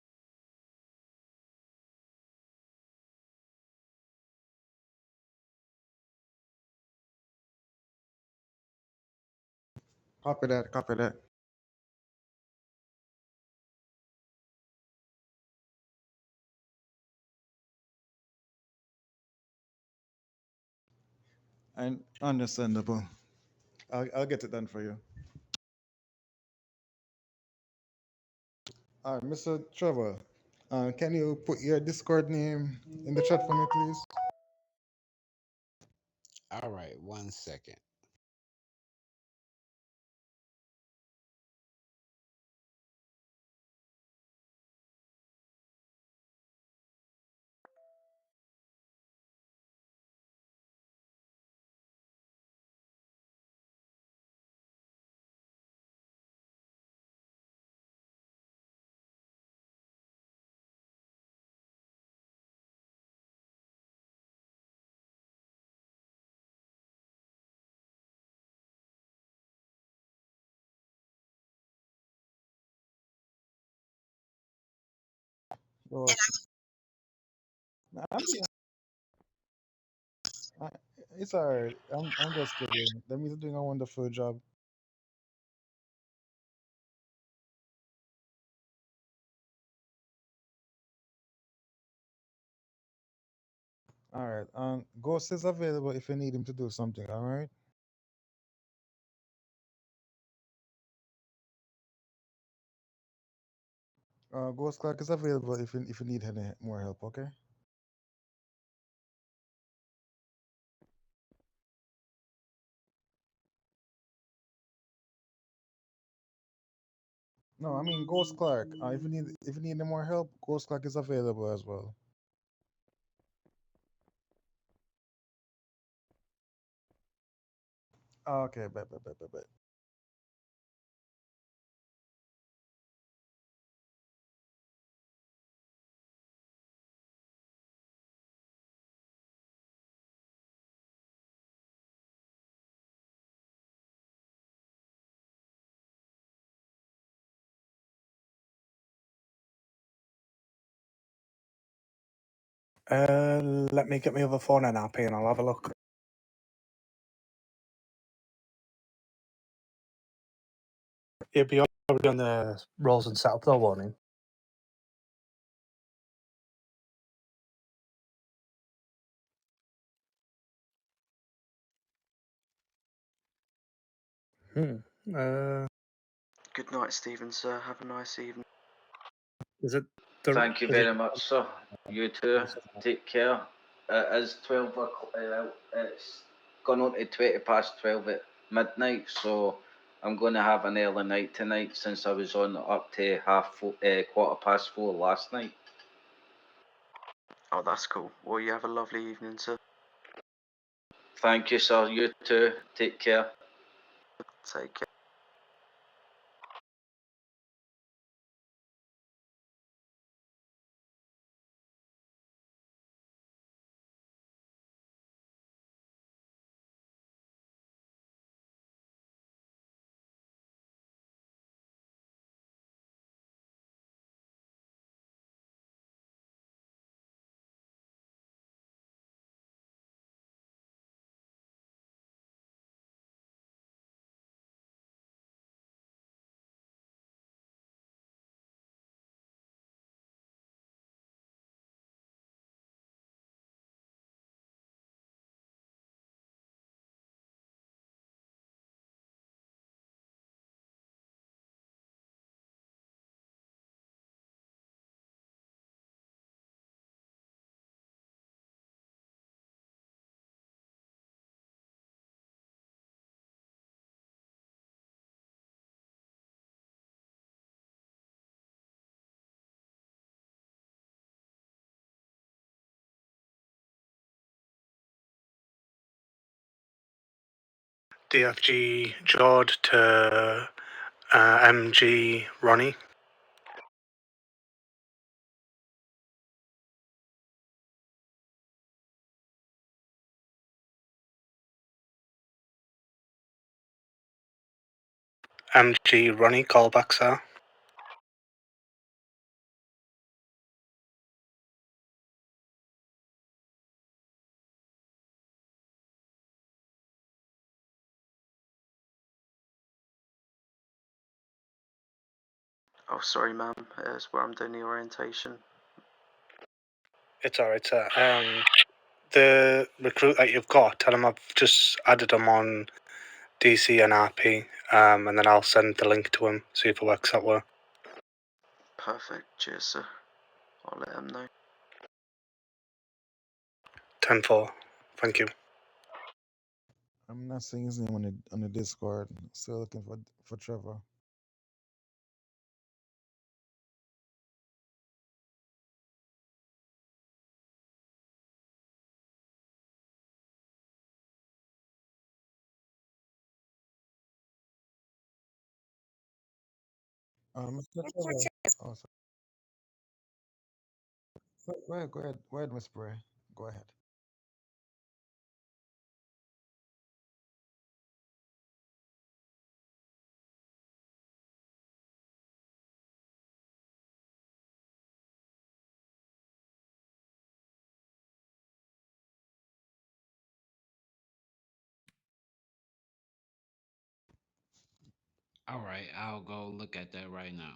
Copy that. Copy that. And understandable. I'll get it done for you. All right, Mr. Trevor. Can you put your Discord name in the chat for me, please? All right, 1 second. Well, nah, I, it's alright. I'm just kidding. Them is doing a wonderful job. All right. Ghost is available if you need him to do something. All right. Ghost Clark is available if you need any more help. Okay. No, I mean Ghost Clark. If you need any more help, Ghost Clark is available as well. Okay. Bet. Let me get my other phone NRP and I'll have a look. You'll be already on the rolls and setup though, won't he? Good night, Stephen, sir. Have a nice evening. Is it Thank you very much, sir. You too. Take care. It is 12 o'clock. It's gone on to 20 past 12 at midnight, so I'm going to have an early night tonight since I was on up to quarter past 4 last night. Oh, that's cool. Well, you have a lovely evening, sir. Thank you, sir. You too. Take care. Take care. DFG Jord to MG Ronnie. MG Ronnie, callback, sir. Oh, sorry, ma'am. It's where I'm doing the orientation. It's alright, sir. The recruit that you've got, tell him I've just added him on DC and RP, and then I'll send the link to him, see if it works that way. Perfect. Cheers, sir. I'll let him know. 10-4. Thank you. I'm not seeing his name on the Discord. Still looking for Trevor. Mr. Trevor. Oh, sorry. Go ahead, Miss Bray. Go ahead. All right, I'll go look at that right now.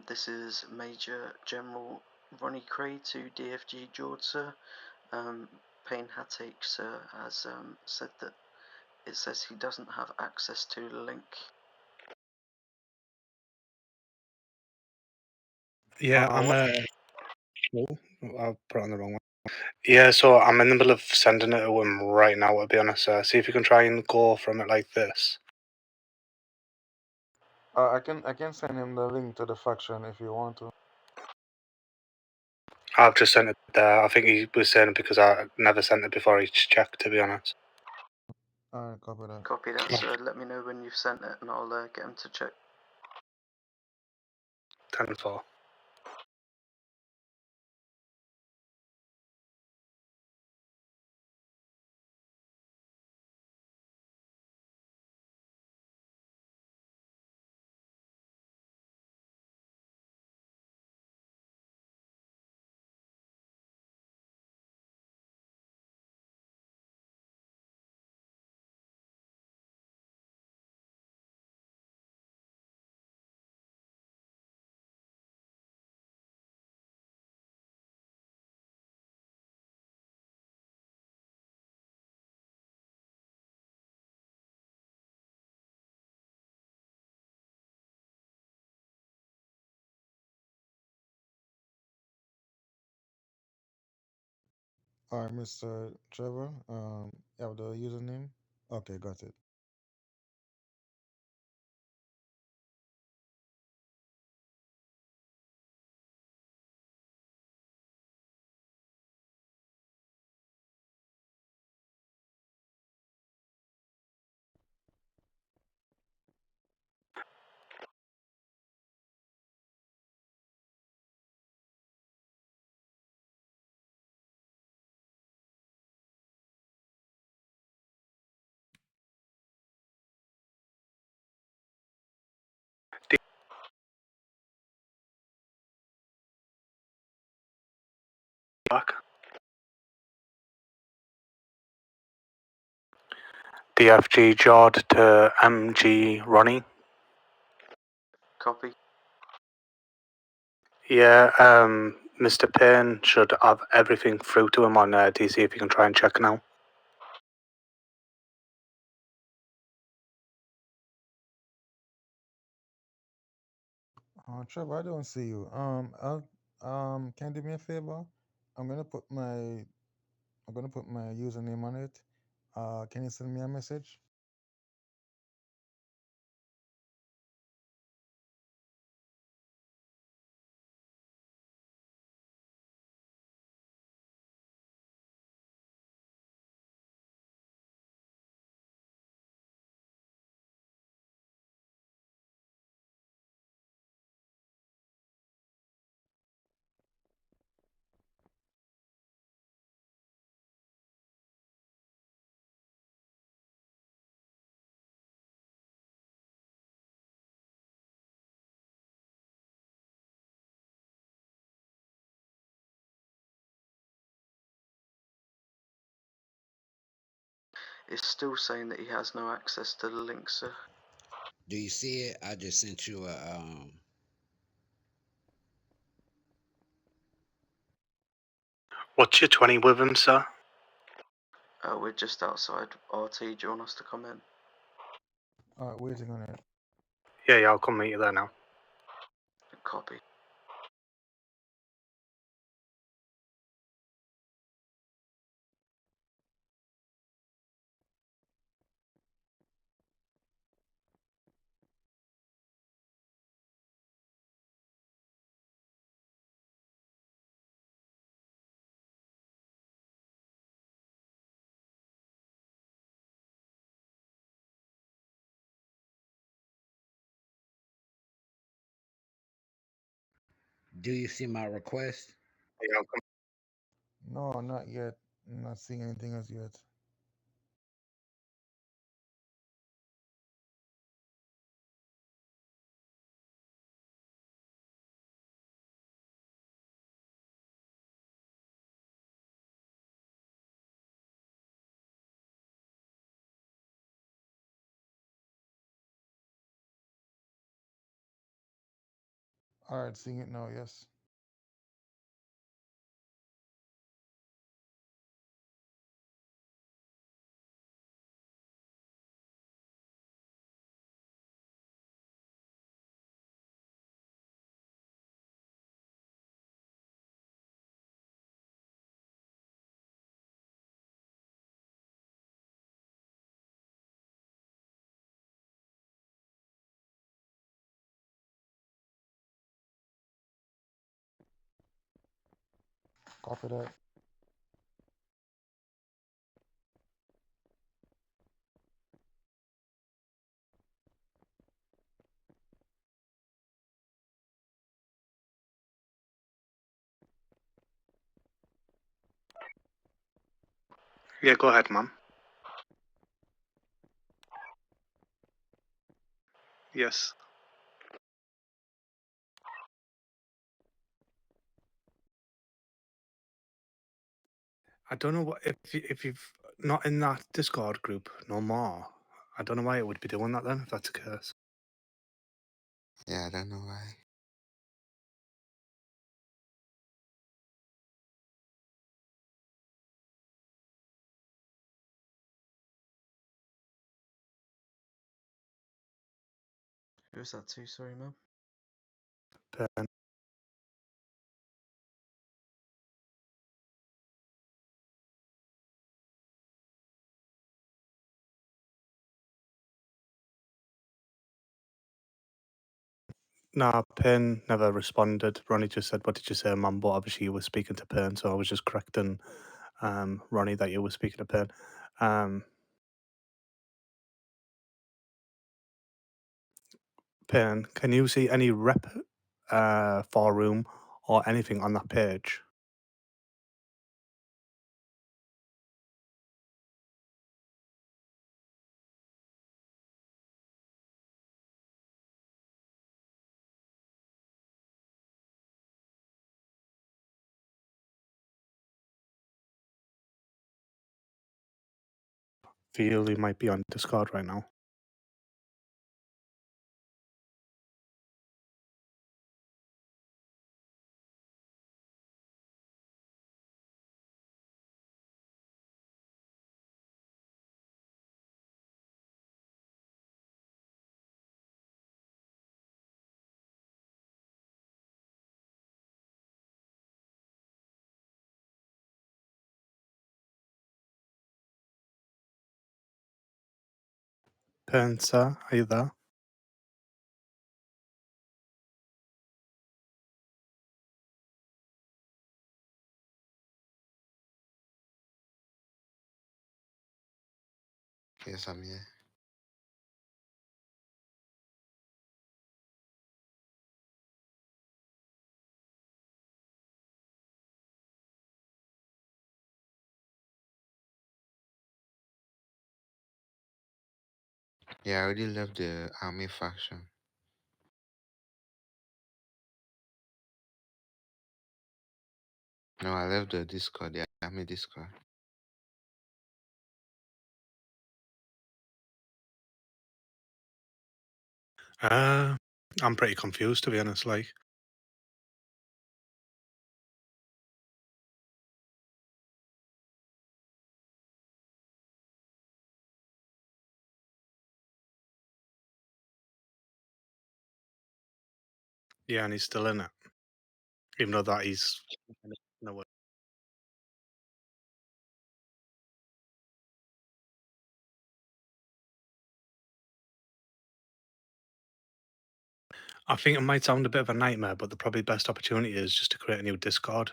This is Major General Ronnie Cray to DFG George, sir. Payne Hatake, sir, has said that it says he doesn't have access to the link. Yeah, I'm oh, I'll put it on the wrong one. Yeah, so I'm in the middle of sending it to him right now, to be honest. See if you can try and go from it like this. I can send him the link to the faction if you want to. I've just sent it there. I think he was saying it because I never sent it before he checked, to be honest. Alright, copy that. Copy that, sir. Let me know when you've sent it and I'll get him to check. 10-4. Alright, Mr. Trevor, you have the username? Okay, got it. Back. DFG Jord to MG Ronnie. Copy. Yeah, Mr. Payne should have everything through to him on DC if you can try and check now. Trevor, I don't see you. Can you do me a favor? I'm gonna put my username on it. Can you send me a message? It's still saying that he has no access to the link, sir. Do you see it? I just sent you a What's your 20 with him, sir? We're just outside RT. Do you want us to come in? Alright, waiting on it. Yeah, I'll come meet you there now. Copy. Do you see my request? No, not yet. I'm not seeing anything as yet. All right, seeing it now. Yes. Copy that. Yeah, go ahead, ma'am. Yes. I don't know what if you've not in that Discord group no more. I don't know why it would be doing that then. If that's a curse. Yeah, I don't know why. Who was that to? Sorry, ma'am. Pen. Nah, Pern never responded. Ronnie just said, "What did you say, mum?" But obviously you were speaking to Pern, so I was just correcting Ronnie that you were speaking to Pern. Pern, can you see any rep forum or anything on that page? Feel you might be on Discord right now. Pern, sir, are you there? Yes, I'm here. Yeah, I already left the army faction. No, I left the Discord, the army Discord. I'm pretty confused, to be honest. Like, yeah, and he's still in it, even though that he's no. I think it might sound a bit of a nightmare, but the probably best opportunity is just to create a new Discord.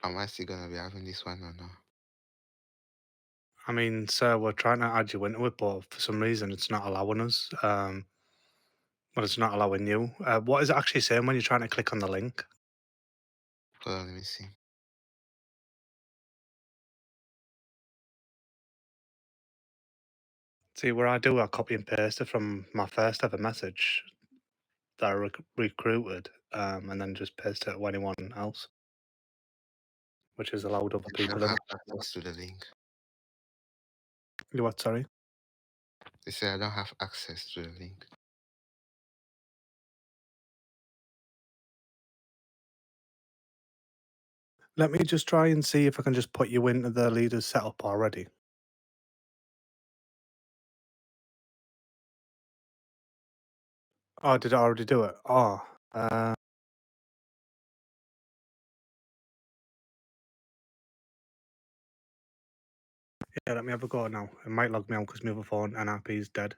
Am I still gonna be having this one or no? I mean, sir, we're trying to add you into it, but for some reason it's not allowing us. but it's not allowing you. What is it actually saying when you're trying to click on the link? Let me see. See, where I do, I copy and paste it from my first ever message that I recruited, and then just paste it to anyone else, which has allowed other I people don't in. have access to the link. You what, sorry? They say I don't have access to the link. Let me just try and see if I can just put you into the leader's setup already. Oh, did I already do it? Oh, yeah, let me have a go now. It might log me out because my other phone, NRP, is dead.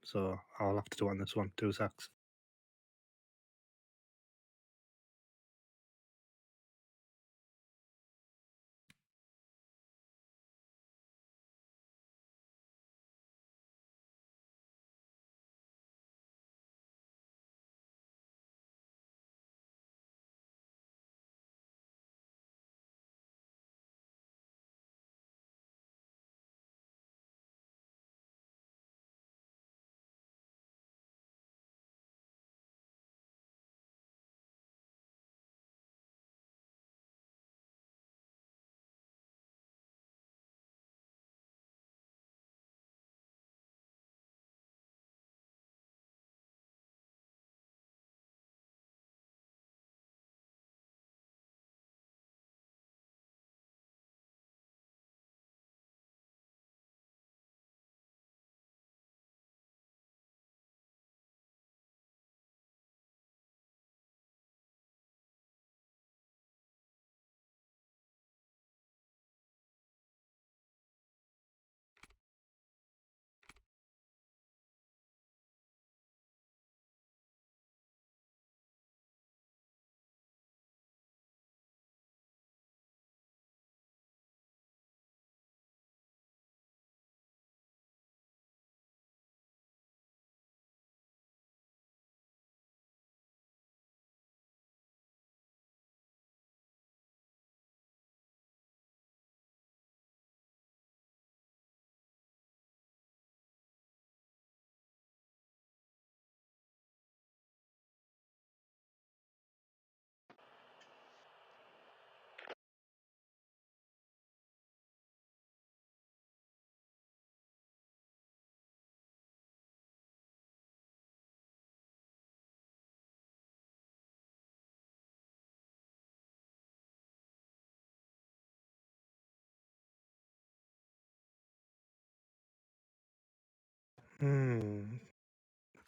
So I'll have to do it on this one. 2 secs.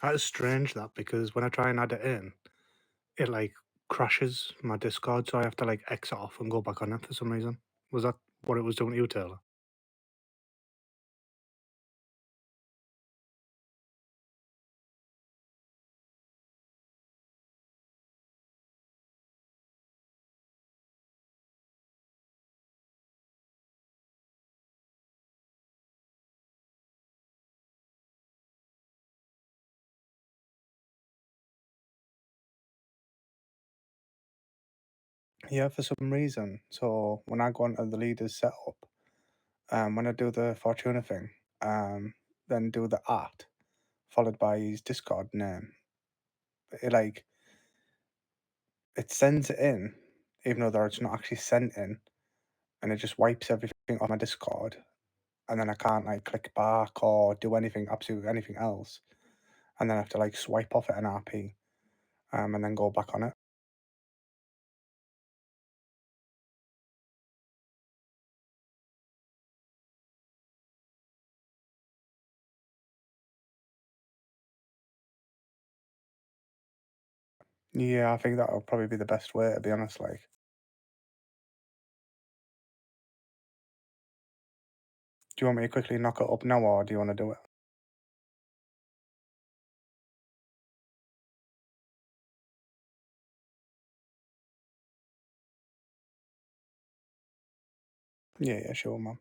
That is strange, that, because when I try and add it in, it like crashes my Discord, so I have to like exit off and go back on it for some reason. Was that what it was doing to you, Taylor? Yeah, for some reason. So when I go into the leader's setup, when I do the Fortuna thing, then do the art followed by his Discord name, it like it sends it in, even though it's not actually sent in, and it just wipes everything off my Discord, and then I can't like click back or do anything, absolutely anything else, and then I have to like swipe off at an RP, and then go back on it. Yeah, I think that'll probably be the best way, to be honest. Like, do you want me to quickly knock it up now, or do you want to do it? Yeah, sure, man.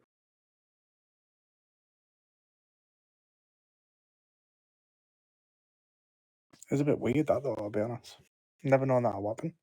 It's a bit weird that though, I'll be honest. Never known that would happen.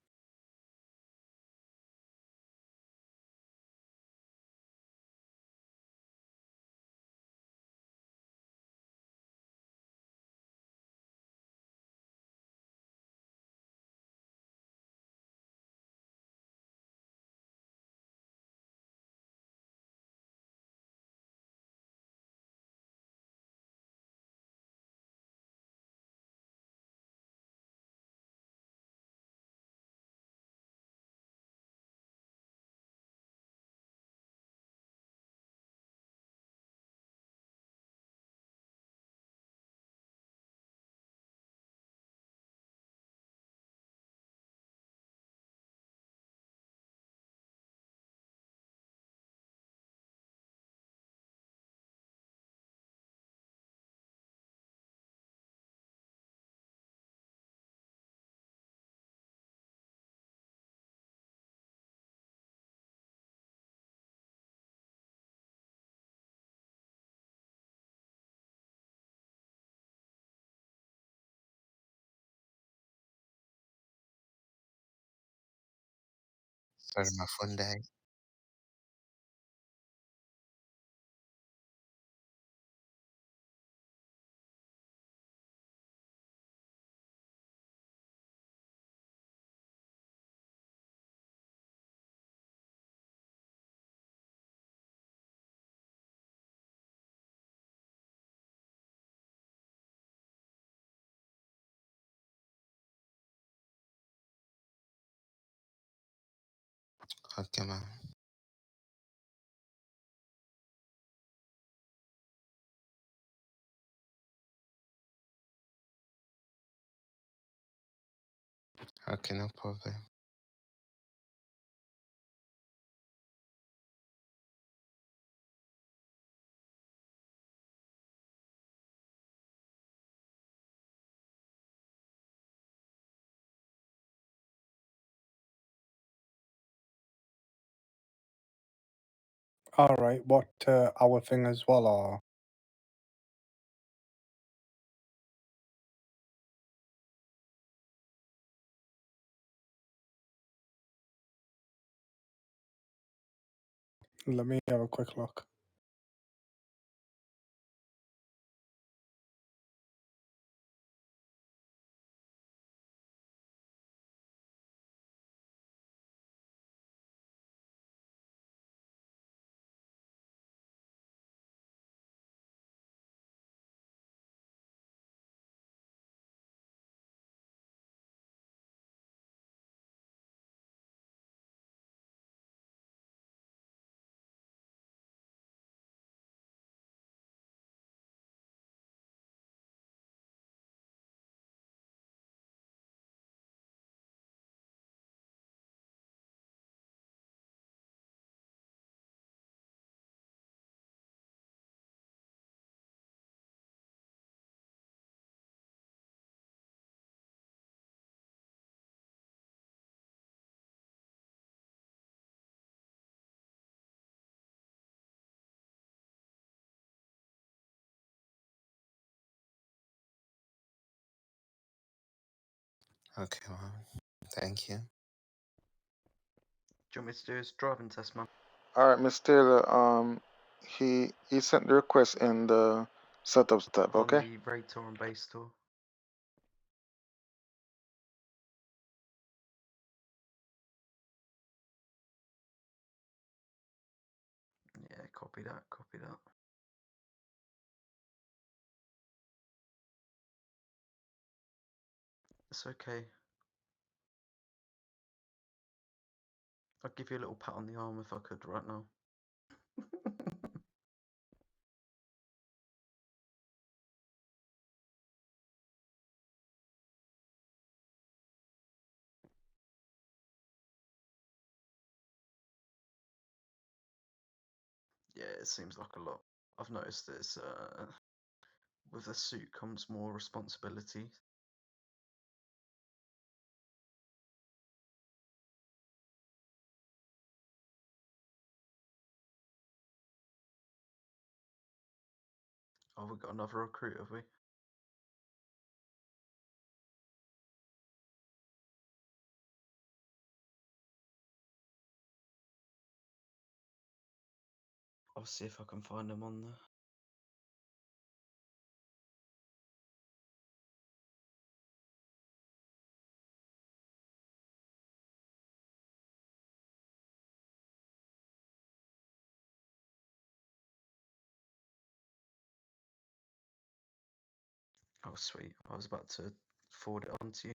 Sorry, my phone died. Okay, man. Okay, no problem. Alright, what our thing as well, or let me have a quick look. Okay, man. Thank you. Do you want me to do his driving test, man? All right, Miss Taylor. He sent the request in the setups tab. On Okay. the raid tour and base tour. Yeah, copy that, copy that. It's okay. I'd give you a little pat on the arm if I could right now. Yeah, it seems like a lot. I've noticed that it's, with the suit comes more responsibility. Oh, we got another recruit, have we? I'll see if I can find them on there. Oh, sweet. I was about to forward it on to you.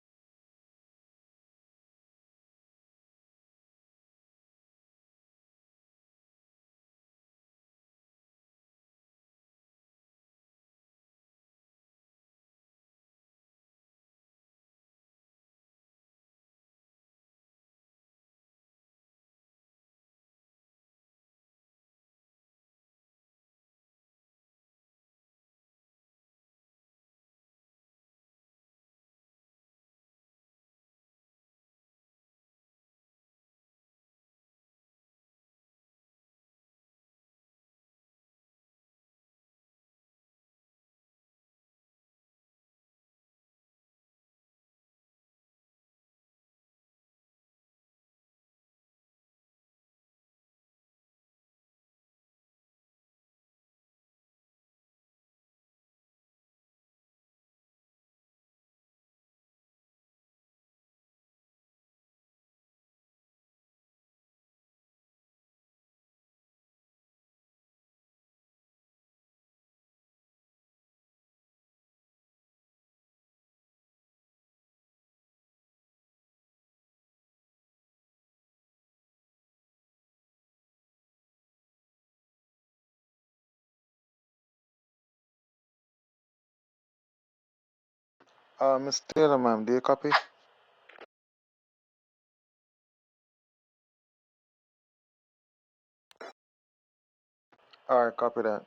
Miss Taylor, ma'am, do you copy? All right, copy that.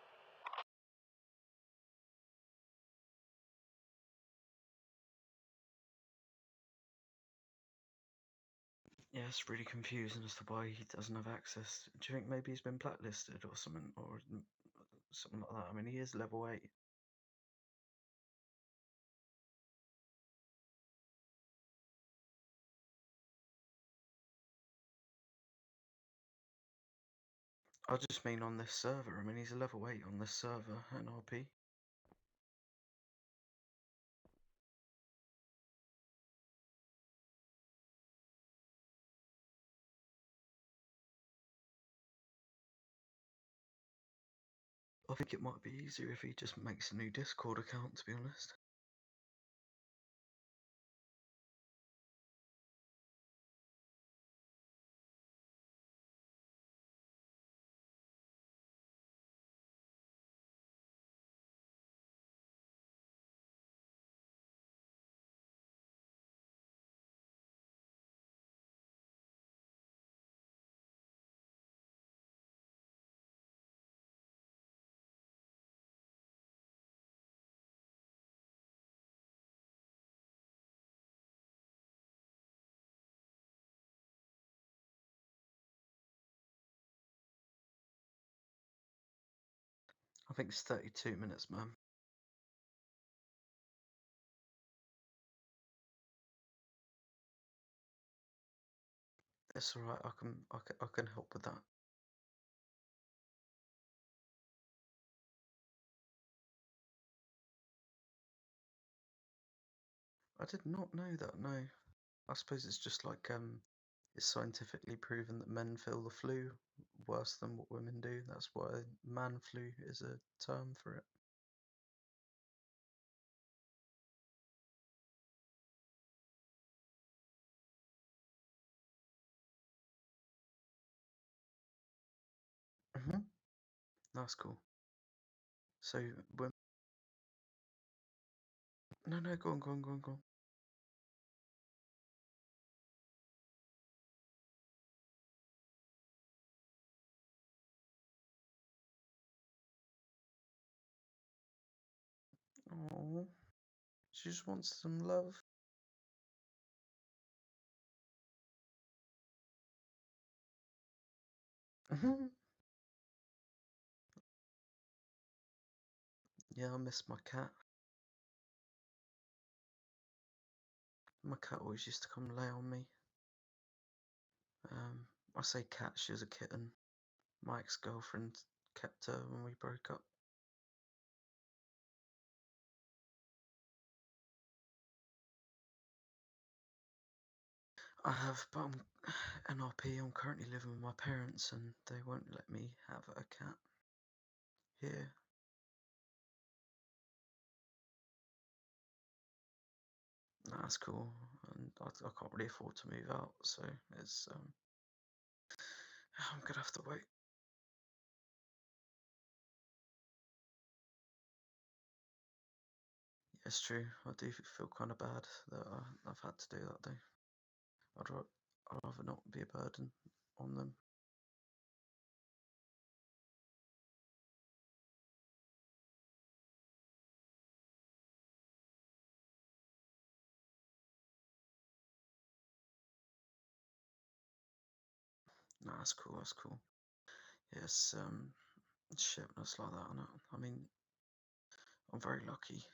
Yeah, it's really confusing as to why he doesn't have access. Do you think maybe he's been blacklisted or something, or something like that? I mean, he is level 8. I just mean on this server. I mean, he's a level 8 on this server, NRP. I think it might be easier if he just makes a new Discord account, to be honest. I think it's 32 minutes, man. It's alright. I can help with that. I did not know that. No, I suppose it's just like it's scientifically proven that men feel the flu worse than what women do. That's why man flu is a term for it. Mhm. That's cool. So when no, go on, go on, go on, go on. Oh, she just wants some love. Mhm. Yeah, I miss my cat. My cat always used to come lay on me. I say cat, she was a kitten. My ex-girlfriend kept her when we broke up. I have, but I'm NRP. I'm currently living with my parents, and they won't let me have a cat here. Nah, that's cool, and I can't really afford to move out, so it's I'm gonna have to wait. Yeah, it's true. I do feel kind of bad that I've had to do that though. I'd rather not be a burden on them. Nah, that's cool. That's cool. Yes, shit, when it's like that. I mean, I'm very lucky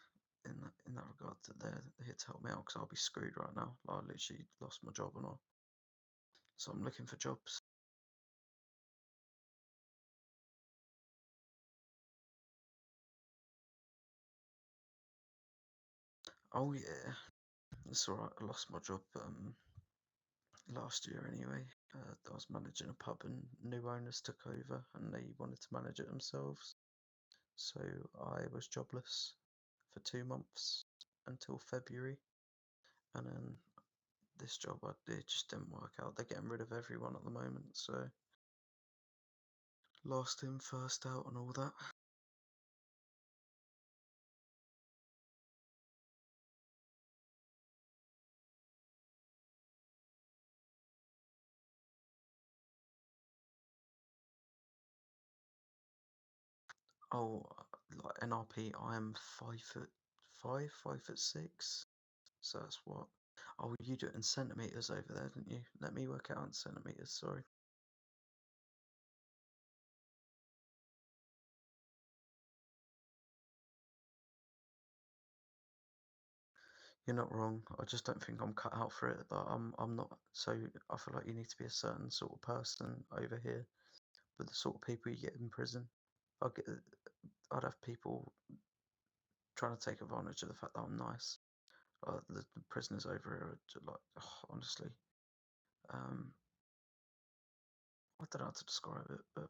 in that regard that they're here to help me out because I'll be screwed right now. Like, I literally lost my job and all, so I'm looking for jobs. Oh yeah, it's alright. I lost my job last year anyway. I was managing a pub and new owners took over and they wanted to manage it themselves. So I was jobless for 2 months until February, and then this job it just didn't work out. They're getting rid of everyone at the moment, so last in, first out, and all that. Oh, like NRP, I am 5'5", 5'6". So that's what. Oh, you do it in centimeters over there, didn't you? Let me work out in centimeters. Sorry. You're not wrong. I just don't think I'm cut out for it. But I'm not. So I feel like you need to be a certain sort of person over here. But the sort of people you get in prison, I'd have people trying to take advantage of the fact that I'm nice. The prisoners over here are just like, honestly, I don't know how to describe it, but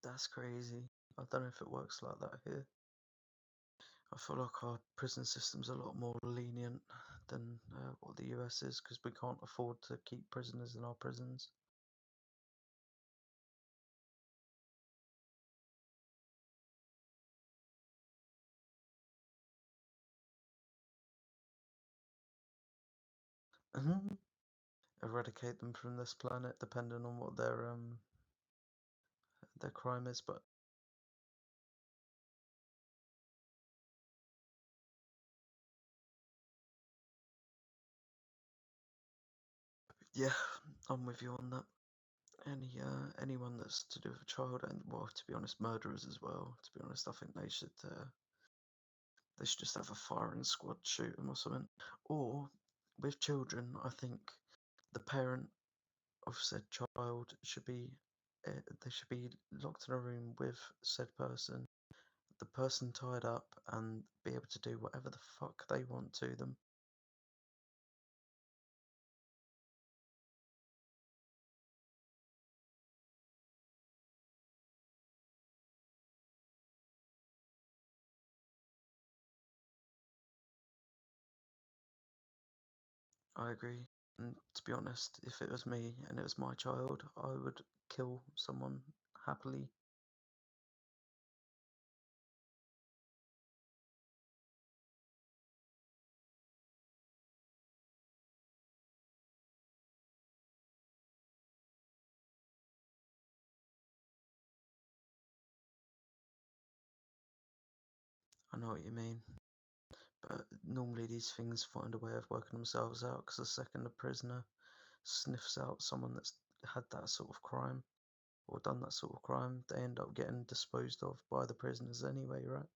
that's crazy. I don't know if it works like that here. I feel like our prison system's a lot more lenient than what the US is because we can't afford to keep prisoners in our prisons. Eradicate them from this planet, depending on what their crime is. But yeah, I'm with you on that. Anyone that's to do with a child, and well, to be honest, murderers as well. To be honest, I think they should They should just have a firing squad shoot them or something. Or with children, I think the parent of said child should be they should be locked in a room with said person, the person tied up, and be able to do whatever the fuck they want to them. I agree. And to be honest, if it was me and it was my child, I would kill someone happily. I know what you mean. But normally these things find a way of working themselves out because the second a prisoner sniffs out someone that's had that sort of crime or done that sort of crime, they end up getting disposed of by the prisoners anyway, right?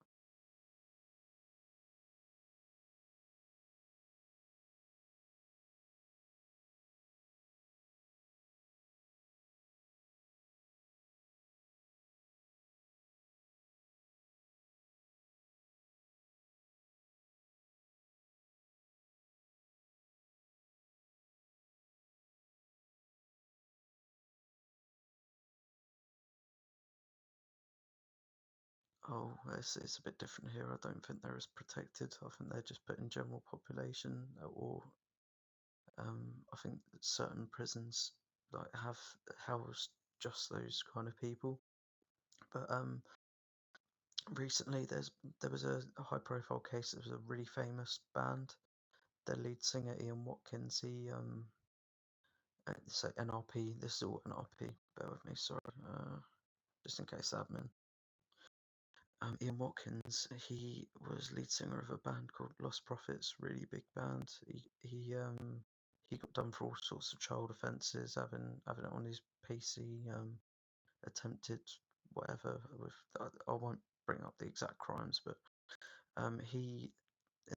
Oh, it's a bit different here. I don't think they're as protected. I think they're just put in general population, or I think that certain prisons like have housed just those kind of people. But recently there was a high profile case. There was a really famous band. Their lead singer Ian Watkins. Say NRP. This is all NRP. Bear with me. Sorry. Just in case admin. Ian Watkins, he was lead singer of a band called Lost Prophets, really big band. He got done for all sorts of child offences, having it on his PC, attempted whatever. With I won't bring up the exact crimes, but he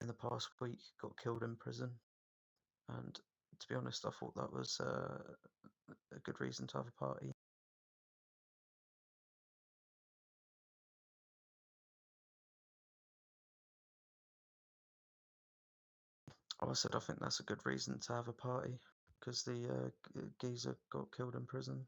in the past week got killed in prison, and to be honest, I thought that was a good reason to have a party. Oh, I said I think that's a good reason to have a party because the geezer got killed in prison.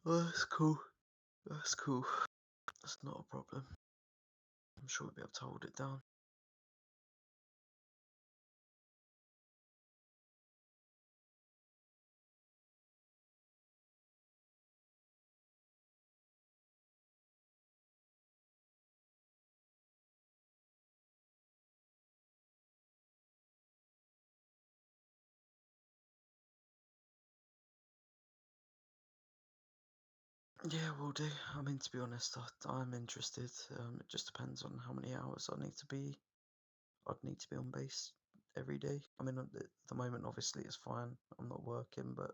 Oh, that's cool. That's cool. That's not a problem. I'm sure we'll be able to hold it down. Yeah, we'll do. I mean, to be honest, I'm interested. It just depends on how many hours I need to be. I'd need to be on base every day. I mean, at the moment, obviously, it's fine. I'm not working, but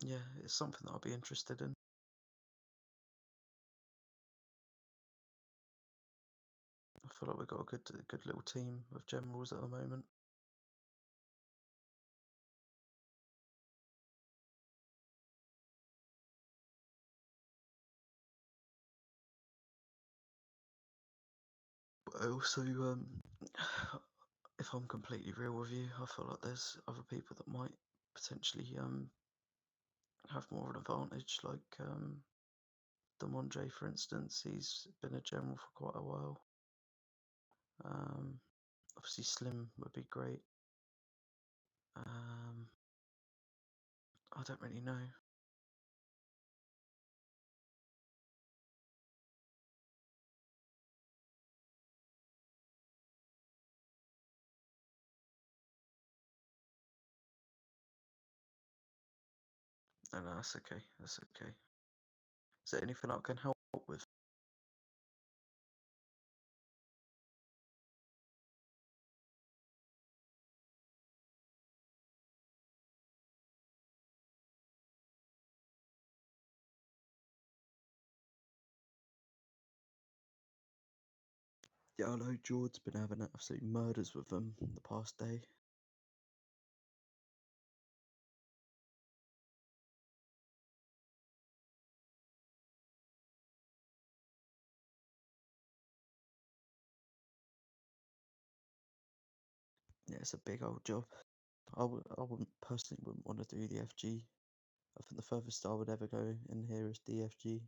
yeah, it's something that I'll be interested in. I feel like we've got a good little team of generals at the moment. But I also, if I'm completely real with you, I feel like there's other people that might potentially have more of an advantage, like Damondre, for instance. He's been a general for quite a while. Obviously, Slim would be great. I don't really know. No, no, that's okay. That's okay. Is there anything I can help with? Yeah, I know George's been having absolute murders with them the past day. Yeah, it's a big old job. I wouldn't personally wouldn't want to do the FG. I think the furthest I would ever go in here is DFG.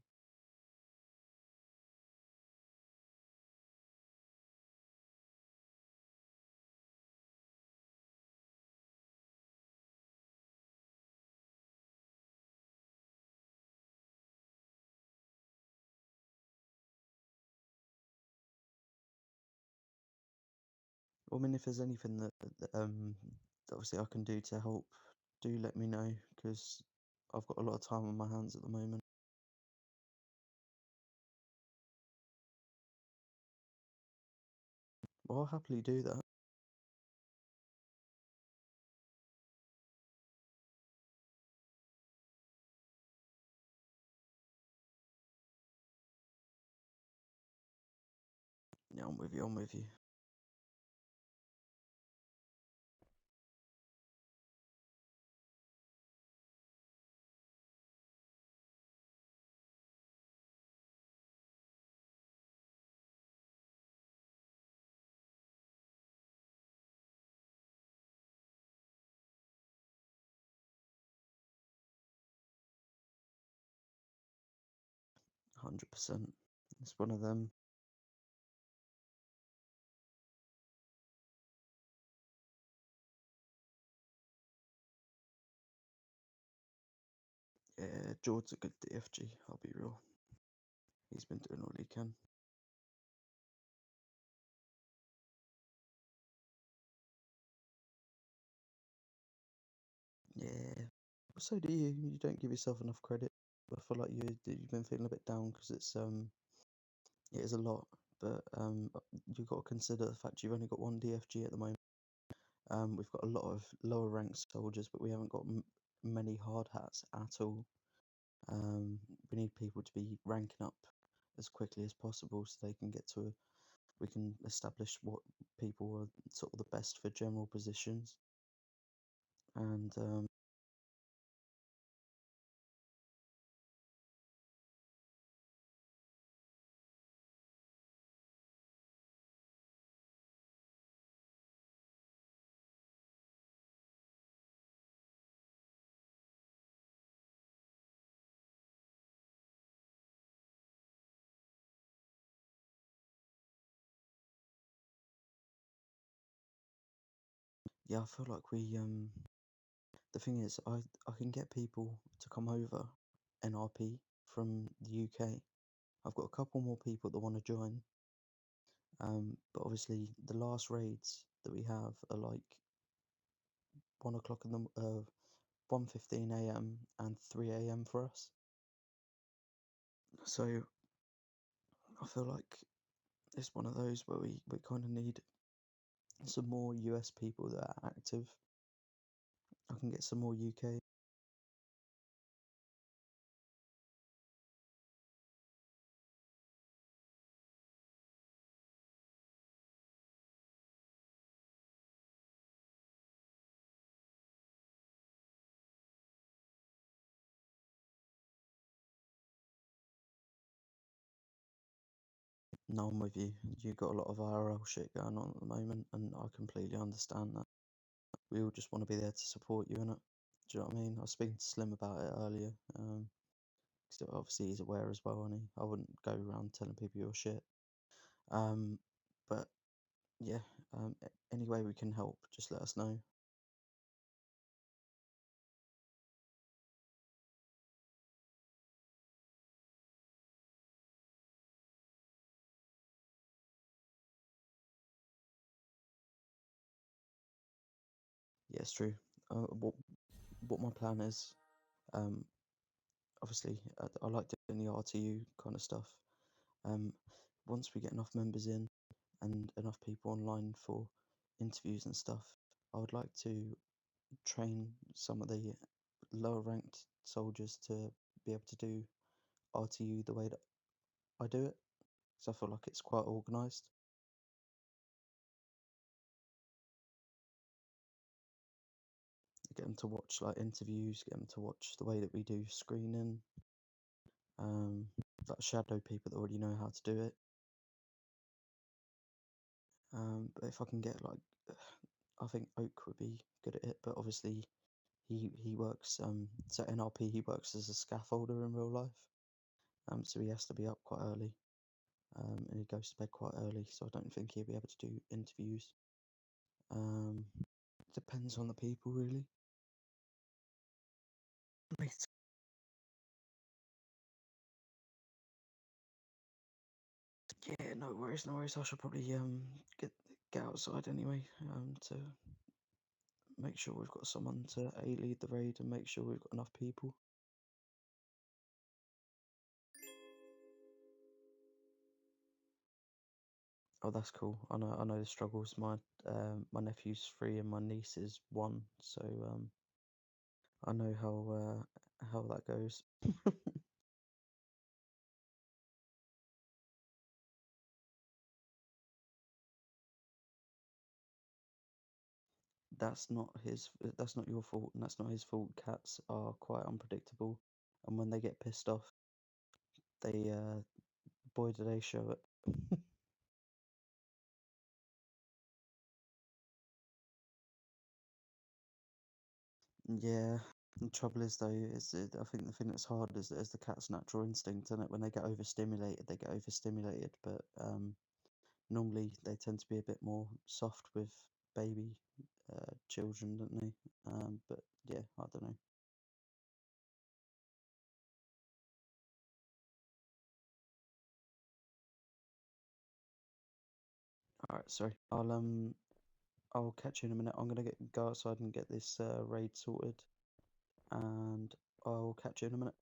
Well, I mean, if there's anything that obviously I can do to help, do let me know, because I've got a lot of time on my hands at the moment. Well, I'll happily do that. Yeah, I'm with you. I'm with you. %. It's one of them. Yeah, George's a good DFG. I'll be real. He's been doing all he can. Yeah. So do you. You don't give yourself enough credit. I feel like you've been feeling a bit down because it is a lot. But you've got to consider the fact you've only got one DFG at the moment. We've got a lot of lower ranked soldiers, but we haven't got many hard hats at all. We need people to be ranking up as quickly as possible so they can get to we can establish what people are sort of the best for general positions. And yeah, I feel like the thing is I can get people to come over NRP from the UK. I've got a couple more people that want to join. But obviously the last raids that we have are like 1 o'clock in the 1:15 a.m. and 3 a.m. for us. So I feel like it's one of those where we kind of need some more US people that are active. I can get some more UK. No, I'm with you. You've got a lot of IRL shit going on at the moment, and I completely understand that. We all just want to be there to support you, innit? Do you know what I mean? I was speaking to Slim about it earlier. So obviously he's aware as well, and I wouldn't go around telling people your shit. But yeah, any way we can help, just let us know. Yeah, it's true. What my plan is Um, obviously, I like doing the RTU kind of stuff. Once we get enough members in and enough people online for interviews and stuff, I would like to train some of the lower ranked soldiers to be able to do RTU the way that I do it, because I feel like it's quite organised. Get them to watch like interviews, get them to watch the way that we do screening, like shadow people that already know how to do it. But if I can get like, I think Oak would be good at it, but obviously he works so NRP he works as a scaffolder in real life, so he has to be up quite early, and he goes to bed quite early, so I don't think he'll be able to do interviews. Depends on the people really. Yeah, no worries, no worries. I should probably get outside anyway, to make sure we've got someone to lead the raid and make sure we've got enough people. Oh, that's cool. I know the struggles. My nephew's 3 and my niece is 1, so I know how that goes. That's not that's not your fault, and that's not his fault. Cats are quite unpredictable, and when they get pissed off, they boy do they show it. Yeah, the trouble is though, I think the thing that's hard is the cat's natural instinct, and when they get overstimulated, they get overstimulated. But normally they tend to be a bit more soft with baby children, don't they? But yeah, I don't know. All right, sorry. I'll catch you in a minute. I'm gonna go outside and get this raid sorted, and I'll catch you in a minute.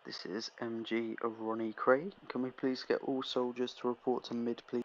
This is MG of Ronnie Cray. Can we please get all soldiers to report to mid, please?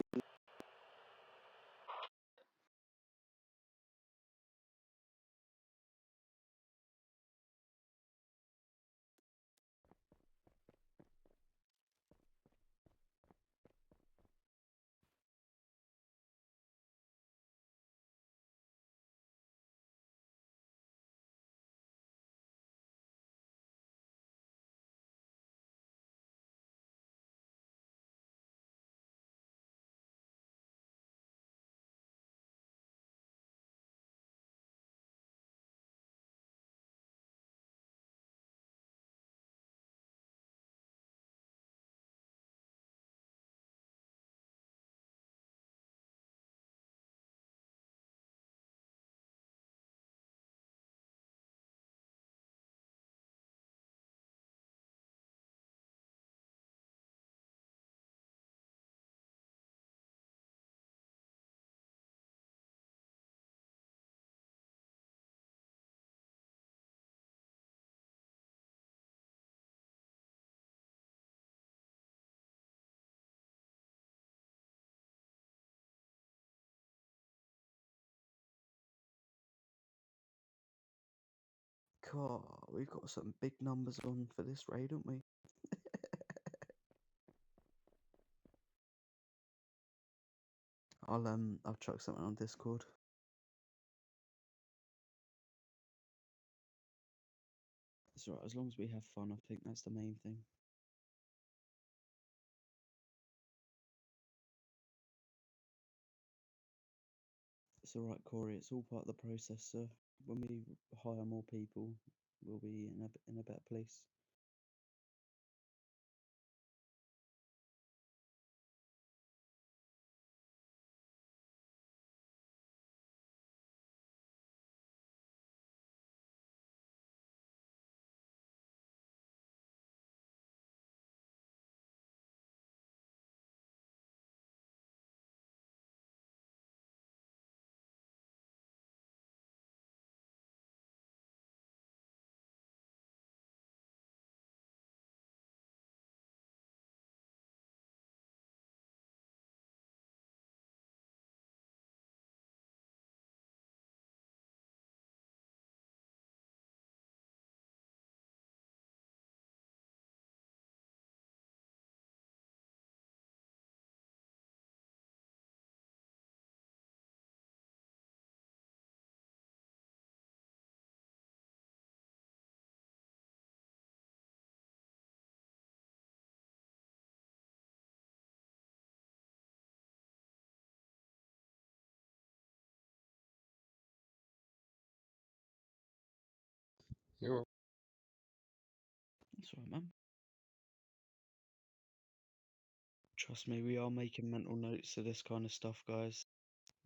God, we've got some big numbers on for this raid, don't we? I'll chuck something on Discord. It's alright, as long as we have fun, I think that's the main thing. It's alright, Corey, it's all part of the process, sir. When we hire more people, we'll be in a better place. You're That's alright, man. Trust me, we are making mental notes of this kind of stuff, guys.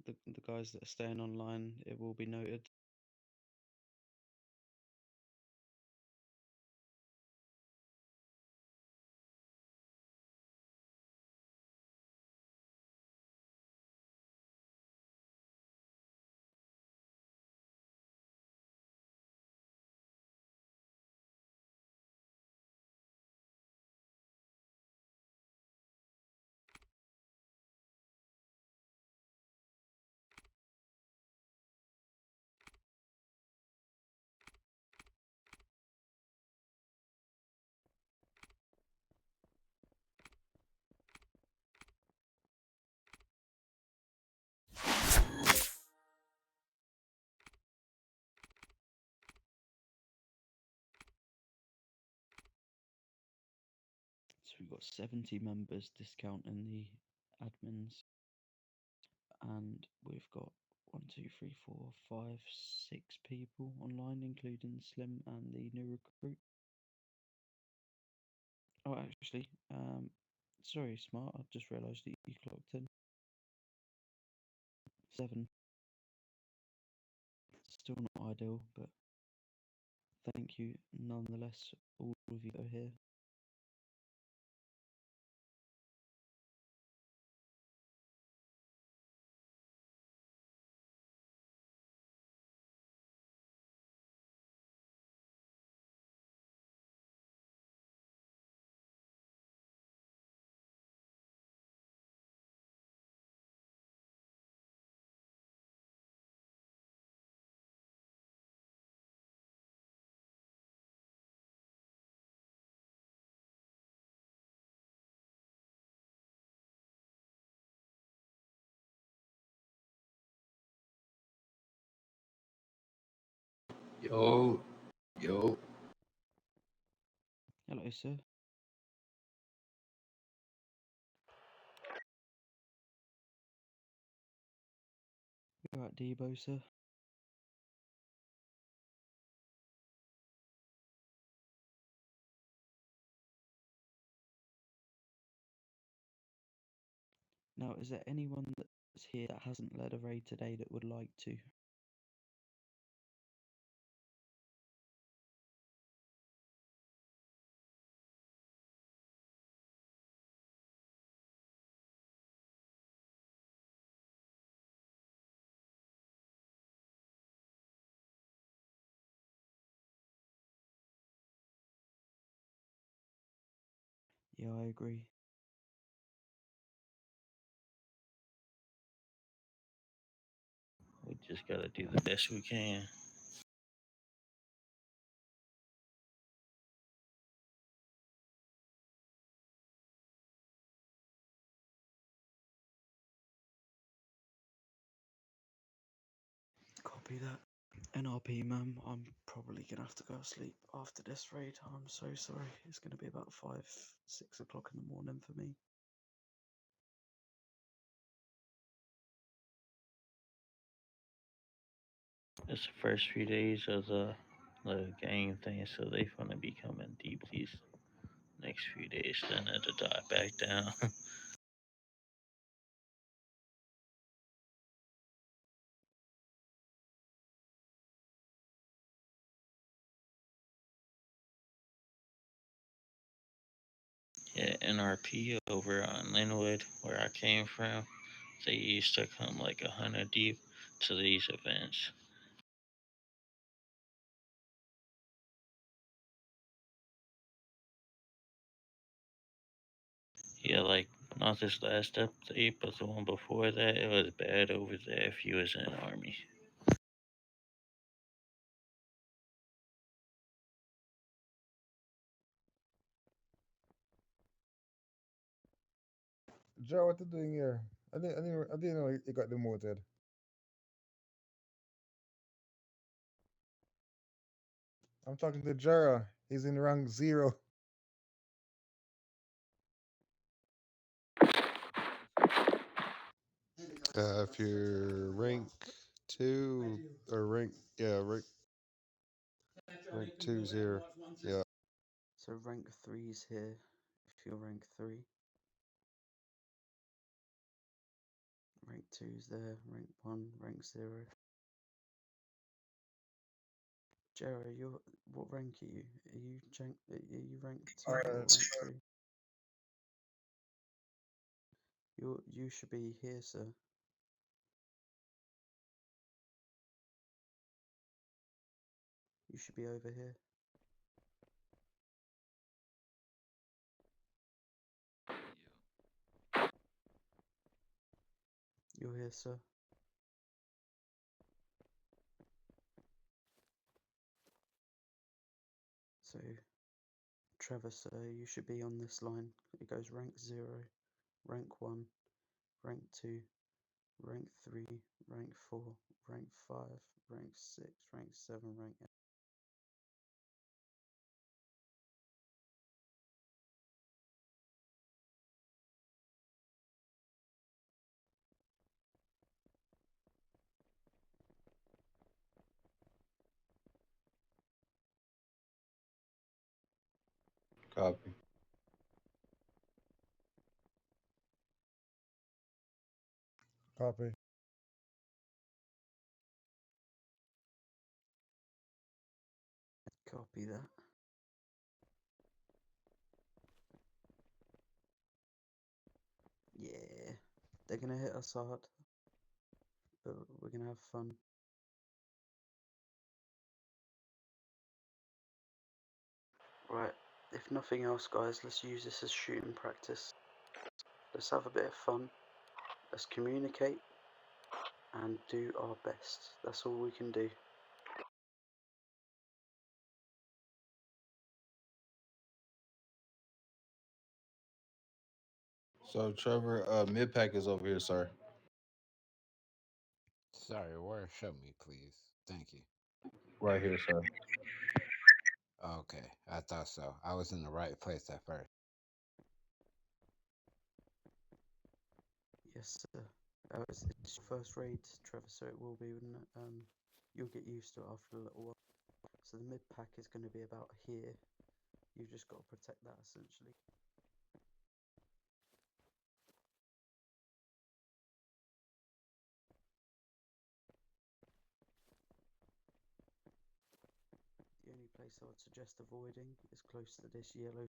The guys that are staying online, it will be noted. So we've got 70 members discounting the admins, and we've got 1, 2, 3, 4, 5, 6 people online, including Slim and the new recruit. Oh, actually, sorry, Smart, I just realised that you clocked in. 7. Still not ideal, but thank you nonetheless, all of you are here. yo, yo. Hello, sir. You're right, Debo, sir. Now, is there anyone that's here that hasn't led a raid today that would like to? Yeah, I agree. We just gotta do the best we can. Copy that. NRP, ma'am. I'm probably gonna have to go to sleep after this raid. I'm so sorry. It's gonna be about 5, 6 o'clock in the morning for me. It's the first few days of the game thing, so they gonna be coming deep these next few days. Then it'll die back down. Yeah, NRP over on Linwood, where I came from, they used to come like 100 deep to these events. Yeah, like not this last update, but the one before that, it was bad over there if you was in the army. Joe, what you doing here? I didn't know you got demoted. I'm talking to Jara. He's in rank 0. If you're rank 2 or rank 2's here. Yeah. So rank 3's here. If you're rank 3. Rank 2's there. Rank 1. Rank 0. Jerry, what rank are you? Are you rank 2 or rank 3? You should be here, sir. You should be over here. You're here, sir. So, Trevor, sir, you should be on this line. It goes rank 0, rank 1, rank 2, rank 3, rank 4, rank 5, rank 6, rank 7, rank 8. Copy. Copy. Copy that. Yeah, they're gonna hit us hard, but we're gonna have fun. Right, if nothing else, guys, let's use this as shooting practice. Let's have a bit of fun. Let's communicate and do our best. That's all we can do. So Trevor, mid pack is over here, sir. Sorry, where? Show me, please. Thank you. Right here, sir. Okay, I thought so. I was in the right place at first. Yes, sir. It's your first raid, Trevor, so it will be, wouldn't it? You'll get used to it after a little while. So the mid pack is going to be about here. You've just got to protect that, essentially. The only place I would suggest avoiding is close to this yellow